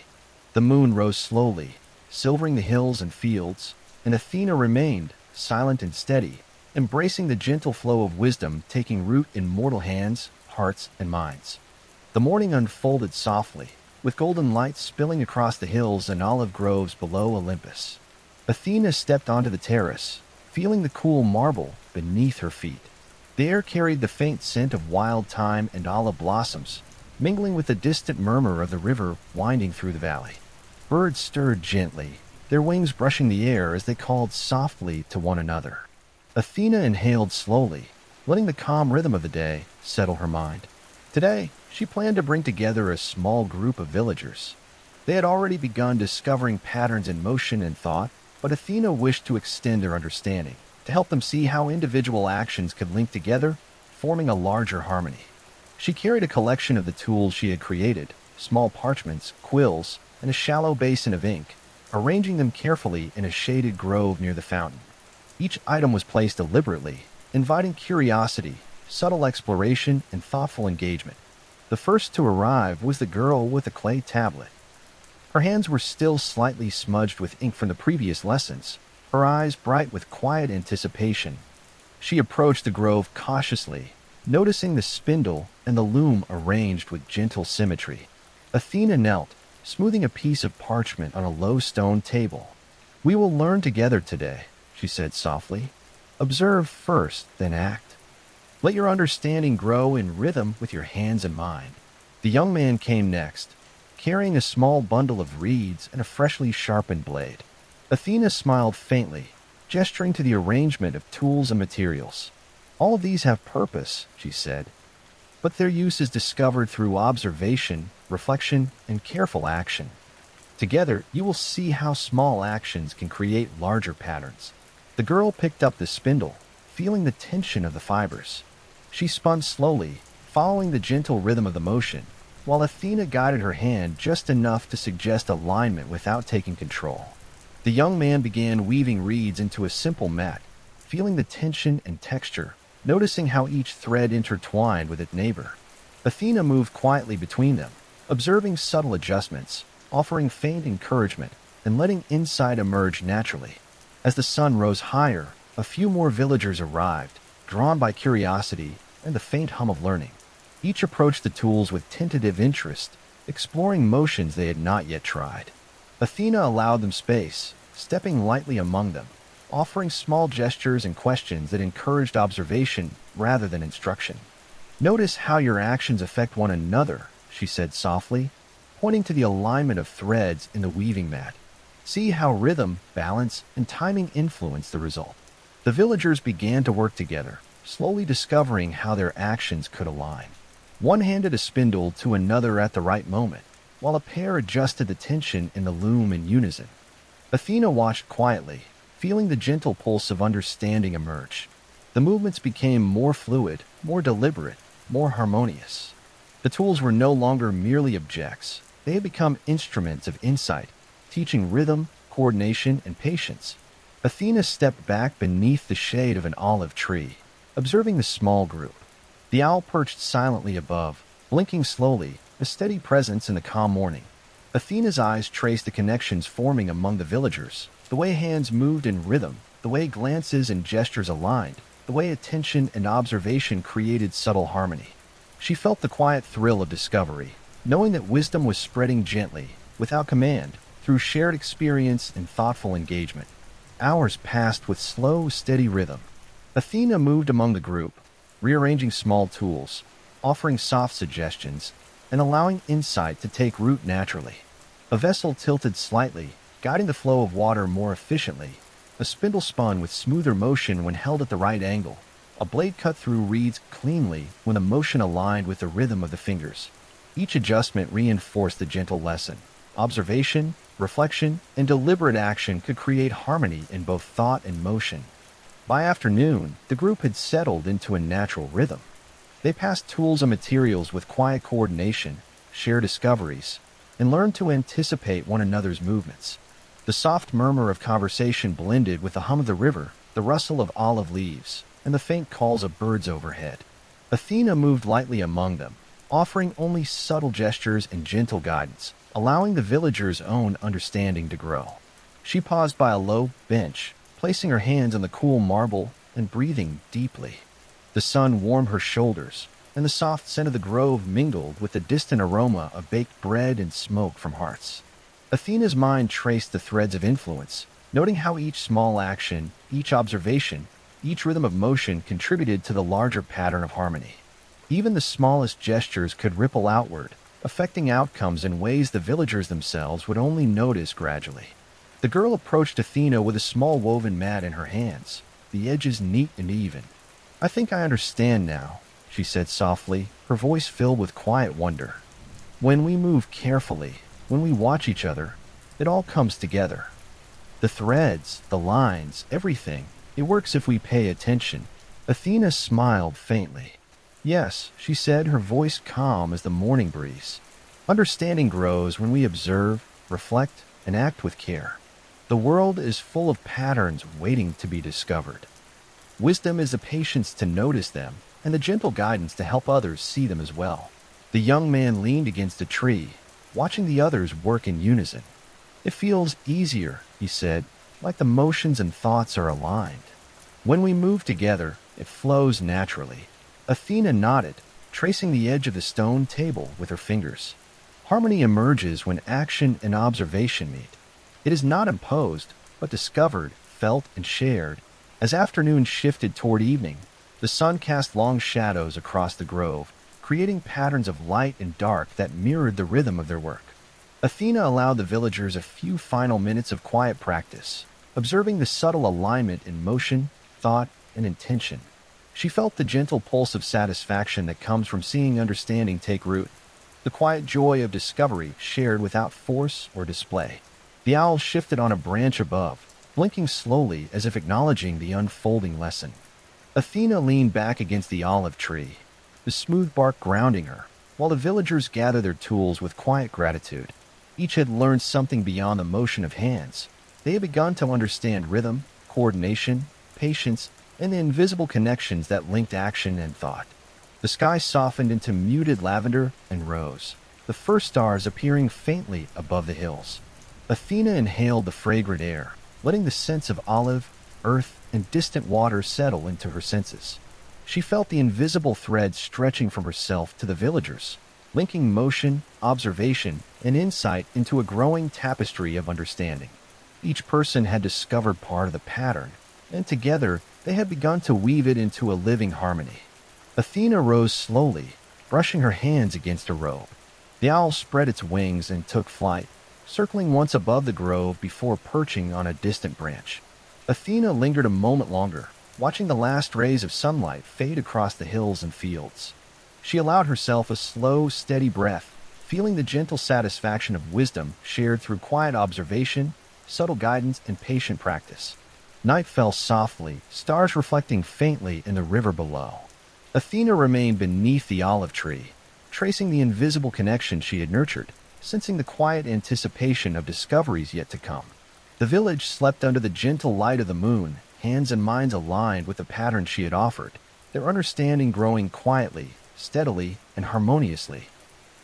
The moon rose slowly, silvering the hills and fields, and Athena remained, silent and steady, embracing the gentle flow of wisdom taking root in mortal hands, hearts, and minds. The morning unfolded softly, with golden light spilling across the hills and olive groves below Olympus. Athena stepped onto the terrace, feeling the cool marble beneath her feet. The air carried the faint scent of wild thyme and olive blossoms, mingling with the distant murmur of the river winding through the valley. Birds stirred gently, their wings brushing the air as they called softly to one another. Athena inhaled slowly, letting the calm rhythm of the day settle her mind. Today, she planned to bring together a small group of villagers. They had already begun discovering patterns in motion and thought, but Athena wished to extend their understanding, to help them see how individual actions could link together, forming a larger harmony. She carried a collection of the tools she had created, small parchments, quills, and a shallow basin of ink, arranging them carefully in a shaded grove near the fountain. Each item was placed deliberately, inviting curiosity, subtle exploration, and thoughtful engagement. The first to arrive was the girl with a clay tablet. Her hands were still slightly smudged with ink from the previous lessons, her eyes bright with quiet anticipation. She approached the grove cautiously, noticing the spindle and the loom arranged with gentle symmetry. Athena knelt, smoothing a piece of parchment on a low stone table. "We will learn together today," she said softly. "Observe first, then act. Let your understanding grow in rhythm with your hands and mind." The young man came next, carrying a small bundle of reeds and a freshly sharpened blade. Athena smiled faintly, gesturing to the arrangement of tools and materials. "All of these have purpose," she said, "but their use is discovered through observation, reflection, and careful action. Together, you will see how small actions can create larger patterns." The girl picked up the spindle, feeling the tension of the fibers. She spun slowly, following the gentle rhythm of the motion, while Athena guided her hand just enough to suggest alignment without taking control. The young man began weaving reeds into a simple mat, feeling the tension and texture, noticing how each thread intertwined with its neighbor. Athena moved quietly between them, observing subtle adjustments, offering faint encouragement, and letting insight emerge naturally. As the sun rose higher, a few more villagers arrived, drawn by curiosity and the faint hum of learning. Each approached the tools with tentative interest, exploring motions they had not yet tried. Athena allowed them space, stepping lightly among them, offering small gestures and questions that encouraged observation rather than instruction. "Notice how your actions affect one another," she said softly, pointing to the alignment of threads in the weaving mat. "See how rhythm, balance, and timing influence the result." The villagers began to work together, slowly discovering how their actions could align. One handed a spindle to another at the right moment, while a pair adjusted the tension in the loom in unison. Athena watched quietly, feeling the gentle pulse of understanding emerge. The movements became more fluid, more deliberate, more harmonious. The tools were no longer merely objects. They had become instruments of insight, teaching rhythm, coordination, and patience. Athena stepped back beneath the shade of an olive tree, observing the small group. The owl perched silently above, blinking slowly, a steady presence in the calm morning. Athena's eyes traced the connections forming among the villagers, the way hands moved in rhythm, the way glances and gestures aligned, the way attention and observation created subtle harmony. She felt the quiet thrill of discovery, knowing that wisdom was spreading gently, without command, Through shared experience and thoughtful engagement, hours passed with slow, steady rhythm. Athena moved among the group, rearranging small tools, offering soft suggestions, and allowing insight to take root naturally. A vessel tilted slightly, guiding the flow of water more efficiently. A spindle spun with smoother motion when held at the right angle. A blade cut through reeds cleanly when the motion aligned with the rhythm of the fingers. Each adjustment reinforced the gentle lesson. Observation, reflection, and deliberate action could create harmony in both thought and motion. By afternoon, the group had settled into a natural rhythm. They passed tools and materials with quiet coordination, shared discoveries, and learned to anticipate one another's movements. The soft murmur of conversation blended with the hum of the river, the rustle of olive leaves, and the faint calls of birds overhead. Athena moved lightly among them, offering only subtle gestures and gentle guidance, allowing the villagers' own understanding to grow. She paused by a low bench, placing her hands on the cool marble and breathing deeply. The sun warmed her shoulders, and the soft scent of the grove mingled with the distant aroma of baked bread and smoke from hearths. Athena's mind traced the threads of influence, noting how each small action, each observation, each rhythm of motion contributed to the larger pattern of harmony. Even the smallest gestures could ripple outward, affecting outcomes in ways the villagers themselves would only notice gradually. The girl approached Athena with a small woven mat in her hands, the edges neat and even. "I think I understand now," she said softly, her voice filled with quiet wonder. "When we move carefully, when we watch each other, it all comes together. The threads, the lines, everything. It works if we pay attention." Athena smiled faintly. "Yes," she said, her voice calm as the morning breeze. "Understanding grows when we observe, reflect, and act with care. The world is full of patterns waiting to be discovered. Wisdom is the patience to notice them, and the gentle guidance to help others see them as well." The young man leaned against a tree, watching the others work in unison. "It feels easier," he said, "like the motions and thoughts are aligned. When we move together, it flows naturally." Athena nodded, tracing the edge of the stone table with her fingers. Harmony emerges when action and observation meet. It is not imposed, but discovered, felt, and shared. As afternoon shifted toward evening, the sun cast long shadows across the grove, creating patterns of light and dark that mirrored the rhythm of their work. Athena allowed the villagers a few final minutes of quiet practice, observing the subtle alignment in motion, thought, and intention. She felt the gentle pulse of satisfaction that comes from seeing understanding take root, the quiet joy of discovery shared without force or display. The owl shifted on a branch above, blinking slowly as if acknowledging the unfolding lesson. Athena leaned back against the olive tree, the smooth bark grounding her, while the villagers gathered their tools with quiet gratitude. Each had learned something beyond the motion of hands. They had begun to understand rhythm, coordination, patience, and the invisible connections that linked action and thought. The sky softened into muted lavender and rose, the first stars appearing faintly above the hills. Athena inhaled the fragrant air, letting the scents of olive, earth, and distant water settle into her senses. She felt the invisible thread stretching from herself to the villagers, linking motion, observation, and insight into a growing tapestry of understanding. Each person had discovered part of the pattern, and together they had begun to weave it into a living harmony. Athena rose slowly, brushing her hands against her robe. The owl spread its wings and took flight, circling once above the grove before perching on a distant branch. Athena lingered a moment longer, watching the last rays of sunlight fade across the hills and fields. She allowed herself a slow, steady breath, feeling the gentle satisfaction of wisdom shared through quiet observation, subtle guidance, and patient practice. Night fell softly, stars reflecting faintly in the river below. Athena remained beneath the olive tree, tracing the invisible connection she had nurtured, sensing the quiet anticipation of discoveries yet to come. The village slept under the gentle light of the moon, hands and minds aligned with the pattern she had offered, their understanding growing quietly, steadily, and harmoniously.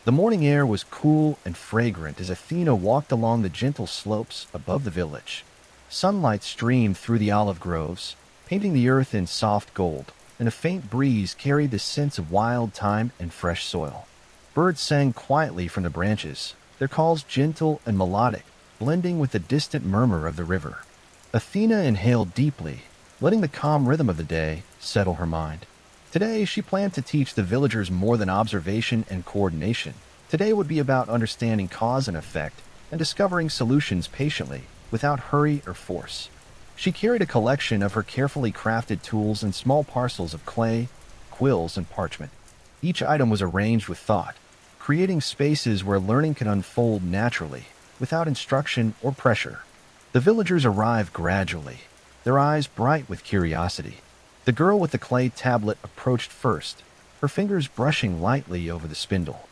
The morning air was cool and fragrant as Athena walked along the gentle slopes above the village. Sunlight streamed through the olive groves, painting the earth in soft gold, and a faint breeze carried the sense of wild thyme and fresh soil. Birds sang quietly from the branches, their calls gentle and melodic, blending with the distant murmur of the river. Athena inhaled deeply, letting the calm rhythm of the day settle her mind. Today, she planned to teach the villagers more than observation and coordination. Today would be about understanding cause and effect and discovering solutions patiently, without hurry or force. She carried a collection of her carefully crafted tools and small parcels of clay, quills, and parchment. Each item was arranged with thought, creating spaces where learning could unfold naturally, without instruction or pressure. The villagers arrived gradually, their eyes bright with curiosity. The girl with the clay tablet approached first, her fingers brushing lightly over the spindle.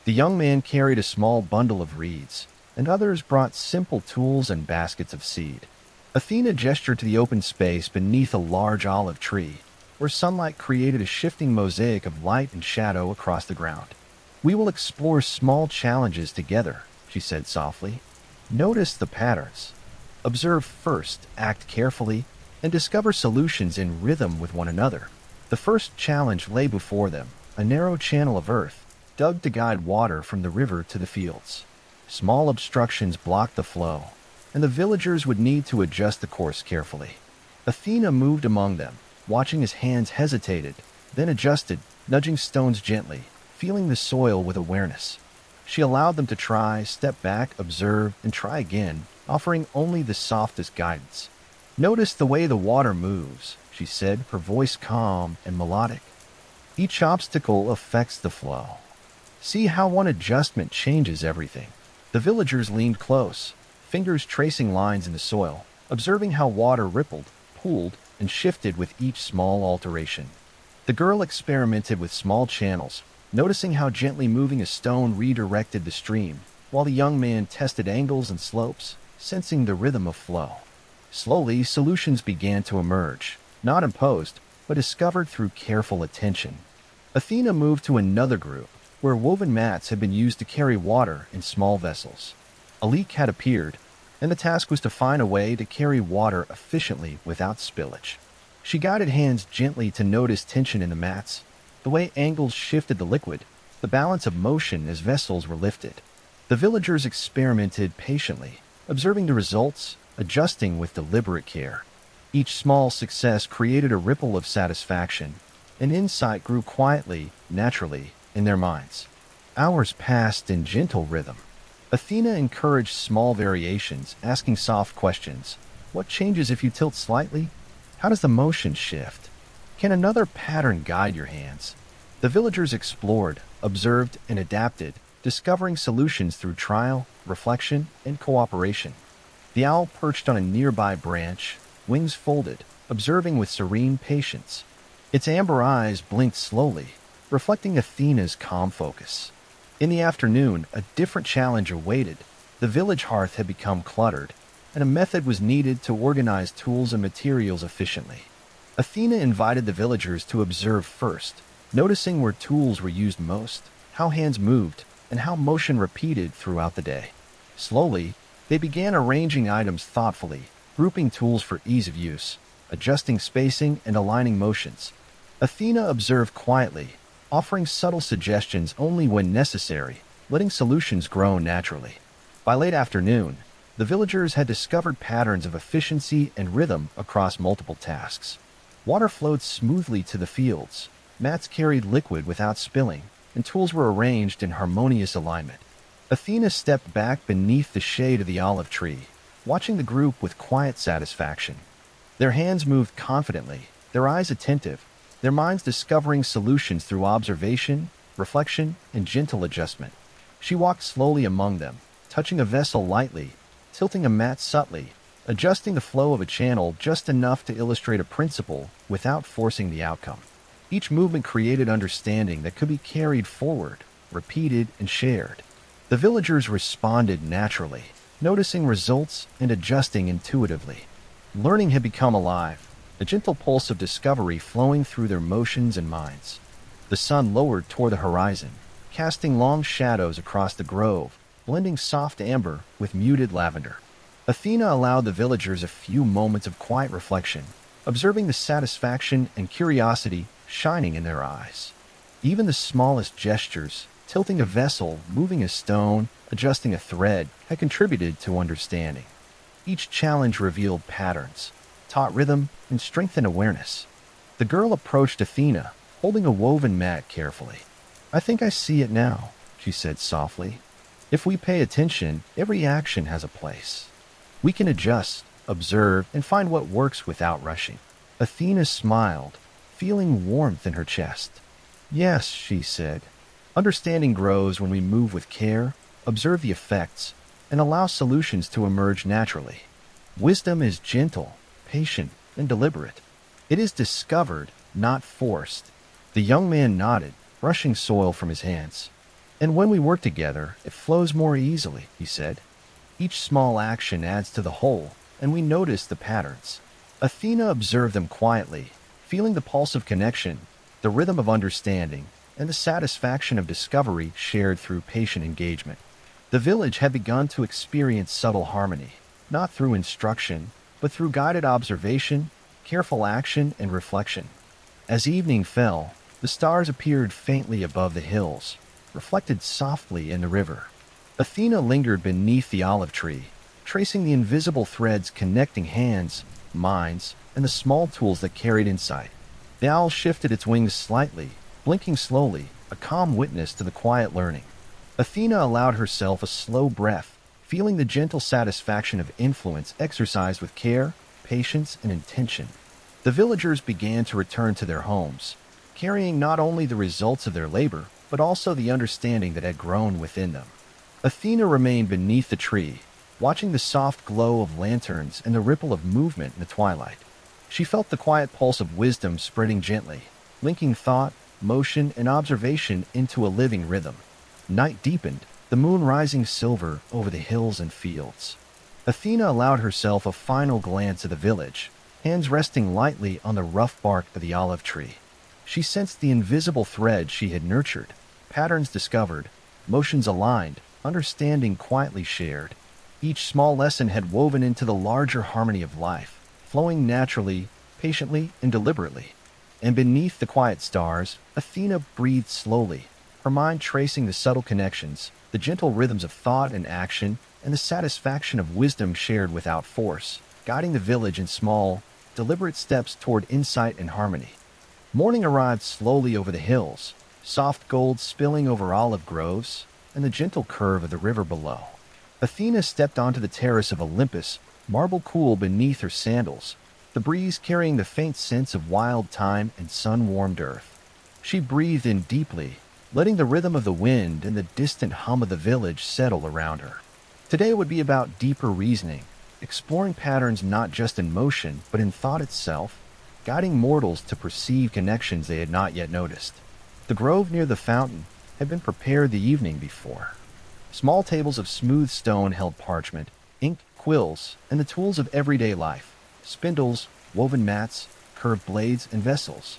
The young man carried a small bundle of reeds, and others brought simple tools and baskets of seed. Athena gestured to the open space beneath a large olive tree, where sunlight created a shifting mosaic of light and shadow across the ground. "We will explore small challenges together," she said softly. "Notice the patterns. Observe first, act carefully, and discover solutions in rhythm with one another." The first challenge lay before them, a narrow channel of earth, dug to guide water from the river to the fields. Small obstructions blocked the flow, and the villagers would need to adjust the course carefully. Athena moved among them, watching as hands hesitated, then adjusted, nudging stones gently, feeling the soil with awareness. She allowed them to try, step back, observe, and try again, offering only the softest guidance. "Notice the way the water moves," she said, her voice calm and melodic. "Each obstacle affects the flow. See how one adjustment changes everything." The villagers leaned close, fingers tracing lines in the soil, observing how water rippled, pooled, and shifted with each small alteration. The girl experimented with small channels, noticing how gently moving a stone redirected the stream, while the young man tested angles and slopes, sensing the rhythm of flow. Slowly, solutions began to emerge, not imposed, but discovered through careful attention. Athena moved to another group, where woven mats had been used to carry water in small vessels. A leak had appeared, and the task was to find a way to carry water efficiently without spillage. She guided hands gently to notice tension in the mats, the way angles shifted the liquid, the balance of motion as vessels were lifted. The villagers experimented patiently, observing the results, adjusting with deliberate care. Each small success created a ripple of satisfaction, and insight grew quietly, naturally, in their minds. Hours passed in gentle rhythm. Athena encouraged small variations, asking soft questions. "What changes if you tilt slightly? How does the motion shift? Can another pattern guide your hands?" The villagers explored, observed, and adapted, discovering solutions through trial, reflection, and cooperation. The owl perched on a nearby branch, wings folded, observing with serene patience. Its amber eyes blinked slowly, reflecting Athena's calm focus. In the afternoon, a different challenge awaited. The village hearth had become cluttered, and a method was needed to organize tools and materials efficiently. Athena invited the villagers to observe first, noticing where tools were used most, how hands moved, and how motion repeated throughout the day. Slowly, they began arranging items thoughtfully, grouping tools for ease of use, adjusting spacing and aligning motions. Athena observed quietly, offering subtle suggestions only when necessary, letting solutions grow naturally. By late afternoon, the villagers had discovered patterns of efficiency and rhythm across multiple tasks. Water flowed smoothly to the fields, mats carried liquid without spilling, and tools were arranged in harmonious alignment. Athena stepped back beneath the shade of the olive tree, watching the group with quiet satisfaction. Their hands moved confidently, their eyes attentive, their minds discovering solutions through observation, reflection, and gentle adjustment. She walked slowly among them, touching a vessel lightly, tilting a mat subtly, adjusting the flow of a channel just enough to illustrate a principle without forcing the outcome. Each movement created understanding that could be carried forward, repeated, and shared. The villagers responded naturally, noticing results and adjusting intuitively. Learning had become alive, a gentle pulse of discovery flowing through their motions and minds. The sun lowered toward the horizon, casting long shadows across the grove, blending soft amber with muted lavender. Athena allowed the villagers a few moments of quiet reflection, observing the satisfaction and curiosity shining in their eyes. Even the smallest gestures, tilting a vessel, moving a stone, Adjusting a thread had contributed to understanding. Each challenge revealed patterns, taught rhythm, and strengthened awareness. The girl approached Athena, holding a woven mat carefully. "I think I see it now," she said softly. "If we pay attention, every action has a place. We can adjust, observe, and find what works without rushing." Athena smiled, feeling warmth in her chest. "Yes," she said. "Understanding grows when we move with care, observe the effects, and allow solutions to emerge naturally. Wisdom is gentle, patient, and deliberate. It is discovered, not forced." The young man nodded, brushing soil from his hands. "And when we work together, it flows more easily," he said. "Each small action adds to the whole, and we notice the patterns." Athena observed them quietly, feeling the pulse of connection, the rhythm of understanding, and the satisfaction of discovery shared through patient engagement. The village had begun to experience subtle harmony, not through instruction, but through guided observation, careful action, and reflection. As evening fell, the stars appeared faintly above the hills, reflected softly in the river. Athena lingered beneath the olive tree, tracing the invisible threads connecting hands, minds, and the small tools that carried insight. The owl shifted its wings slightly, blinking slowly, a calm witness to the quiet learning. Athena allowed herself a slow breath, feeling the gentle satisfaction of influence exercised with care, patience, and intention. The villagers began to return to their homes, carrying not only the results of their labor, but also the understanding that had grown within them. Athena remained beneath the tree, watching the soft glow of lanterns and the ripple of movement in the twilight. She felt the quiet pulse of wisdom spreading gently, linking thought, motion, and observation into a living rhythm. Night deepened, the moon rising silver over the hills and fields. Athena allowed herself a final glance at the village, hands resting lightly on the rough bark of the olive tree. She sensed the invisible thread she had nurtured, patterns discovered, motions aligned, understanding quietly shared. Each small lesson had woven into the larger harmony of life, flowing naturally, patiently, and deliberately. And beneath the quiet stars, Athena breathed slowly, her mind tracing the subtle connections, the gentle rhythms of thought and action, and the satisfaction of wisdom shared without force, guiding the village in small, deliberate steps toward insight and harmony. Morning arrived slowly over the hills, soft gold spilling over olive groves, and the gentle curve of the river below. Athena stepped onto the terrace of Olympus, marble cool beneath her sandals, the breeze carrying the faint scents of wild thyme and sun-warmed earth. She breathed in deeply, letting the rhythm of the wind and the distant hum of the village settle around her. Today would be about deeper reasoning, exploring patterns not just in motion but in thought itself, guiding mortals to perceive connections they had not yet noticed. The grove near the fountain had been prepared the evening before. Small tables of smooth stone held parchment, ink, quills, and the tools of everyday life: spindles, woven mats, curved blades, and vessels.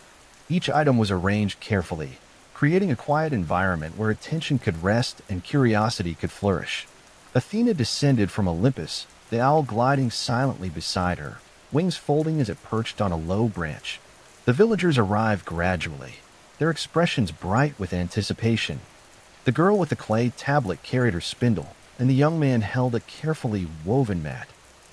Each item was arranged carefully, creating a quiet environment where attention could rest and curiosity could flourish. Athena descended from Olympus, the owl gliding silently beside her, wings folding as it perched on a low branch. The villagers arrived gradually, their expressions bright with anticipation. The girl with the clay tablet carried her spindle, and the young man held a carefully woven mat.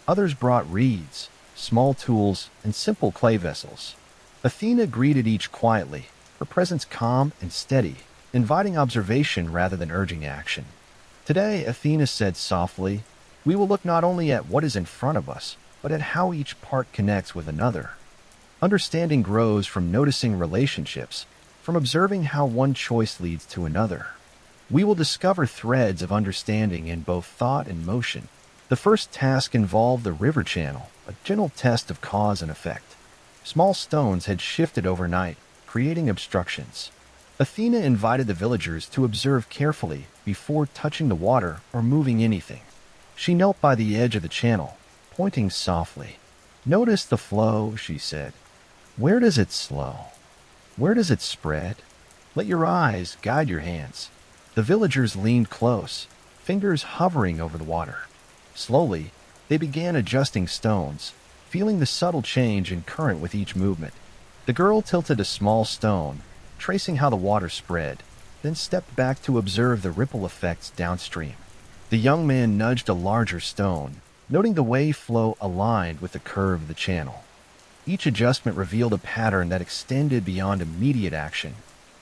Others brought reeds, small tools, and simple clay vessels. Athena greeted each quietly, her presence calm and steady, inviting observation rather than urging action. "Today," Athena said softly, "we will look not only at what is in front of us, but at how each part connects with another. Understanding grows from noticing relationships, from observing how one choice leads to another. We will discover threads of understanding in both thought and motion." The first task involved the river channel, a gentle test of cause and effect. Small stones had shifted overnight, creating obstructions. Athena invited the villagers to observe carefully before touching the water or moving anything. She knelt by the edge of the channel, pointing softly. "Notice the flow," she said. "Where does it slow? Where does it spread? Let your eyes guide your hands." The villagers leaned close, fingers hovering over the water. Slowly, they began adjusting stones, feeling the subtle change in current with each movement. The girl tilted a small stone, tracing how the water spread, then stepped back to observe the ripple effects downstream. The young man nudged a larger stone, noting the wave flow aligned with the curve of the channel. Each adjustment revealed a pattern that extended beyond immediate action,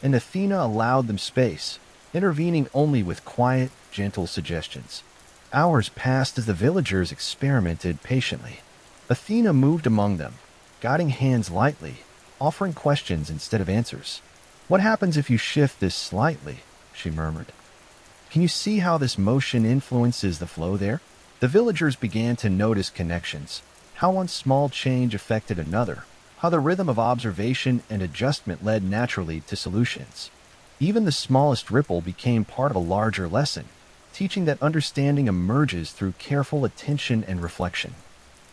and Athena allowed them space, intervening only with quiet, gentle suggestions. Hours passed as the villagers experimented patiently. Athena moved among them, guiding hands lightly, offering questions instead of answers. "What happens if you shift this slightly?" she murmured. "Can you see how this motion influences the flow there?" The villagers began to notice connections, how one small change affected another, how the rhythm of observation and adjustment led naturally to solutions. Even the smallest ripple became part of a larger lesson, teaching that understanding emerges through careful attention and reflection.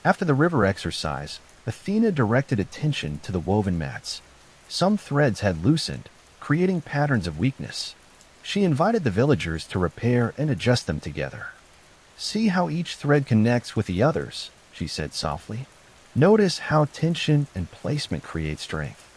After the river exercise, Athena directed attention to the woven mats. Some threads had loosened, creating patterns of weakness. She invited the villagers to repair and adjust them together. "See how each thread connects with the others," she said softly. "Notice how tension and placement create strength.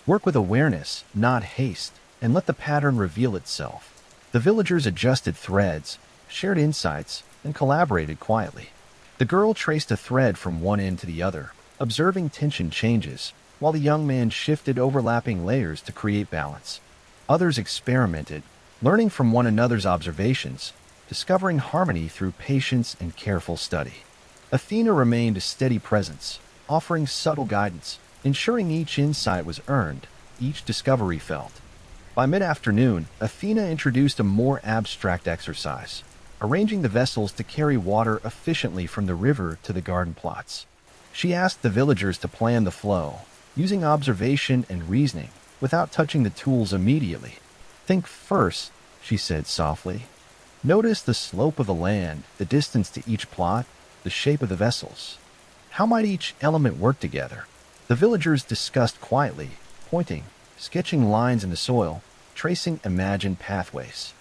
Work with awareness, not haste, and let the pattern reveal itself." The villagers adjusted threads, shared insights, and collaborated quietly. The girl traced a thread from one end to the other, observing tension changes, while the young man shifted overlapping layers to create balance. Others experimented, learning from one another's observations, discovering harmony through patience and careful study. Athena remained a steady presence, offering subtle guidance, ensuring each insight was earned, each discovery felt. By mid-afternoon, Athena introduced a more abstract exercise, arranging the vessels to carry water efficiently from the river to the garden plots. She asked the villagers to plan the flow, using observation and reasoning, without touching the tools immediately. "Think first," she said softly. "Notice the slope of the land, the distance to each plot, the shape of the vessels. How might each element work together?" The villagers discussed quietly, pointing, sketching lines in the soil, tracing imagined pathways.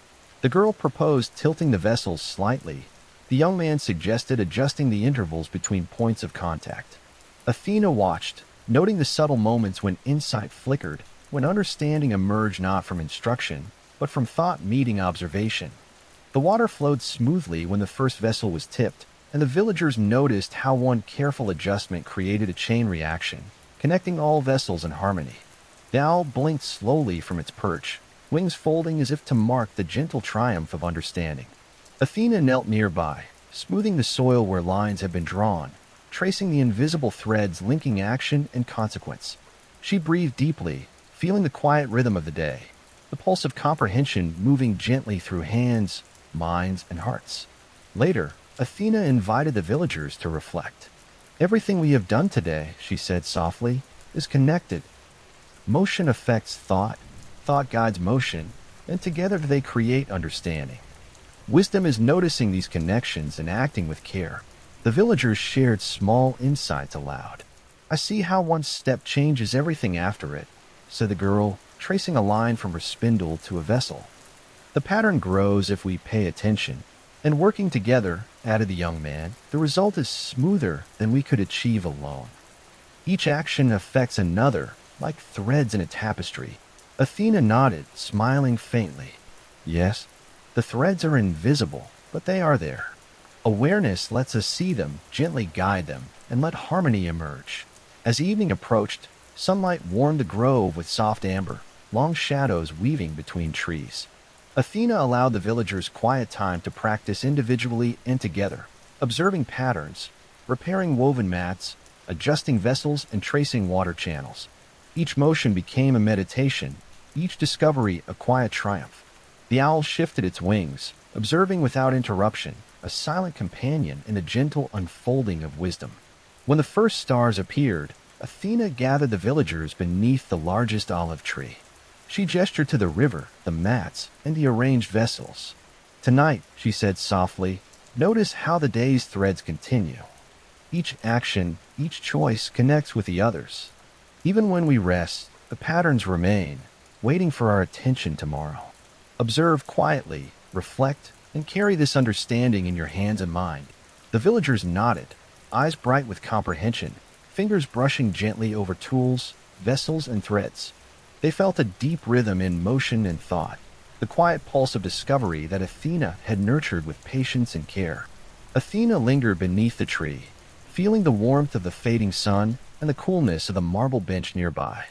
The girl proposed tilting the vessels slightly. The young man suggested adjusting the intervals between points of contact. Athena watched, noting the subtle moments when insight flickered, when understanding emerged not from instruction, but from thought meeting observation. The water flowed smoothly when the first vessel was tipped, and the villagers noticed how one careful adjustment created a chain reaction, connecting all vessels in harmony. The owl blinked slowly from its perch, wings folding as if to mark the gentle triumph of understanding. Athena knelt nearby, smoothing the soil where lines had been drawn, tracing the invisible threads linking action and consequence. She breathed deeply, feeling the quiet rhythm of the day, the pulse of comprehension moving gently through hands, minds, and hearts. Later, Athena invited the villagers to reflect. "Everything we have done today," she said softly, "is connected. Motion affects thought, thought guides motion, and together they create understanding. Wisdom is noticing these connections and acting with care." The villagers shared small insights aloud. "I see how one step changes everything after it," said the girl, tracing a line from her spindle to a vessel. "The pattern grows if we pay attention, and working together," added the young man, "the result is smoother than we could achieve alone. Each action affects another, like threads in a tapestry." Athena nodded, smiling faintly. "Yes, the threads are invisible, but they are there. Awareness lets us see them, gently guide them, and let harmony emerge." As evening approached, sunlight warmed the grove with soft amber, long shadows weaving between trees. Athena allowed the villagers quiet time to practice individually and together, observing patterns, repairing woven mats, adjusting vessels, and tracing water channels. Each motion became a meditation, each discovery a quiet triumph. The owl shifted its wings, observing without interruption, a silent companion in a gentle unfolding of wisdom. When the first stars appeared, Athena gathered the villagers beneath the largest olive tree. She gestured to the river, the mats, and the arranged vessels. "Tonight," she said softly, "notice how the day's threads continue. Each action, each choice connects with the others. Even when we rest, the patterns remain, waiting for our attention tomorrow. Observe quietly, reflect, and carry this understanding in your hands and mind." The villagers nodded, eyes bright with comprehension, fingers brushing gently over tools, vessels, and threads. They felt a deep rhythm in motion and thought. the quiet pulse of discovery that Athena had nurtured with patience and care. Athena lingered beneath the tree, feeling the warmth of the fading sun and the coolness of the marble bench nearby.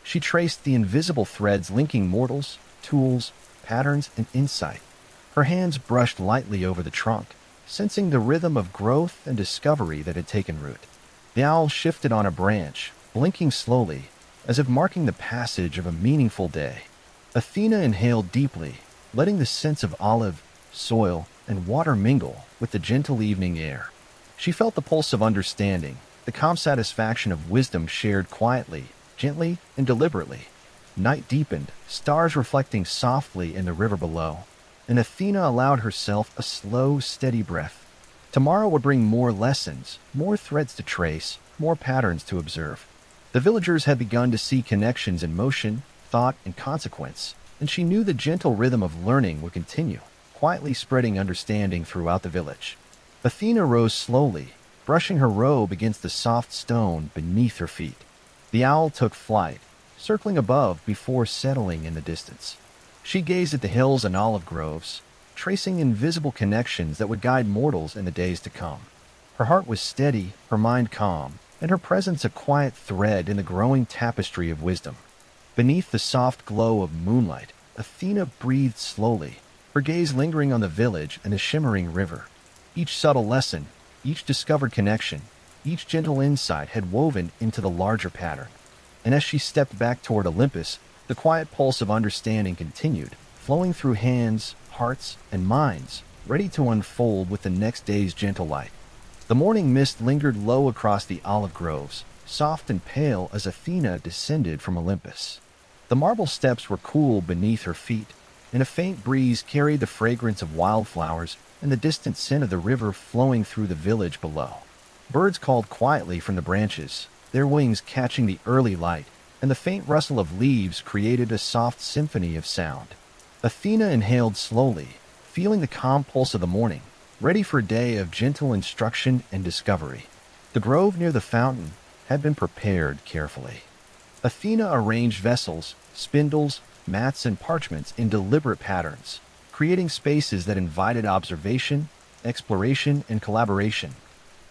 She traced the invisible threads linking mortals, tools, patterns, and insight. Her hands brushed lightly over the trunk, sensing the rhythm of growth and discovery that had taken root. The owl shifted on a branch, blinking slowly, as if marking the passage of a meaningful day. Athena inhaled deeply, letting the scents of olive, soil, and water mingle with the gentle evening air. She felt the pulse of understanding, the calm satisfaction of wisdom shared quietly, gently, and deliberately. Night deepened, stars reflecting softly in the river below, and Athena allowed herself a slow, steady breath. Tomorrow would bring more lessons, more threads to trace, more patterns to observe. The villagers had begun to see connections in motion, thought, and consequence, and she knew the gentle rhythm of learning would continue, quietly spreading understanding throughout the village. Athena rose slowly, brushing her robe against the soft stone beneath her feet. The owl took flight, circling above before settling in the distance. She gazed at the hills and olive groves, tracing invisible connections that would guide mortals in the days to come. Her heart was steady, her mind calm, and her presence a quiet thread in the growing tapestry of wisdom. Beneath the soft glow of moonlight, Athena breathed slowly, her gaze lingering on the village and the shimmering river. Each subtle lesson, each discovered connection, each gentle insight had woven into the larger pattern. And as she stepped back toward Olympus, the quiet pulse of understanding continued, flowing through hands, hearts, and minds, ready to unfold with the next day's gentle light. The morning mist lingered low across the olive groves, soft and pale as Athena descended from Olympus. The marble steps were cool beneath her feet, and a faint breeze carried the fragrance of wildflowers and the distant scent of the river flowing through the village below. Birds called quietly from the branches, their wings catching the early light, and the faint rustle of leaves created a soft symphony of sound. Athena inhaled slowly, feeling the calm pulse of the morning, ready for a day of gentle instruction and discovery. The grove near the fountain had been prepared carefully. Athena arranged vessels, spindles, mats, and parchments in deliberate patterns, creating spaces that invited observation, exploration, and collaboration.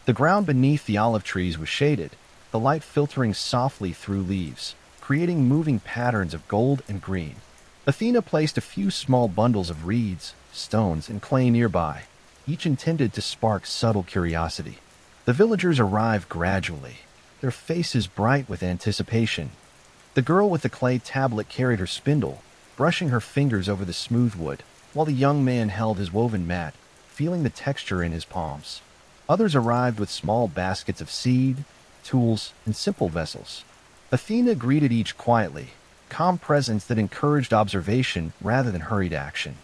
The ground beneath the olive trees was shaded, the light filtering softly through leaves, creating moving patterns of gold and green. Athena placed a few small bundles of reeds, stones, and clay nearby, each intended to spark subtle curiosity. The villagers arrived gradually, their faces bright with anticipation. The girl with the clay tablet carried her spindle, brushing her fingers over the smooth wood, while the young man held his woven mat, feeling the texture in his palms. Others arrived with small baskets of seed, tools, and simple vessels. Athena greeted each quietly, calm presence that encouraged observation rather than hurried action.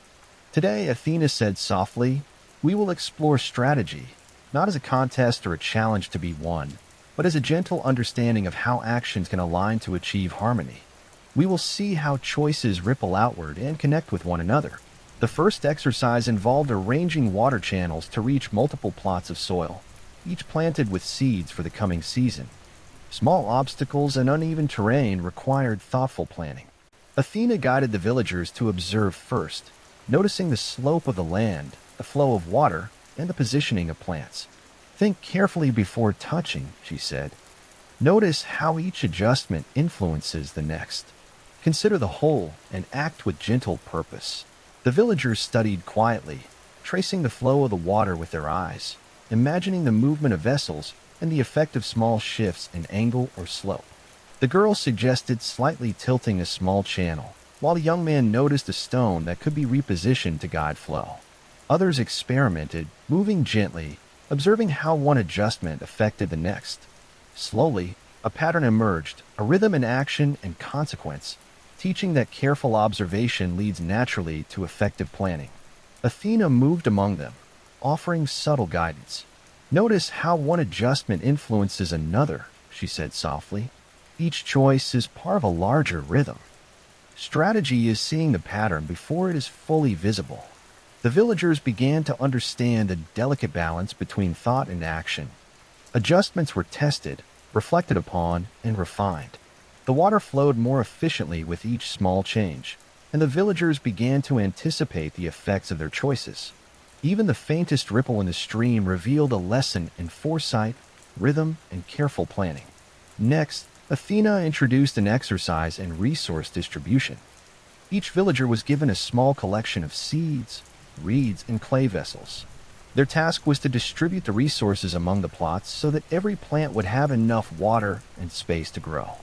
Today, Athena said softly, "We will explore strategy, not as a contest or a challenge to be won, but as a gentle understanding of how actions can align to achieve harmony. We will see how choices ripple outward and connect with one another." The first exercise involved arranging water channels to reach multiple plots of soil, each planted with seeds for the coming season. Small obstacles and uneven terrain required thoughtful planning. Athena guided the villagers to observe first, noticing the slope of the land, the flow of water, and the positioning of plants. "Think carefully before touching," she said. "Notice how each adjustment influences the next. Consider the whole and act with gentle purpose." The villagers studied quietly, tracing the flow of the water with their eyes, imagining the movement of vessels and the effect of small shifts in angle or slope. The girl suggested slightly tilting a small channel, while the young man noticed a stone that could be repositioned to guide flow. Others experimented, moving gently, observing how one adjustment affected the next. Slowly, a pattern emerged, a rhythm in action and consequence, teaching that careful observation leads naturally to effective planning. Athena moved among them, offering subtle guidance. "Notice how one adjustment influences another," she said softly. "Each choice is part of a larger rhythm. Strategy is seeing the pattern before it is fully visible." The villagers began to understand the delicate balance between thought and action. Adjustments were tested, reflected upon, and refined. The water flowed more efficiently with each small change. and the villagers began to anticipate the effects of their choices. Even the faintest ripple in the stream revealed a lesson in foresight, rhythm, and careful planning. Next, Athena introduced an exercise in resource distribution. Each villager was given a small collection of seeds, reeds, and clay vessels. Their task was to distribute the resources among the plots so that every plant would have enough water and space to grow.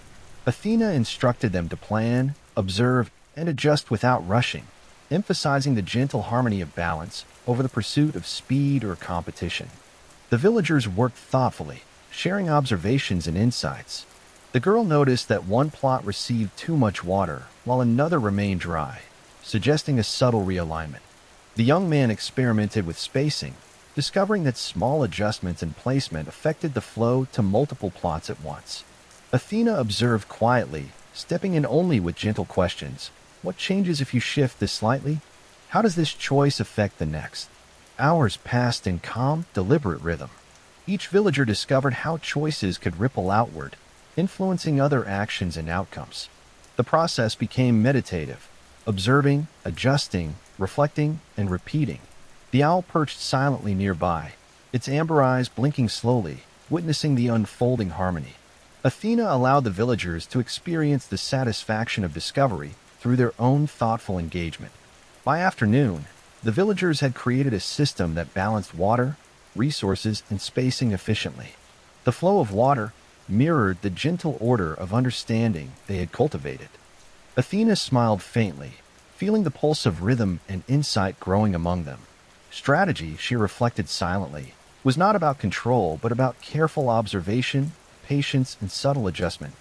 Athena instructed them to plan, observe, and adjust without rushing, emphasizing the gentle harmony of balance over the pursuit of speed or competition. The villagers worked thoughtfully, sharing observations and insights. The girl noticed that one plot received too much water, while another remained dry, suggesting a subtle realignment. The young man experimented with spacing, discovering that small adjustments in placement affected the flow to multiple plots at once. Athena observed quietly, stepping in only with gentle questions. What changes if you shift this slightly? How does this choice affect the next? Hours passed in calm, deliberate rhythm. Each villager discovered how choices could ripple outward, influencing other actions and outcomes. The process became meditative, observing, adjusting, reflecting, and repeating. The owl perched silently nearby, its amber eyes blinking slowly, witnessing the unfolding harmony. Athena allowed the villagers to experience the satisfaction of discovery through their own thoughtful engagement. By afternoon, the villagers had created a system that balanced water, resources, and spacing efficiently. The flow of water mirrored the gentle order of understanding they had cultivated. Athena smiled faintly, feeling the pulse of rhythm and insight growing among them. Strategy, she reflected silently, was not about control but about careful observation, patience, and subtle adjustment.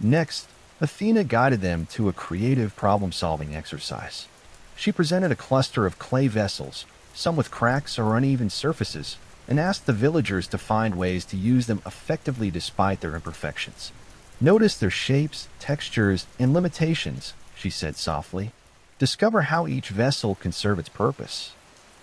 Next, Athena guided them to a creative problem-solving exercise. She presented a cluster of clay vessels, some with cracks or uneven surfaces, and asked the villagers to find ways to use them effectively despite their imperfections. Notice their shapes, textures, and limitations, she said softly. Discover how each vessel can serve its purpose.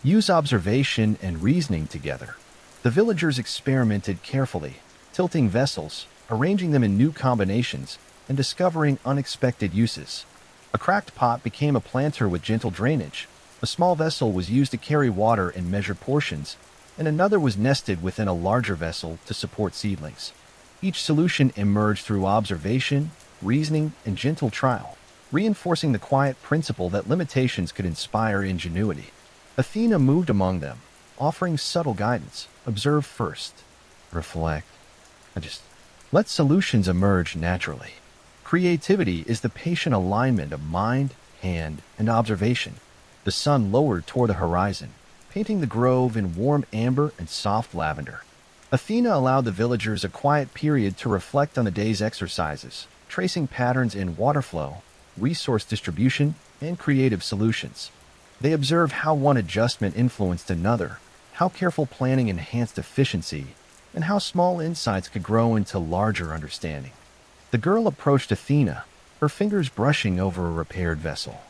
Use observation and reasoning together. The villagers experimented carefully, tilting vessels, arranging them in new combinations, and discovering unexpected uses. A cracked pot became a planter with gentle drainage. A small vessel was used to carry water in measured portions, and another was nested within a larger vessel to support seedlings. Each solution emerged through observation, reasoning, and gentle trial, reinforcing the quiet principle that limitations could inspire ingenuity. Athena moved among them, offering subtle guidance. Observe first. Reflect. Let solutions emerge naturally. Creativity is the patient alignment of mind, hand, and observation. The sun lowered toward the horizon, painting the grove in warm amber and soft lavender. Athena allowed the villagers a quiet period to reflect on the day's exercises, tracing patterns in water flow, resource distribution, and creative solutions. They observed how one adjustment influenced another, how careful planning enhanced efficiency, and how small insights could grow into larger understanding. The girl approached Athena, her fingers brushing over a repaired vessel.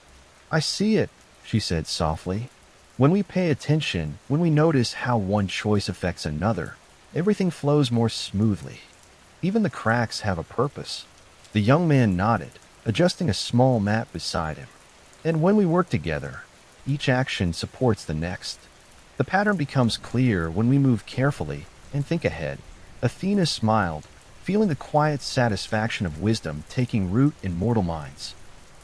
I see it, she said softly. When we pay attention, when we notice how one choice affects another, everything flows more smoothly. Even the cracks have a purpose. The young man nodded, adjusting a small mat beside him. And when we work together, each action supports the next. The pattern becomes clear when we move carefully and think ahead. Athena smiled, feeling the quiet satisfaction of wisdom taking root in mortal minds.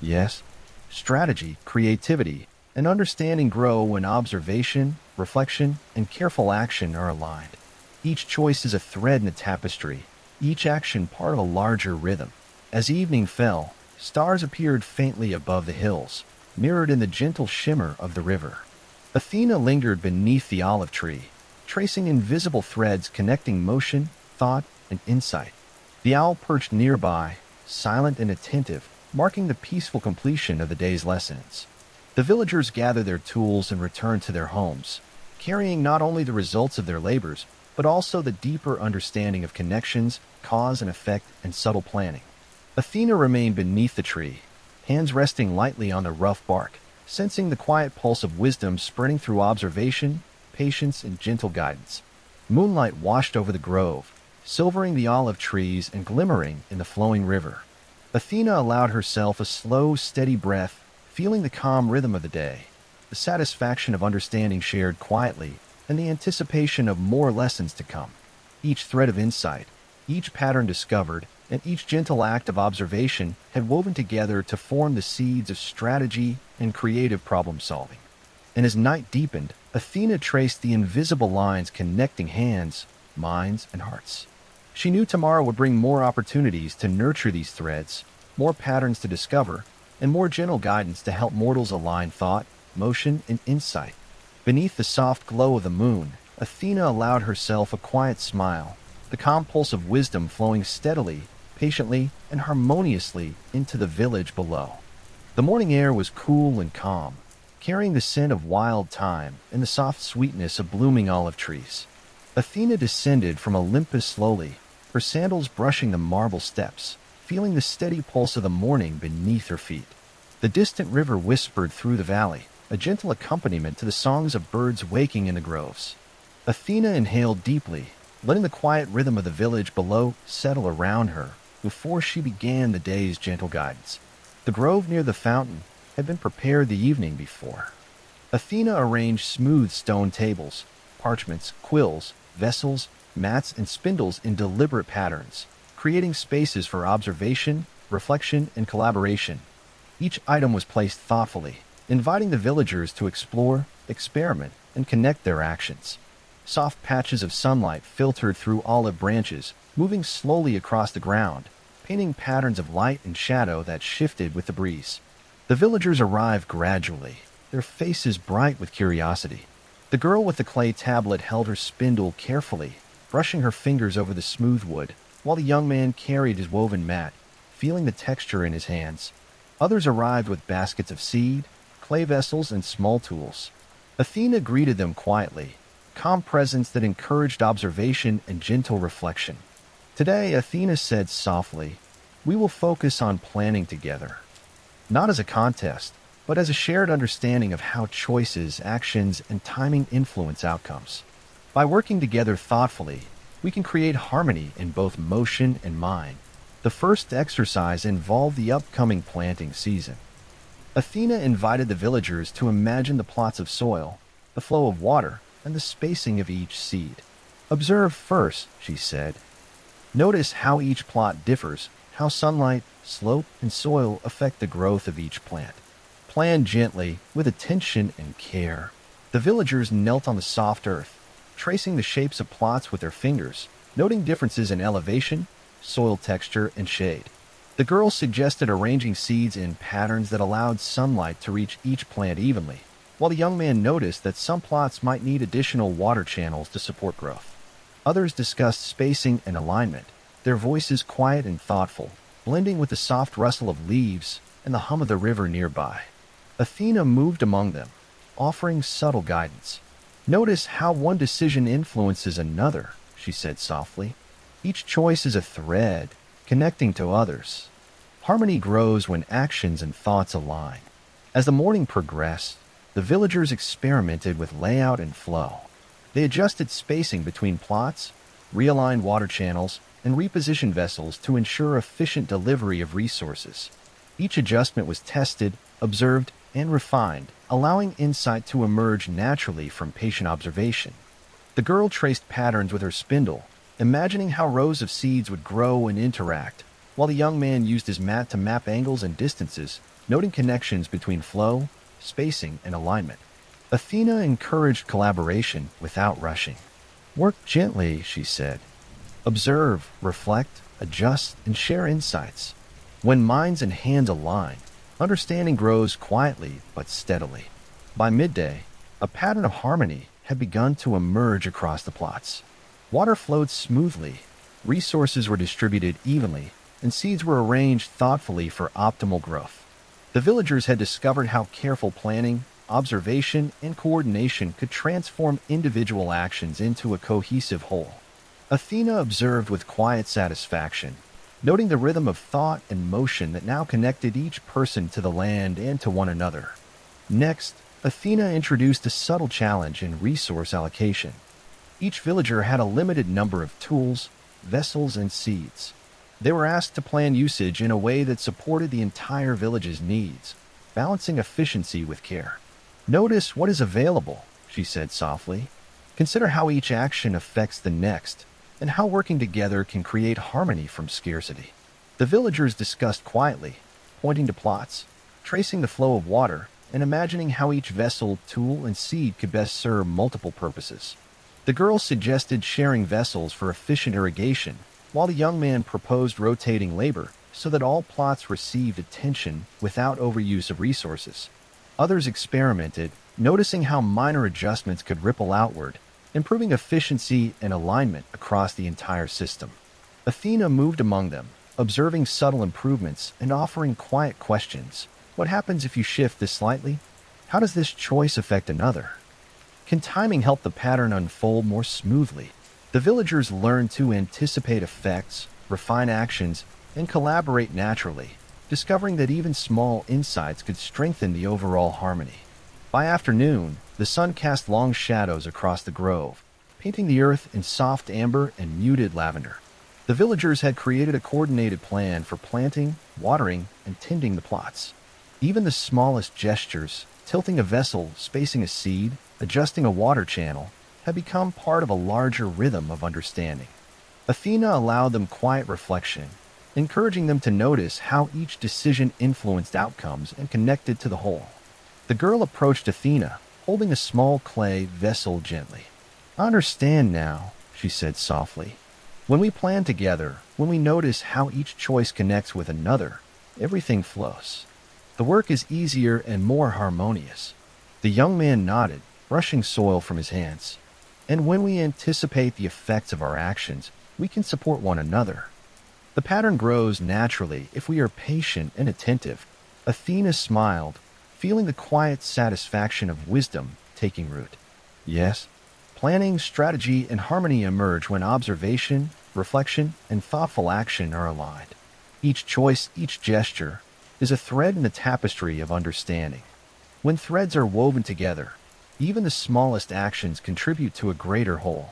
Yes, strategy, creativity, and understanding grow when observation, reflection, and careful action are aligned. Each choice is a thread in a tapestry, each action part of a larger rhythm. As evening fell, stars appeared faintly above the hills, mirrored in the gentle shimmer of the river. Athena lingered beneath the olive tree, tracing invisible threads connecting motion, thought, and insight. The owl perched nearby, silent and attentive, marking the peaceful completion of the day's lessons. The villagers gathered their tools and returned to their homes, carrying not only the results of their labors, but also the deeper understanding of connections, cause and effect, and subtle planning. Athena remained beneath the tree, hands resting lightly on the rough bark, sensing the quiet pulse of wisdom spreading through observation, patience, and gentle guidance. Moonlight washed over the grove, silvering the olive trees and glimmering in the flowing river. Athena allowed herself a slow, steady breath, feeling the calm rhythm of the day, the satisfaction of understanding shared quietly, and the anticipation of more lessons to come. Each thread of insight, each pattern discovered, and each gentle act of observation had woven together to form the seeds of strategy and creative problem solving. And as night deepened, Athena traced the invisible lines connecting hands, minds, and hearts. She knew tomorrow would bring more opportunities to nurture these threads, more patterns to discover, and more gentle guidance to help mortals align thought, motion, and insight. Beneath the soft glow of the moon, Athena allowed herself a quiet smile, the calm pulse of wisdom flowing steadily, patiently, and harmoniously into the village below. The morning air was cool and calm, carrying the scent of wild thyme and the soft sweetness of blooming olive trees. Athena descended from Olympus slowly, her sandals brushing the marble steps, feeling the steady pulse of the morning beneath her feet. The distant river whispered through the valley, a gentle accompaniment to the songs of birds waking in the groves. Athena inhaled deeply, letting the quiet rhythm of the village below settle around her before she began the day's gentle guidance. The grove near the fountain had been prepared the evening before. Athena arranged smooth stone tables, parchments, quills, vessels, mats, and spindles in deliberate patterns, creating spaces for observation, reflection, and collaboration. Each item was placed thoughtfully, inviting the villagers to explore, experiment, and connect their actions. Soft patches of sunlight filtered through olive branches, moving slowly across the ground, painting patterns of light and shadow that shifted with the breeze. The villagers arrived gradually, their faces bright with curiosity. The girl with the clay tablet held her spindle carefully, brushing her fingers over the smooth wood, while the young man carried his woven mat, feeling the texture in his hands. Others arrived with baskets of seed, clay vessels, and small tools. Athena greeted them quietly, a calm presence that encouraged observation and gentle reflection. Today, Athena said softly, "We will focus on planning together, not as a contest, but as a shared understanding of how choices, actions, and timing influence outcomes. By working together thoughtfully, we can create harmony in both motion and mind." The first exercise involved the upcoming planting season. Athena invited the villagers to imagine the plots of soil, the flow of water, and the spacing of each seed. "Observe first," she said. "Notice how each plot differs, how sunlight, slope, and soil affect the growth of each plant. Plan gently, with attention and care." The villagers knelt on the soft earth, tracing the shapes of plots with their fingers, noting differences in elevation, soil texture, and shade. The girl suggested arranging seeds in patterns that allowed sunlight to reach each plant evenly, while the young man noticed that some plots might need additional water channels to support growth. Others discussed spacing and alignment, their voices quiet and thoughtful, blending with the soft rustle of leaves and the hum of the river nearby. Athena moved among them, offering subtle guidance. "Notice how one decision influences another," she said softly. "Each choice is a thread, connecting to others. Harmony grows when actions and thoughts align." As the morning progressed, the villagers experimented with layout and flow. They adjusted spacing between plots, realigned water channels, and repositioned vessels to ensure efficient delivery of resources. Each adjustment was tested, observed, and refined, allowing insight to emerge naturally from patient observation. The girl traced patterns with her spindle, imagining how rows of seeds would grow and interact, while the young man used his mat to map angles and distances, noting connections between flow, spacing, and alignment. Athena encouraged collaboration without rushing. "Work gently," she said. "Observe, reflect, adjust, and share insights. When minds and hands align, understanding grows quietly but steadily." By midday, a pattern of harmony had begun to emerge across the plots. Water flowed smoothly, resources were distributed evenly, and seeds were arranged thoughtfully for optimal growth. The villagers had discovered how careful planning, observation, and coordination could transform individual actions into a cohesive whole. Athena observed with quiet satisfaction, noting the rhythm of thought and motion that now connected each person to the land and to one another. Next, Athena introduced a subtle challenge in resource allocation. Each villager had a limited number of tools, vessels, and seeds. They were asked to plan usage in a way that supported the entire village's needs. balancing efficiency with care. Notice what is available, she said softly. Consider how each action affects the next, and how working together can create harmony from scarcity. The villagers discussed quietly, pointing to plots, tracing the flow of water, and imagining how each vessel, tool, and seed could best serve multiple purposes. The girl suggested sharing vessels for efficient irrigation, while the young man proposed rotating labor so that all plots received attention without overuse of resources. Others experimented, noticing how minor adjustments could ripple outward, improving efficiency and alignment across the entire system. Athena moved among them, observing subtle improvements and offering quiet questions. What happens if you shift this slightly? How does this choice affect another? Can timing help the pattern unfold more smoothly? The villagers learned to anticipate effects, refine actions, and collaborate naturally, discovering that even small insights could strengthen the overall harmony. By afternoon, the sun cast long shadows across the grove, painting the earth in soft amber and muted lavender. The villagers had created a coordinated plan for planting, watering, and tending the plots. Even the smallest gestures, tilting a vessel, spacing a seed, adjusting a water channel, had become part of a larger rhythm of understanding. Athena allowed them quiet reflection, encouraging them to notice how each decision influenced outcomes and connected to the whole. The girl approached Athena, holding a small clay vessel gently. "I understand now," she said softly. "When we plan together, when we notice how each choice connects with another, everything flows. The work is easier and more harmonious." The young man nodded, brushing soil from his hands. "And when we anticipate the effects of our actions, we can support one another. The pattern grows naturally if we are patient and attentive." Athena smiled, feeling the quiet satisfaction of wisdom taking root. "Yes, planning, strategy, and harmony emerge when observation, reflection, and thoughtful action are aligned. Each choice, each gesture, is a thread in the tapestry of understanding. When threads are woven together, even the smallest actions contribute to a greater whole."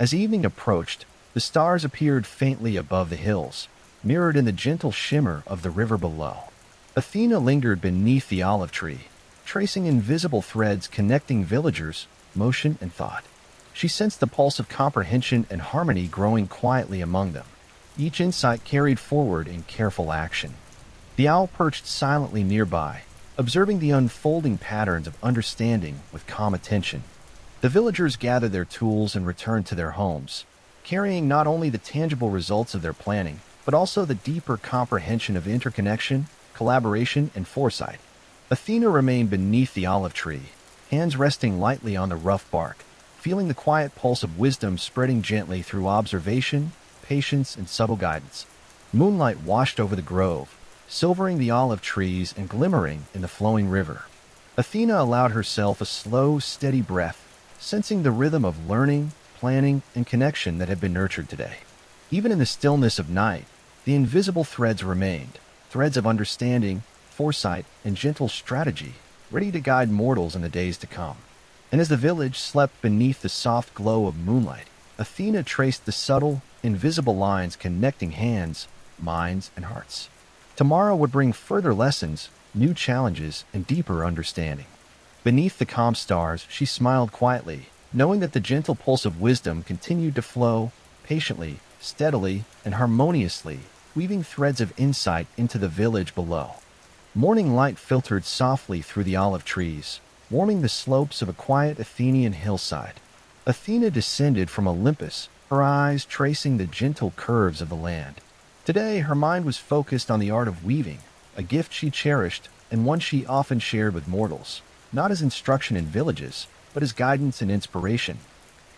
As evening approached, the stars appeared faintly above the hills, mirrored in the gentle shimmer of the river below. Athena lingered beneath the olive tree, tracing invisible threads connecting villagers, motion, and thought. She sensed the pulse of comprehension and harmony growing quietly among them, each insight carried forward in careful action. The owl perched silently nearby, observing the unfolding patterns of understanding with calm attention. The villagers gathered their tools and returned to their homes, carrying not only the tangible results of their planning, but also the deeper comprehension of interconnection, collaboration, and foresight. Athena remained beneath the olive tree, hands resting lightly on the rough bark, feeling the quiet pulse of wisdom spreading gently through observation, patience, and subtle guidance. Moonlight washed over the grove, silvering the olive trees and glimmering in the flowing river. Athena allowed herself a slow, steady breath, sensing the rhythm of learning, planning, and connection that had been nurtured today. Even in the stillness of night, the invisible threads remained, threads of understanding, foresight, and gentle strategy, ready to guide mortals in the days to come. And as the village slept beneath the soft glow of moonlight, Athena traced the subtle, invisible lines connecting hands, minds, and hearts. Tomorrow would bring further lessons, new challenges, and deeper understanding. Beneath the calm stars, she smiled quietly, knowing that the gentle pulse of wisdom continued to flow, patiently, steadily, and harmoniously, weaving threads of insight into the village below. Morning light filtered softly through the olive trees, warming the slopes of a quiet Athenian hillside. Athena descended from Olympus, her eyes tracing the gentle curves of the land. Today, her mind was focused on the art of weaving, a gift she cherished and one she often shared with mortals, not as instruction in villages, but as guidance and inspiration.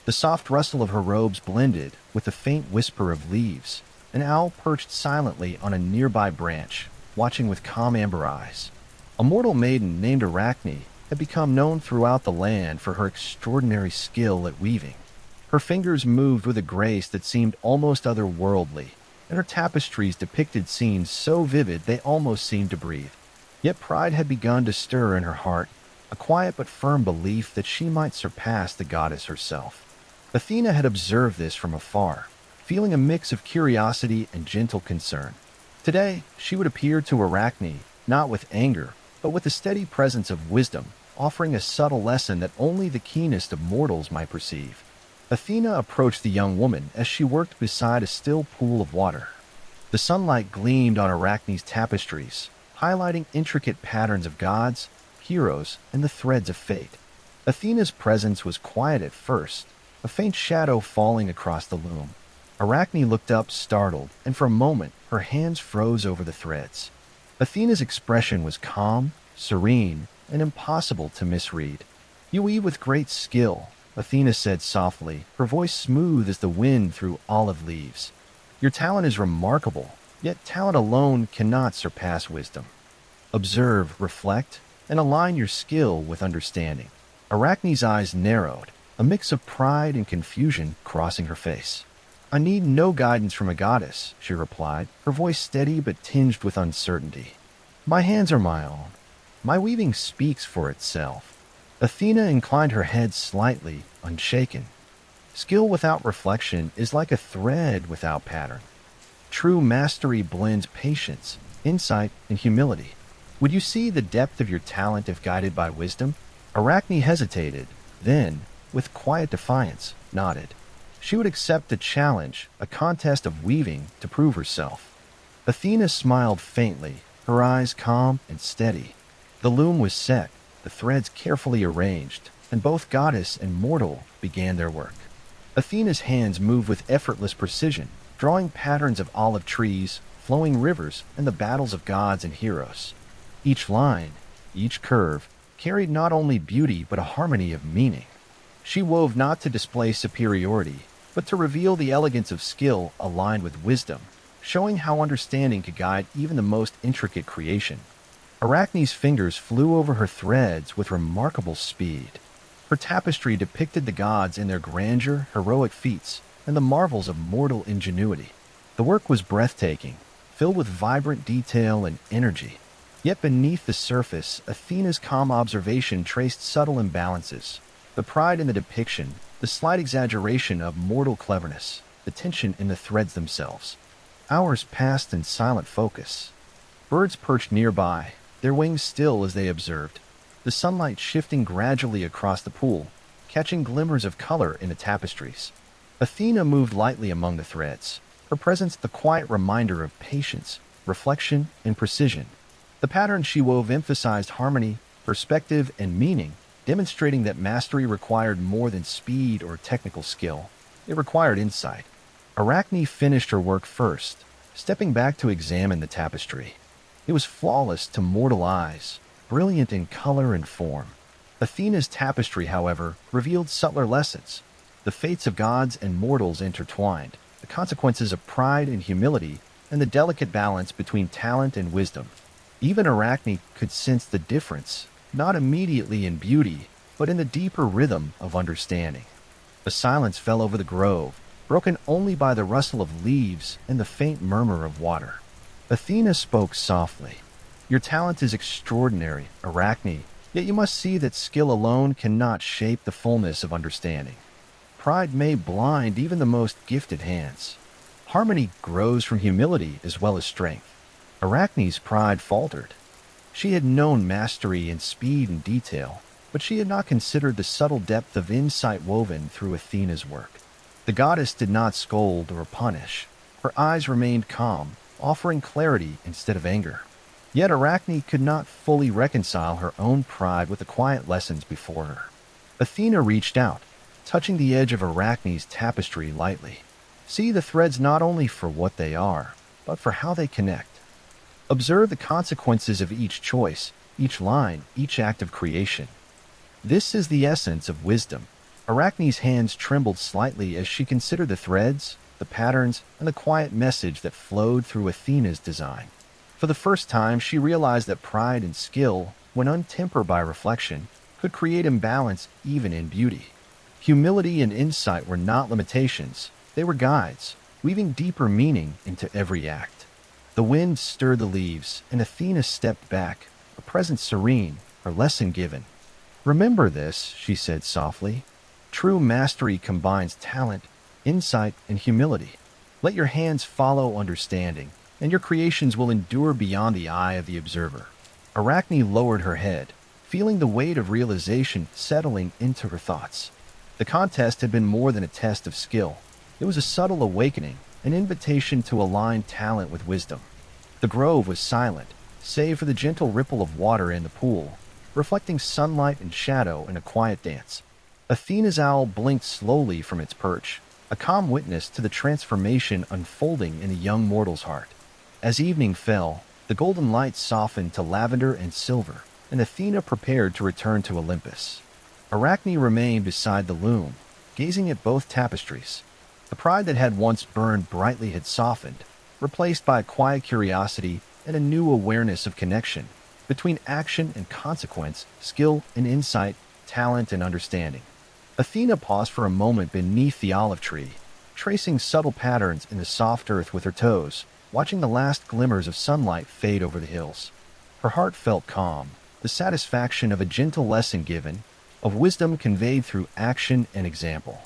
The soft rustle of her robes blended with the faint whisper of leaves. An owl perched silently on a nearby branch, watching with calm amber eyes. A mortal maiden named Arachne had become known throughout the land for her extraordinary skill at weaving. Her fingers moved with a grace that seemed almost otherworldly, and her tapestries depicted scenes so vivid they almost seemed to breathe. Yet pride had begun to stir in her heart, a quiet but firm belief that she might surpass the goddess herself. Athena had observed this from afar, feeling a mix of curiosity and gentle concern. Today, she would appear to Arachne, not with anger, but with the steady presence of wisdom, offering a subtle lesson that only the keenest of mortals might perceive. Athena approached the young woman as she worked beside a still pool of water. The sunlight gleamed on Arachne's tapestries, highlighting intricate patterns of gods, heroes, and the threads of fate. Athena's presence was quiet at first, a faint shadow falling across the loom. Arachne looked up, startled, and for a moment her hands froze over the threads. Athena's expression was calm, serene, and impossible to misread. "You weave with great skill," Athena said softly, her voice smooth as the wind through olive leaves. "Your talent is remarkable, yet talent alone cannot surpass wisdom. Observe, reflect, and align your skill with understanding." Arachne's eyes narrowed, a mix of pride and confusion crossing her face. "I need no guidance from a goddess," she replied, her voice steady but tinged with uncertainty. "My hands are my own. My weaving speaks for itself." Athena inclined her head slightly, unshaken. "Skill without reflection is like a thread without pattern. True mastery blends patience, insight, and humility. Would you see the depth of your talent if guided by wisdom?" Arachne hesitated, then, with quiet defiance, nodded. She would accept the challenge, a contest of weaving, to prove herself. Athena smiled faintly, her eyes calm and steady. The loom was set, the threads carefully arranged, and both goddess and mortal began their work. Athena's hands moved with effortless precision, drawing patterns of olive trees, flowing rivers, and the battles of gods and heroes. Each line, each curve, carried not only beauty but a harmony of meaning. She wove not to display superiority, but to reveal the elegance of skill aligned with wisdom, showing how understanding could guide even the most intricate creation. Arachne's fingers flew over her threads with remarkable speed. Her tapestry depicted the gods in their grandeur, heroic feats, and the marvels of mortal ingenuity. The work was breathtaking, filled with vibrant detail and energy. Yet beneath the surface, Athena's calm observation traced subtle imbalances. The pride in the depiction, the slight exaggeration of mortal cleverness, the tension in the threads themselves. Hours passed in silent focus. Birds perched nearby, their wings still as they observed, the sunlight shifting gradually across the pool, catching glimmers of color in the tapestries. Athena moved lightly among the threads, her presence the quiet reminder of patience, reflection, and precision. The patterns she wove emphasized harmony, perspective, and meaning, demonstrating that mastery required more than speed or technical skill. It required insight. Arachne finished her work first, stepping back to examine the tapestry. It was flawless to mortal eyes, brilliant in color and form. Athena's tapestry, however, revealed subtler lessons. The fates of gods and mortals intertwined, the consequences of pride and humility, and the delicate balance between talent and wisdom. Even Arachne could sense the difference, not immediately in beauty, but in the deeper rhythm of understanding. A silence fell over the grove, broken only by the rustle of leaves and the faint murmur of water. Athena spoke softly. "Your talent is extraordinary, Arachne, yet you must see that skill alone cannot shape the fullness of understanding. Pride may blind even the most gifted hands. Harmony grows from humility as well as strength." Arachne's pride faltered. She had known mastery in speed and detail, but she had not considered the subtle depth of insight woven through Athena's work. The goddess did not scold or punish. Her eyes remained calm, offering clarity instead of anger. Yet Arachne could not fully reconcile her own pride with the quiet lessons before her. Athena reached out, touching the edge of Arachne's tapestry lightly. "See the threads not only for what they are, but for how they connect. Observe the consequences of each choice, each line, each act of creation. This is the essence of wisdom." Arachne's hands trembled slightly as she considered the threads, the patterns, and the quiet message that flowed through Athena's design. For the first time, she realized that pride and skill, when untempered by reflection, could create imbalance even in beauty. Humility and insight were not limitations, they were guides, weaving deeper meaning into every act. The wind stirred the leaves, and Athena stepped back, a presence serene, her lesson given. "Remember this," she said softly. "True mastery combines talent, insight, and humility. Let your hands follow understanding, and your creations will endure beyond the eye of the observer." Arachne lowered her head, feeling the weight of realization settling into her thoughts. The contest had been more than a test of skill. It was a subtle awakening, an invitation to align talent with wisdom. The grove was silent, save for the gentle ripple of water in the pool, reflecting sunlight and shadow in a quiet dance. Athena's owl blinked slowly from its perch, a calm witness to the transformation unfolding in the young mortal's heart. As evening fell, the golden light softened to lavender and silver, and Athena prepared to return to Olympus. Arachne remained beside the loom, gazing at both tapestries. The pride that had once burned brightly had softened, replaced by a quiet curiosity and a new awareness of connection between action and consequence, skill and insight, talent and understanding. Athena paused for a moment beneath the olive tree, tracing subtle patterns in the soft earth with her toes, watching the last glimmers of sunlight fade over the hills. Her heart felt calm, the satisfaction of a gentle lesson given, of wisdom conveyed through action and example.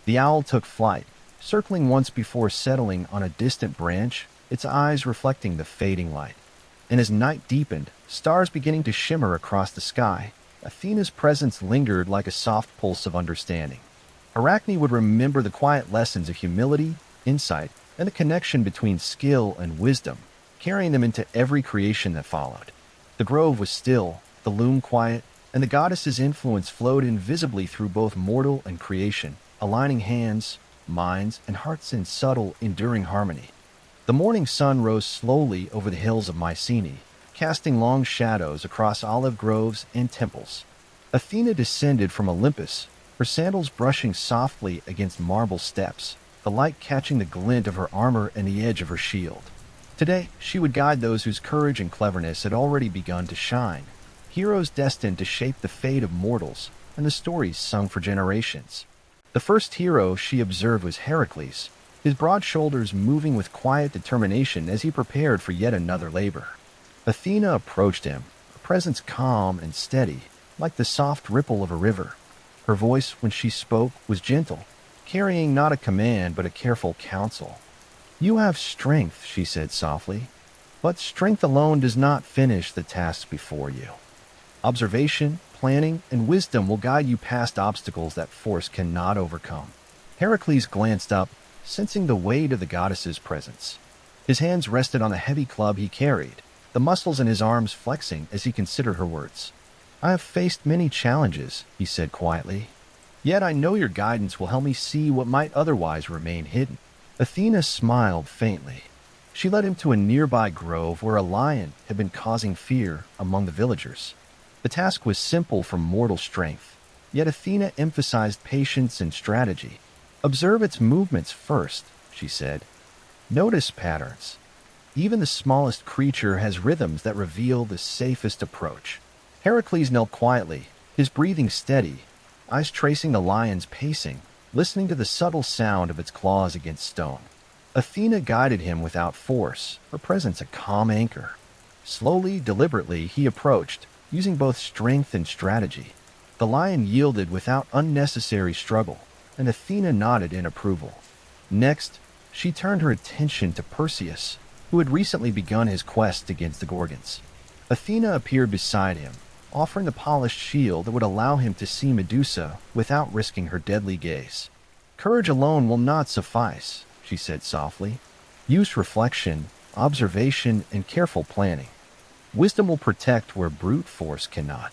The owl took flight, circling once before settling on a distant branch, its eyes reflecting the fading light. And as night deepened, stars beginning to shimmer across the sky, Athena's presence lingered like a soft pulse of understanding. Arachne would remember the quiet lessons of humility, insight, and the connection between skill and wisdom, carrying them into every creation that followed. The grove was still, the loom quiet, and the goddess's influence flowed invisibly through both mortal and creation, aligning hands, minds, and hearts in subtle, enduring harmony. The morning sun rose slowly over the hills of Mycenae, casting long shadows across olive groves and temples. Athena descended from Olympus, her sandals brushing softly against marble steps, the light catching the glint of her armor and the edge of her shield. Today, she would guide those whose courage and cleverness had already begun to shine, heroes destined to shape the fate of mortals and the stories sung for generations. The first hero she observed was Heracles, his broad shoulders moving with quiet determination as he prepared for yet another labor. Athena approached him, a presence calm and steady, like the soft ripple of a river. Her voice, when she spoke, was gentle, carrying not a command but a careful counsel. "You have strength," she said softly, "but strength alone does not finish the tasks before you. Observation, planning, and wisdom will guide you past obstacles that force cannot overcome." Heracles glanced up, sensing the weight of the goddess's presence. His hands rested on the heavy club he carried, the muscles in his arms flexing as he considered her words. "I have faced many challenges," he said quietly. "Yet I know your guidance will help me see what might otherwise remain hidden." Athena smiled faintly. She led him to a nearby grove where a lion had been causing fear among the villagers. The task was simple for mortal strength, yet Athena emphasized patience and strategy. "Observe its movements first," she said. "Notice patterns. Even the smallest creature has rhythms that reveal the safest approach." Heracles knelt quietly, his breathing steady, eyes tracing the lion's pacing, listening to the subtle sound of its claws against stone. Athena guided him without force, her presence a calm anchor. Slowly, deliberately, he approached, using both strength and strategy. The lion yielded without unnecessary struggle, and Athena nodded in approval. Next, she turned her attention to Perseus, who had recently begun his quest against the Gorgons. Athena appeared beside him, offering the polished shield that would allow him to see Medusa without risking her deadly gaze. "Courage alone will not suffice," she said softly. "Use reflection, observation, and careful planning. Wisdom will protect where brute force cannot."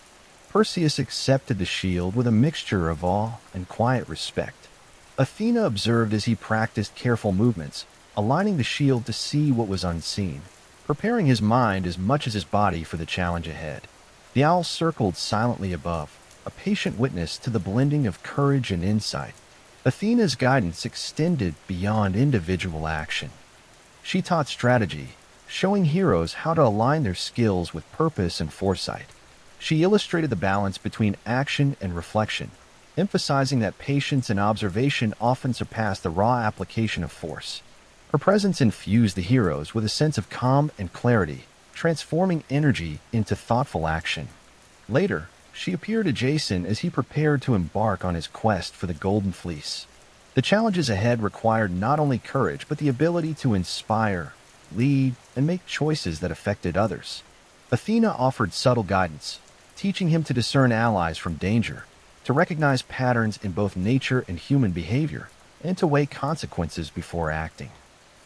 Perseus accepted the shield with a mixture of awe and quiet respect. Athena observed as he practiced careful movements, aligning the shield to see what was unseen, preparing his mind as much as his body for the challenge ahead. The owl circled silently above, a patient witness to the blending of courage and insight. Athena's guidance extended beyond individual action. She taught strategy, showing heroes how to align their skills with purpose and foresight. She illustrated the balance between action and reflection, emphasizing that patience and observation often surpass the raw application of force. Her presence infused the heroes with a sense of calm and clarity, transforming energy into thoughtful action. Later, she appeared to Jason as he prepared to embark on his quest for the Golden Fleece. The challenges ahead required not only courage but the ability to inspire, lead, and make choices that affected others. Athena offered subtle guidance, teaching him to discern allies from danger, to recognize patterns in both nature and human behavior, and to weigh consequences before acting.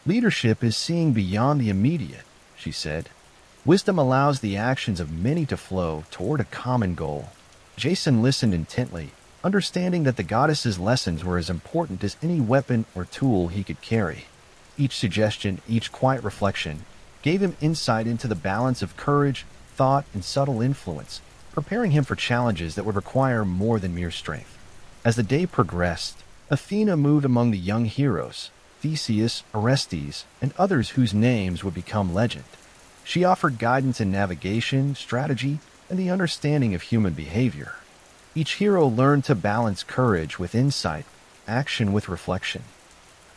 Leadership is seeing beyond the immediate, she said. Wisdom allows the actions of many to flow toward a common goal. Jason listened intently, understanding that the goddess's lessons were as important as any weapon or tool he could carry. Each suggestion, each quiet reflection, gave him insight into the balance of courage, thought, and subtle influence, preparing him for challenges that would require more than mere strength. As the day progressed, Athena moved among the young heroes, Theseus, Orestes, and others whose names would become legend. She offered guidance in navigation, strategy, and the understanding of human behavior. Each hero learned to balance courage with insight, action with reflection.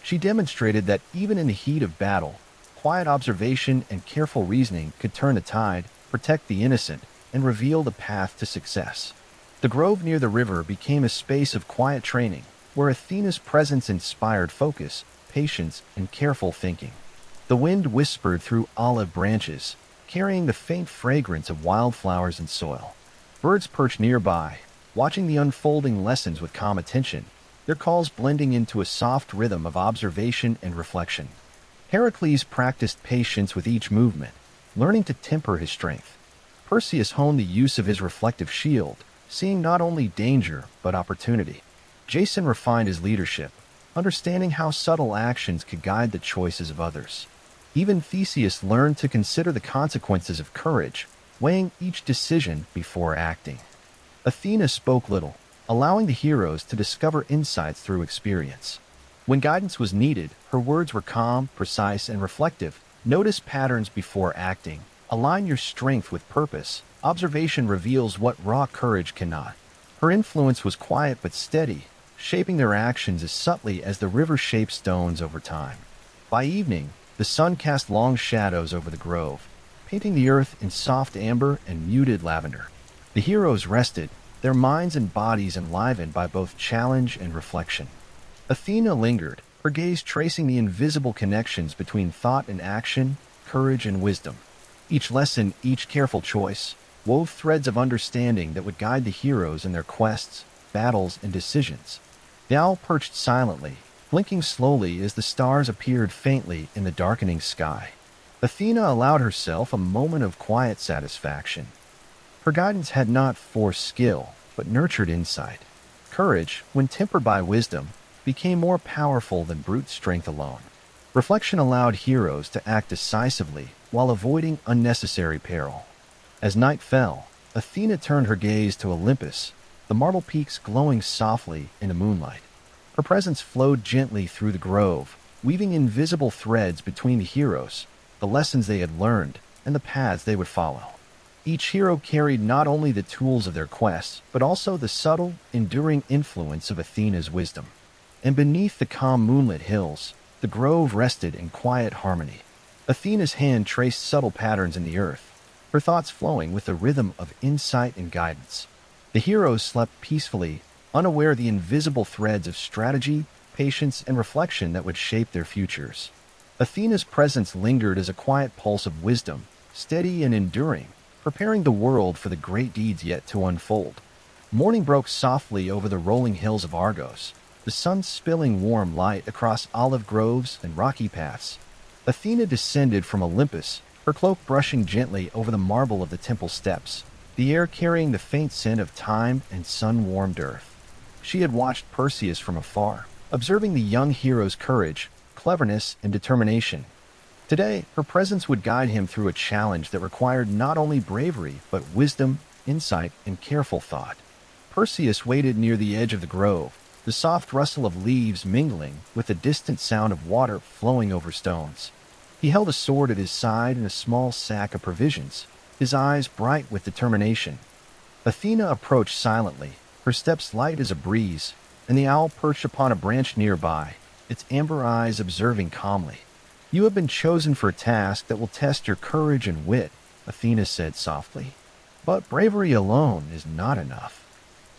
She demonstrated that even in the heat of battle, quiet observation and careful reasoning could turn the tide, protect the innocent, and reveal the path to success. The grove near the river became a space of quiet training, where Athena's presence inspired focus, patience, and careful thinking. The wind whispered through olive branches, carrying the faint fragrance of wildflowers and soil. Birds perched nearby, watching the unfolding lessons with calm attention, their calls blending into a soft rhythm of observation and reflection. Heracles practiced patience with each movement, learning to temper his strength. Perseus honed the use of his reflective shield, seeing not only danger but opportunity. Jason refined his leadership, understanding how subtle actions could guide the choices of others. Even Theseus learned to consider the consequences of courage, weighing each decision before acting. Athena spoke little, allowing the heroes to discover insights through experience. When guidance was needed, her words were calm, precise, and reflective. Notice patterns before acting. Align your strength with purpose. Observation reveals what raw courage cannot. Her influence was quiet but steady, shaping their actions as subtly as the river shapes stones over time. By evening, the sun cast long shadows over the grove, painting the earth in soft amber and muted lavender. The heroes rested, their minds and bodies enlivened by both challenge and reflection. Athena lingered, her gaze tracing the invisible connections between thought and action, courage and wisdom. Each lesson, each careful choice, wove threads of understanding that would guide the heroes in their quests, battles, and decisions. The owl perched silently, blinking slowly as the stars appeared faintly in the darkening sky. Athena allowed herself a moment of quiet satisfaction. Her guidance had not forced skill, but nurtured insight. Courage, when tempered by wisdom, became more powerful than brute strength alone. Reflection allowed heroes to act decisively while avoiding unnecessary peril. As night fell, Athena turned her gaze to Olympus, the marble peaks glowing softly in the moonlight. Her presence flowed gently through the grove, weaving invisible threads between the heroes, the lessons they had learned, and the paths they would follow. Each hero carried not only the tools of their quests, but also the subtle, enduring influence of Athena's wisdom. And beneath the calm moonlit hills, the grove rested in quiet harmony. Athena's hand traced subtle patterns in the earth, her thoughts flowing with the rhythm of insight and guidance. The heroes slept peacefully, unaware of the invisible threads of strategy, patience, and reflection that would shape their futures. Athena's presence lingered as a quiet pulse of wisdom, steady and enduring, preparing the world for the great deeds yet to unfold. Morning broke softly over the rolling hills of Argos, the sun spilling warm light across olive groves and rocky paths. Athena descended from Olympus, her cloak brushing gently over the marble of the temple steps, the air carrying the faint scent of thyme and sun-warmed earth. She had watched Perseus from afar, observing the young hero's courage, cleverness, and determination. Today, her presence would guide him through a challenge that required not only bravery, but wisdom, insight, and careful thought. Perseus waited near the edge of the grove, the soft rustle of leaves mingling with the distant sound of water flowing over stones. He held a sword at his side and a small sack of provisions, his eyes bright with determination. Athena approached silently, her steps light as a breeze, and the owl perched upon a branch nearby, its amber eyes observing calmly. "You have been chosen for a task that will test your courage and wit," Athena said softly. "But bravery alone is not enough.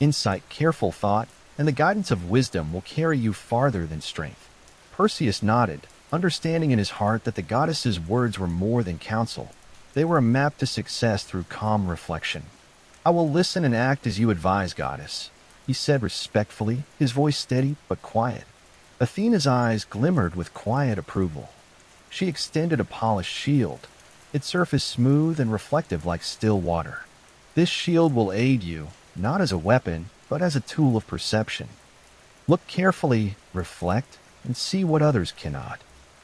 Insight, careful thought, and the guidance of wisdom will carry you farther than strength." Perseus nodded, understanding in his heart that the goddess's words were more than counsel. They were a map to success through calm reflection. "I will listen and act as you advise, goddess," he said respectfully, his voice steady but quiet. Athena's eyes glimmered with quiet approval. She extended a polished shield, its surface smooth and reflective like still water. "This shield will aid you, not as a weapon, but as a tool of perception. Look carefully, reflect, and see what others cannot.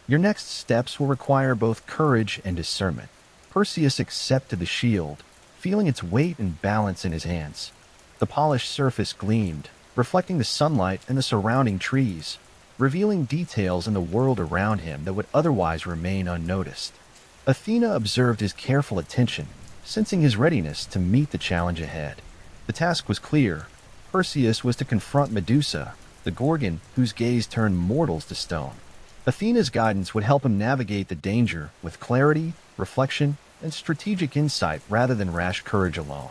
Your next steps will require both courage and discernment." Perseus accepted the shield, feeling its weight and balance in his hands. The polished surface gleamed, reflecting the sunlight and the surrounding trees, revealing details in the world around him that would otherwise remain unnoticed. Athena observed his careful attention, sensing his readiness to meet the challenge ahead. The task was clear. Perseus was to confront Medusa, the Gorgon whose gaze turned mortals to stone. Athena's guidance would help him navigate the danger with clarity, reflection, and strategic insight rather than rash courage alone.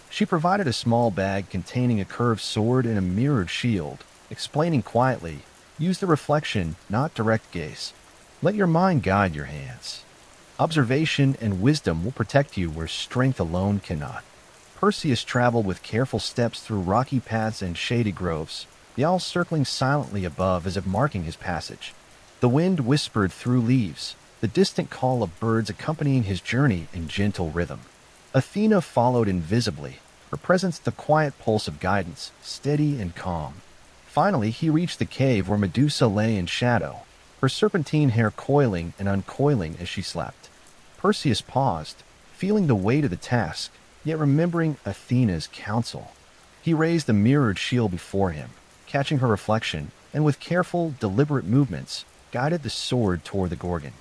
She provided a small bag containing a curved sword and a mirrored shield, explaining quietly, "Use the reflection, not direct gaze. Let your mind guide your hands. Observation and wisdom will protect you where strength alone cannot." Perseus traveled with careful steps through rocky paths and shady groves, the owl circling silently above as if marking his passage. The wind whispered through leaves, the distant call of birds accompanying his journey in gentle rhythm. Athena followed invisibly, her presence the quiet pulse of guidance, steady and calm. Finally, he reached the cave where Medusa lay in shadow, her serpentine hair coiling and uncoiling as she slept. Perseus paused, feeling the weight of the task, yet remembering Athena's counsel. He raised the mirrored shield before him, catching her reflection, and with careful, deliberate movements, guided the sword toward the Gorgon.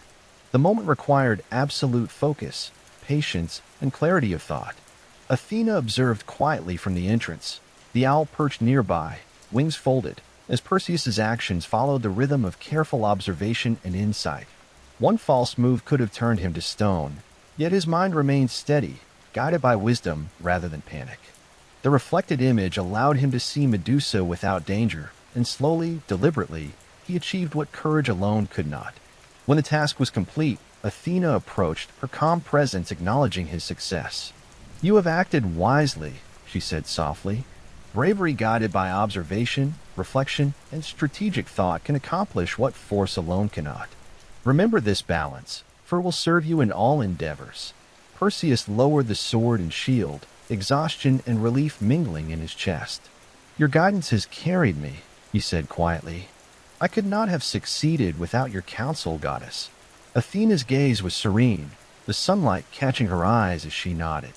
The moment required absolute focus, patience, and clarity of thought. Athena observed quietly from the entrance, the owl perched nearby, wings folded, as Perseus's actions followed the rhythm of careful observation and insight. One false move could have turned him to stone, yet his mind remained steady, guided by wisdom rather than panic. The reflected image allowed him to see Medusa without danger, and slowly, deliberately, he achieved what courage alone could not. When the task was complete, Athena approached, her calm presence acknowledging his success. "You have acted wisely," she said softly. "Bravery guided by observation, reflection, and strategic thought can accomplish what force alone cannot. Remember this balance, for it will serve you in all endeavors." Perseus lowered the sword and shield, exhaustion and relief mingling in his chest. "Your guidance has carried me," he said quietly. "I could not have succeeded without your counsel, goddess." Athena's gaze was serene, the sunlight catching her eyes as she nodded.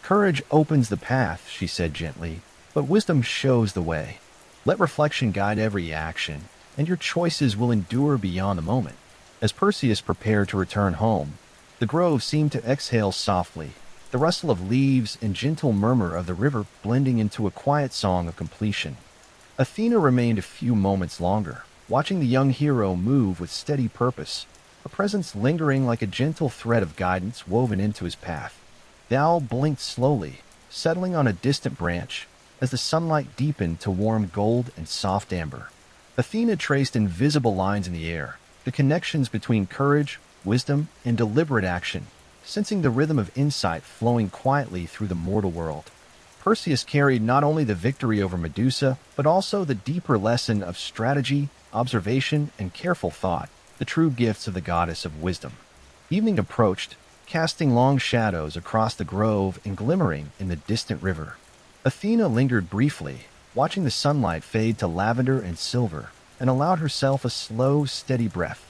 "Courage opens the path," she said gently, "but wisdom shows the way. Let reflection guide every action, and your choices will endure beyond the moment." As Perseus prepared to return home, the grove seemed to exhale softly, the rustle of leaves and gentle murmur of the river blending into a quiet song of completion. Athena remained a few moments longer, watching the young hero move with steady purpose, a presence lingering like a gentle thread of guidance woven into his path. The owl blinked slowly, settling on a distant branch, as the sunlight deepened to warm gold and soft amber. Athena traced invisible lines in the air, the connections between courage, wisdom, and deliberate action, sensing the rhythm of insight flowing quietly through the mortal world. Perseus carried not only the victory over Medusa, but also the deeper lesson of strategy, observation, and careful thought, the true gifts of the goddess of wisdom. Evening approached, casting long shadows across the grove and glimmering in the distant river. Athena lingered briefly, watching the sunlight fade to lavender and silver, and allowed herself a slow, steady breath.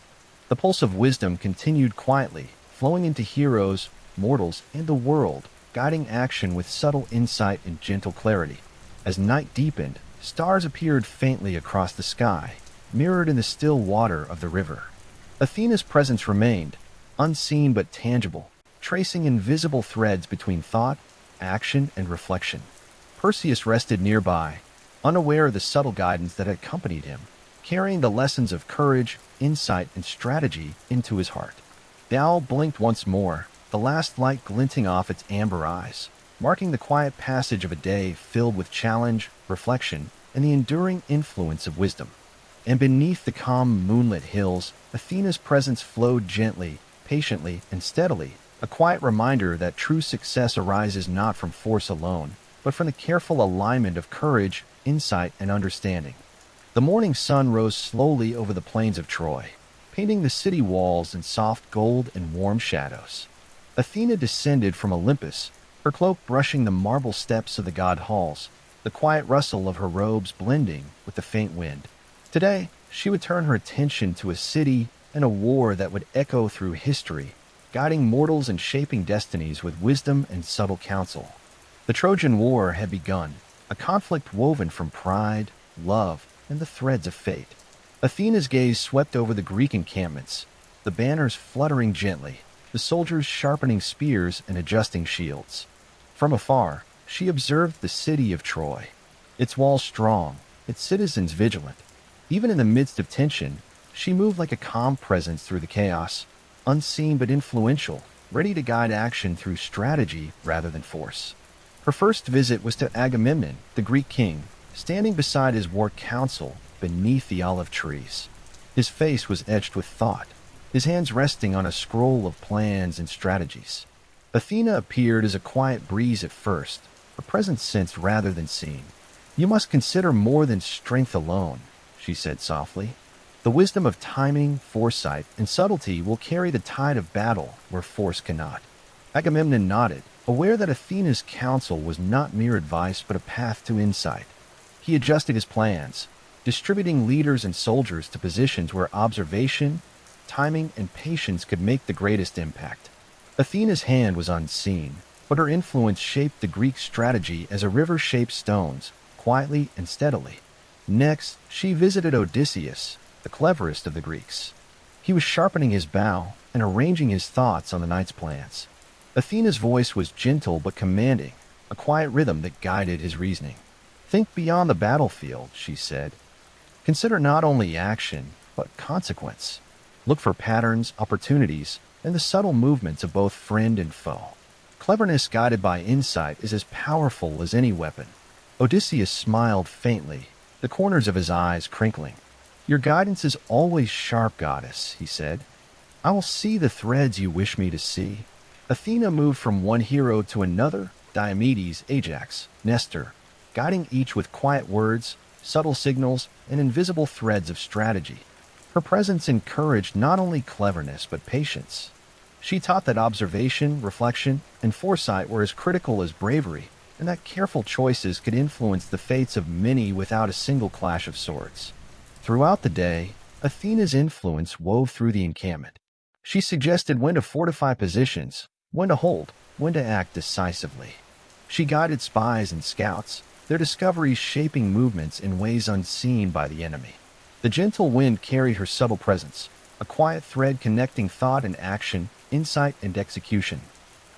The pulse of wisdom continued quietly, flowing into heroes, mortals, and the world, guiding action with subtle insight and gentle clarity. As night deepened, stars appeared faintly across the sky, mirrored in the still water of the river. Athena's presence remained, unseen but tangible, tracing invisible threads between thought, action, and reflection. Perseus rested nearby, unaware of the subtle guidance that accompanied him, carrying the lessons of courage, insight, and strategy into his heart. The owl blinked once more, the last light glinting off its amber eyes, marking the quiet passage of a day filled with challenge, reflection, and the enduring influence of wisdom. And beneath the calm moonlit hills, Athena's presence flowed gently, patiently, and steadily, a quiet reminder that true success arises not from force alone, but from the careful alignment of courage, insight, and understanding. The morning sun rose slowly over the plains of Troy, painting the city walls in soft gold and warm shadows. Athena descended from Olympus, her cloak brushing the marble steps of the god halls, the quiet rustle of her robes blending with the faint wind. Today, she would turn her attention to a city and a war that would echo through history, guiding mortals and shaping destinies with wisdom and subtle counsel. The Trojan War had begun, a conflict woven from pride, love, and the threads of fate. Athena's gaze swept over the Greek encampments, the banners fluttering gently, the soldiers sharpening spears and adjusting shields. From afar, she observed the city of Troy, its walls strong, its citizens vigilant. Even in the midst of tension, she moved like a calm presence through the chaos, unseen but influential, ready to guide action through strategy rather than force. Her first visit was to Agamemnon, the Greek king, standing beside his war council beneath the olive trees. His face was etched with thought, his hands resting on a scroll of plans and strategies. Athena appeared as a quiet breeze at first, a presence sensed rather than seen. "You must consider more than strength alone," she said softly. "The wisdom of timing, foresight, and subtlety will carry the tide of battle where force cannot." Agamemnon nodded, aware that Athena's counsel was not mere advice but a path to insight. He adjusted his plans, distributing leaders and soldiers to positions where observation, timing, and patience could make the greatest impact. Athena's hand was unseen, but her influence shaped the Greek strategy as a river shapes stones, quietly and steadily. Next, she visited Odysseus, the cleverest of the Greeks. He was sharpening his bow and arranging his thoughts on the night's plans. Athena's voice was gentle but commanding, a quiet rhythm that guided his reasoning. "Think beyond the battlefield," she said. "Consider not only action, but consequence. Look for patterns, opportunities, and the subtle movements of both friend and foe. Cleverness guided by insight is as powerful as any weapon." Odysseus smiled faintly, the corners of his eyes crinkling. "Your guidance is always sharp, goddess," he said. "I will see the threads you wish me to see." Athena moved from one hero to another, Diomedes, Ajax, Nestor, guiding each with quiet words, subtle signals, and invisible threads of strategy. Her presence encouraged not only cleverness but patience. She taught that observation, reflection, and foresight were as critical as bravery, and that careful choices could influence the fates of many without a single clash of swords. Throughout the day, Athena's influence wove through the encampment. She suggested when to fortify positions, when to hold, when to act decisively. She guided spies and scouts, their discoveries shaping movements in ways unseen by the enemy. The gentle wind carried her subtle presence, a quiet thread connecting thought and action, insight and execution.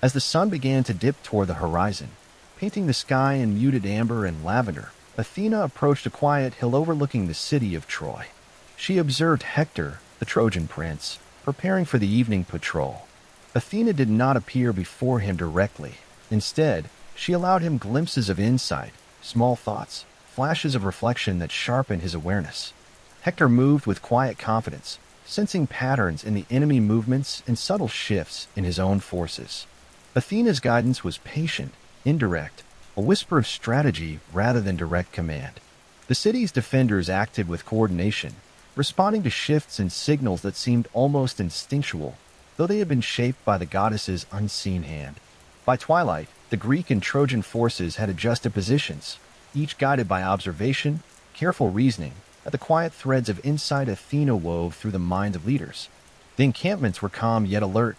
As the sun began to dip toward the horizon, painting the sky in muted amber and lavender, Athena approached a quiet hill overlooking the city of Troy. She observed Hector, the Trojan prince, preparing for the evening patrol. Athena did not appear before him directly. Instead, she allowed him glimpses of insight, small thoughts, flashes of reflection that sharpened his awareness. Hector moved with quiet confidence, sensing patterns in the enemy movements and subtle shifts in his own forces. Athena's guidance was patient, indirect, a whisper of strategy rather than direct command. The city's defenders acted with coordination, responding to shifts and signals that seemed almost instinctual, though they had been shaped by the goddess's unseen hand. By twilight, the Greek and Trojan forces had adjusted positions, each guided by observation, careful reasoning, and the quiet threads of insight Athena wove through the minds of leaders. The encampments were calm yet alert,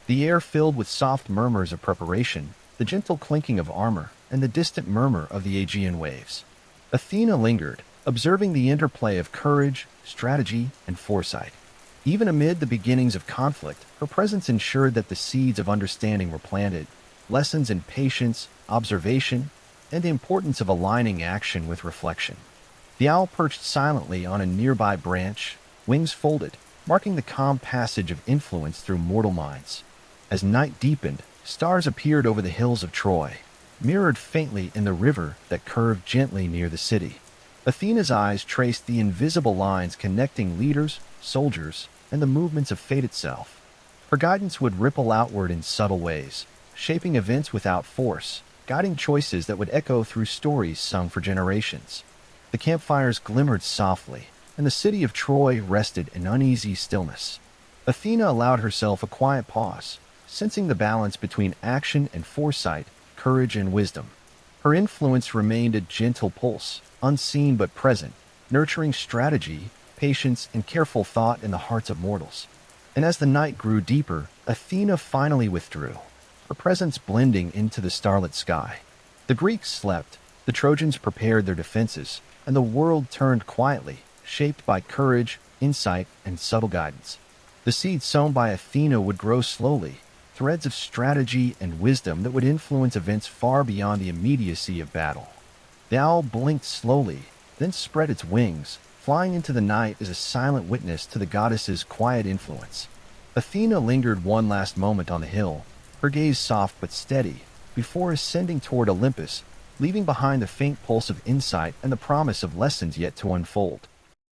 the air filled with soft murmurs of preparation, the gentle clinking of armor, and the distant murmur of the Aegean waves. Athena lingered, observing the interplay of courage, strategy, and foresight. Even amid the beginnings of conflict, her presence ensured that the seeds of understanding were planted, lessons in patience, observation, and the importance of aligning action with reflection. The owl perched silently on a nearby branch, wings folded, marking the calm passage of influence through mortal minds. As night deepened, stars appeared over the hills of Troy, mirrored faintly in the river that curved gently near the city. Athena's eyes traced the invisible lines connecting leaders, soldiers, and the movements of fate itself. Her guidance would ripple outward in subtle ways, shaping events without force, guiding choices that would echo through stories sung for generations. The campfires glimmered softly, and the city of Troy rested in uneasy stillness. Athena allowed herself a quiet pause, sensing the balance between action and foresight, courage and wisdom. Her influence remained a gentle pulse, unseen but present, nurturing strategy, patience, and careful thought in the hearts of mortals. And as the night grew deeper, Athena finally withdrew, her presence blending into the starlit sky. The Greeks slept, the Trojans prepared their defenses, and the world turned quietly, shaped by courage, insight, and subtle guidance. The seeds sown by Athena would grow slowly, threads of strategy and wisdom that would influence events far beyond the immediacy of battle. The owl blinked slowly, then spread its wings, flying into the night as a silent witness to the goddess's quiet influence. Athena lingered one last moment on the hill, her gaze soft but steady, before ascending toward Olympus, leaving behind the faint pulse of insight and the promise of lessons yet to unfold.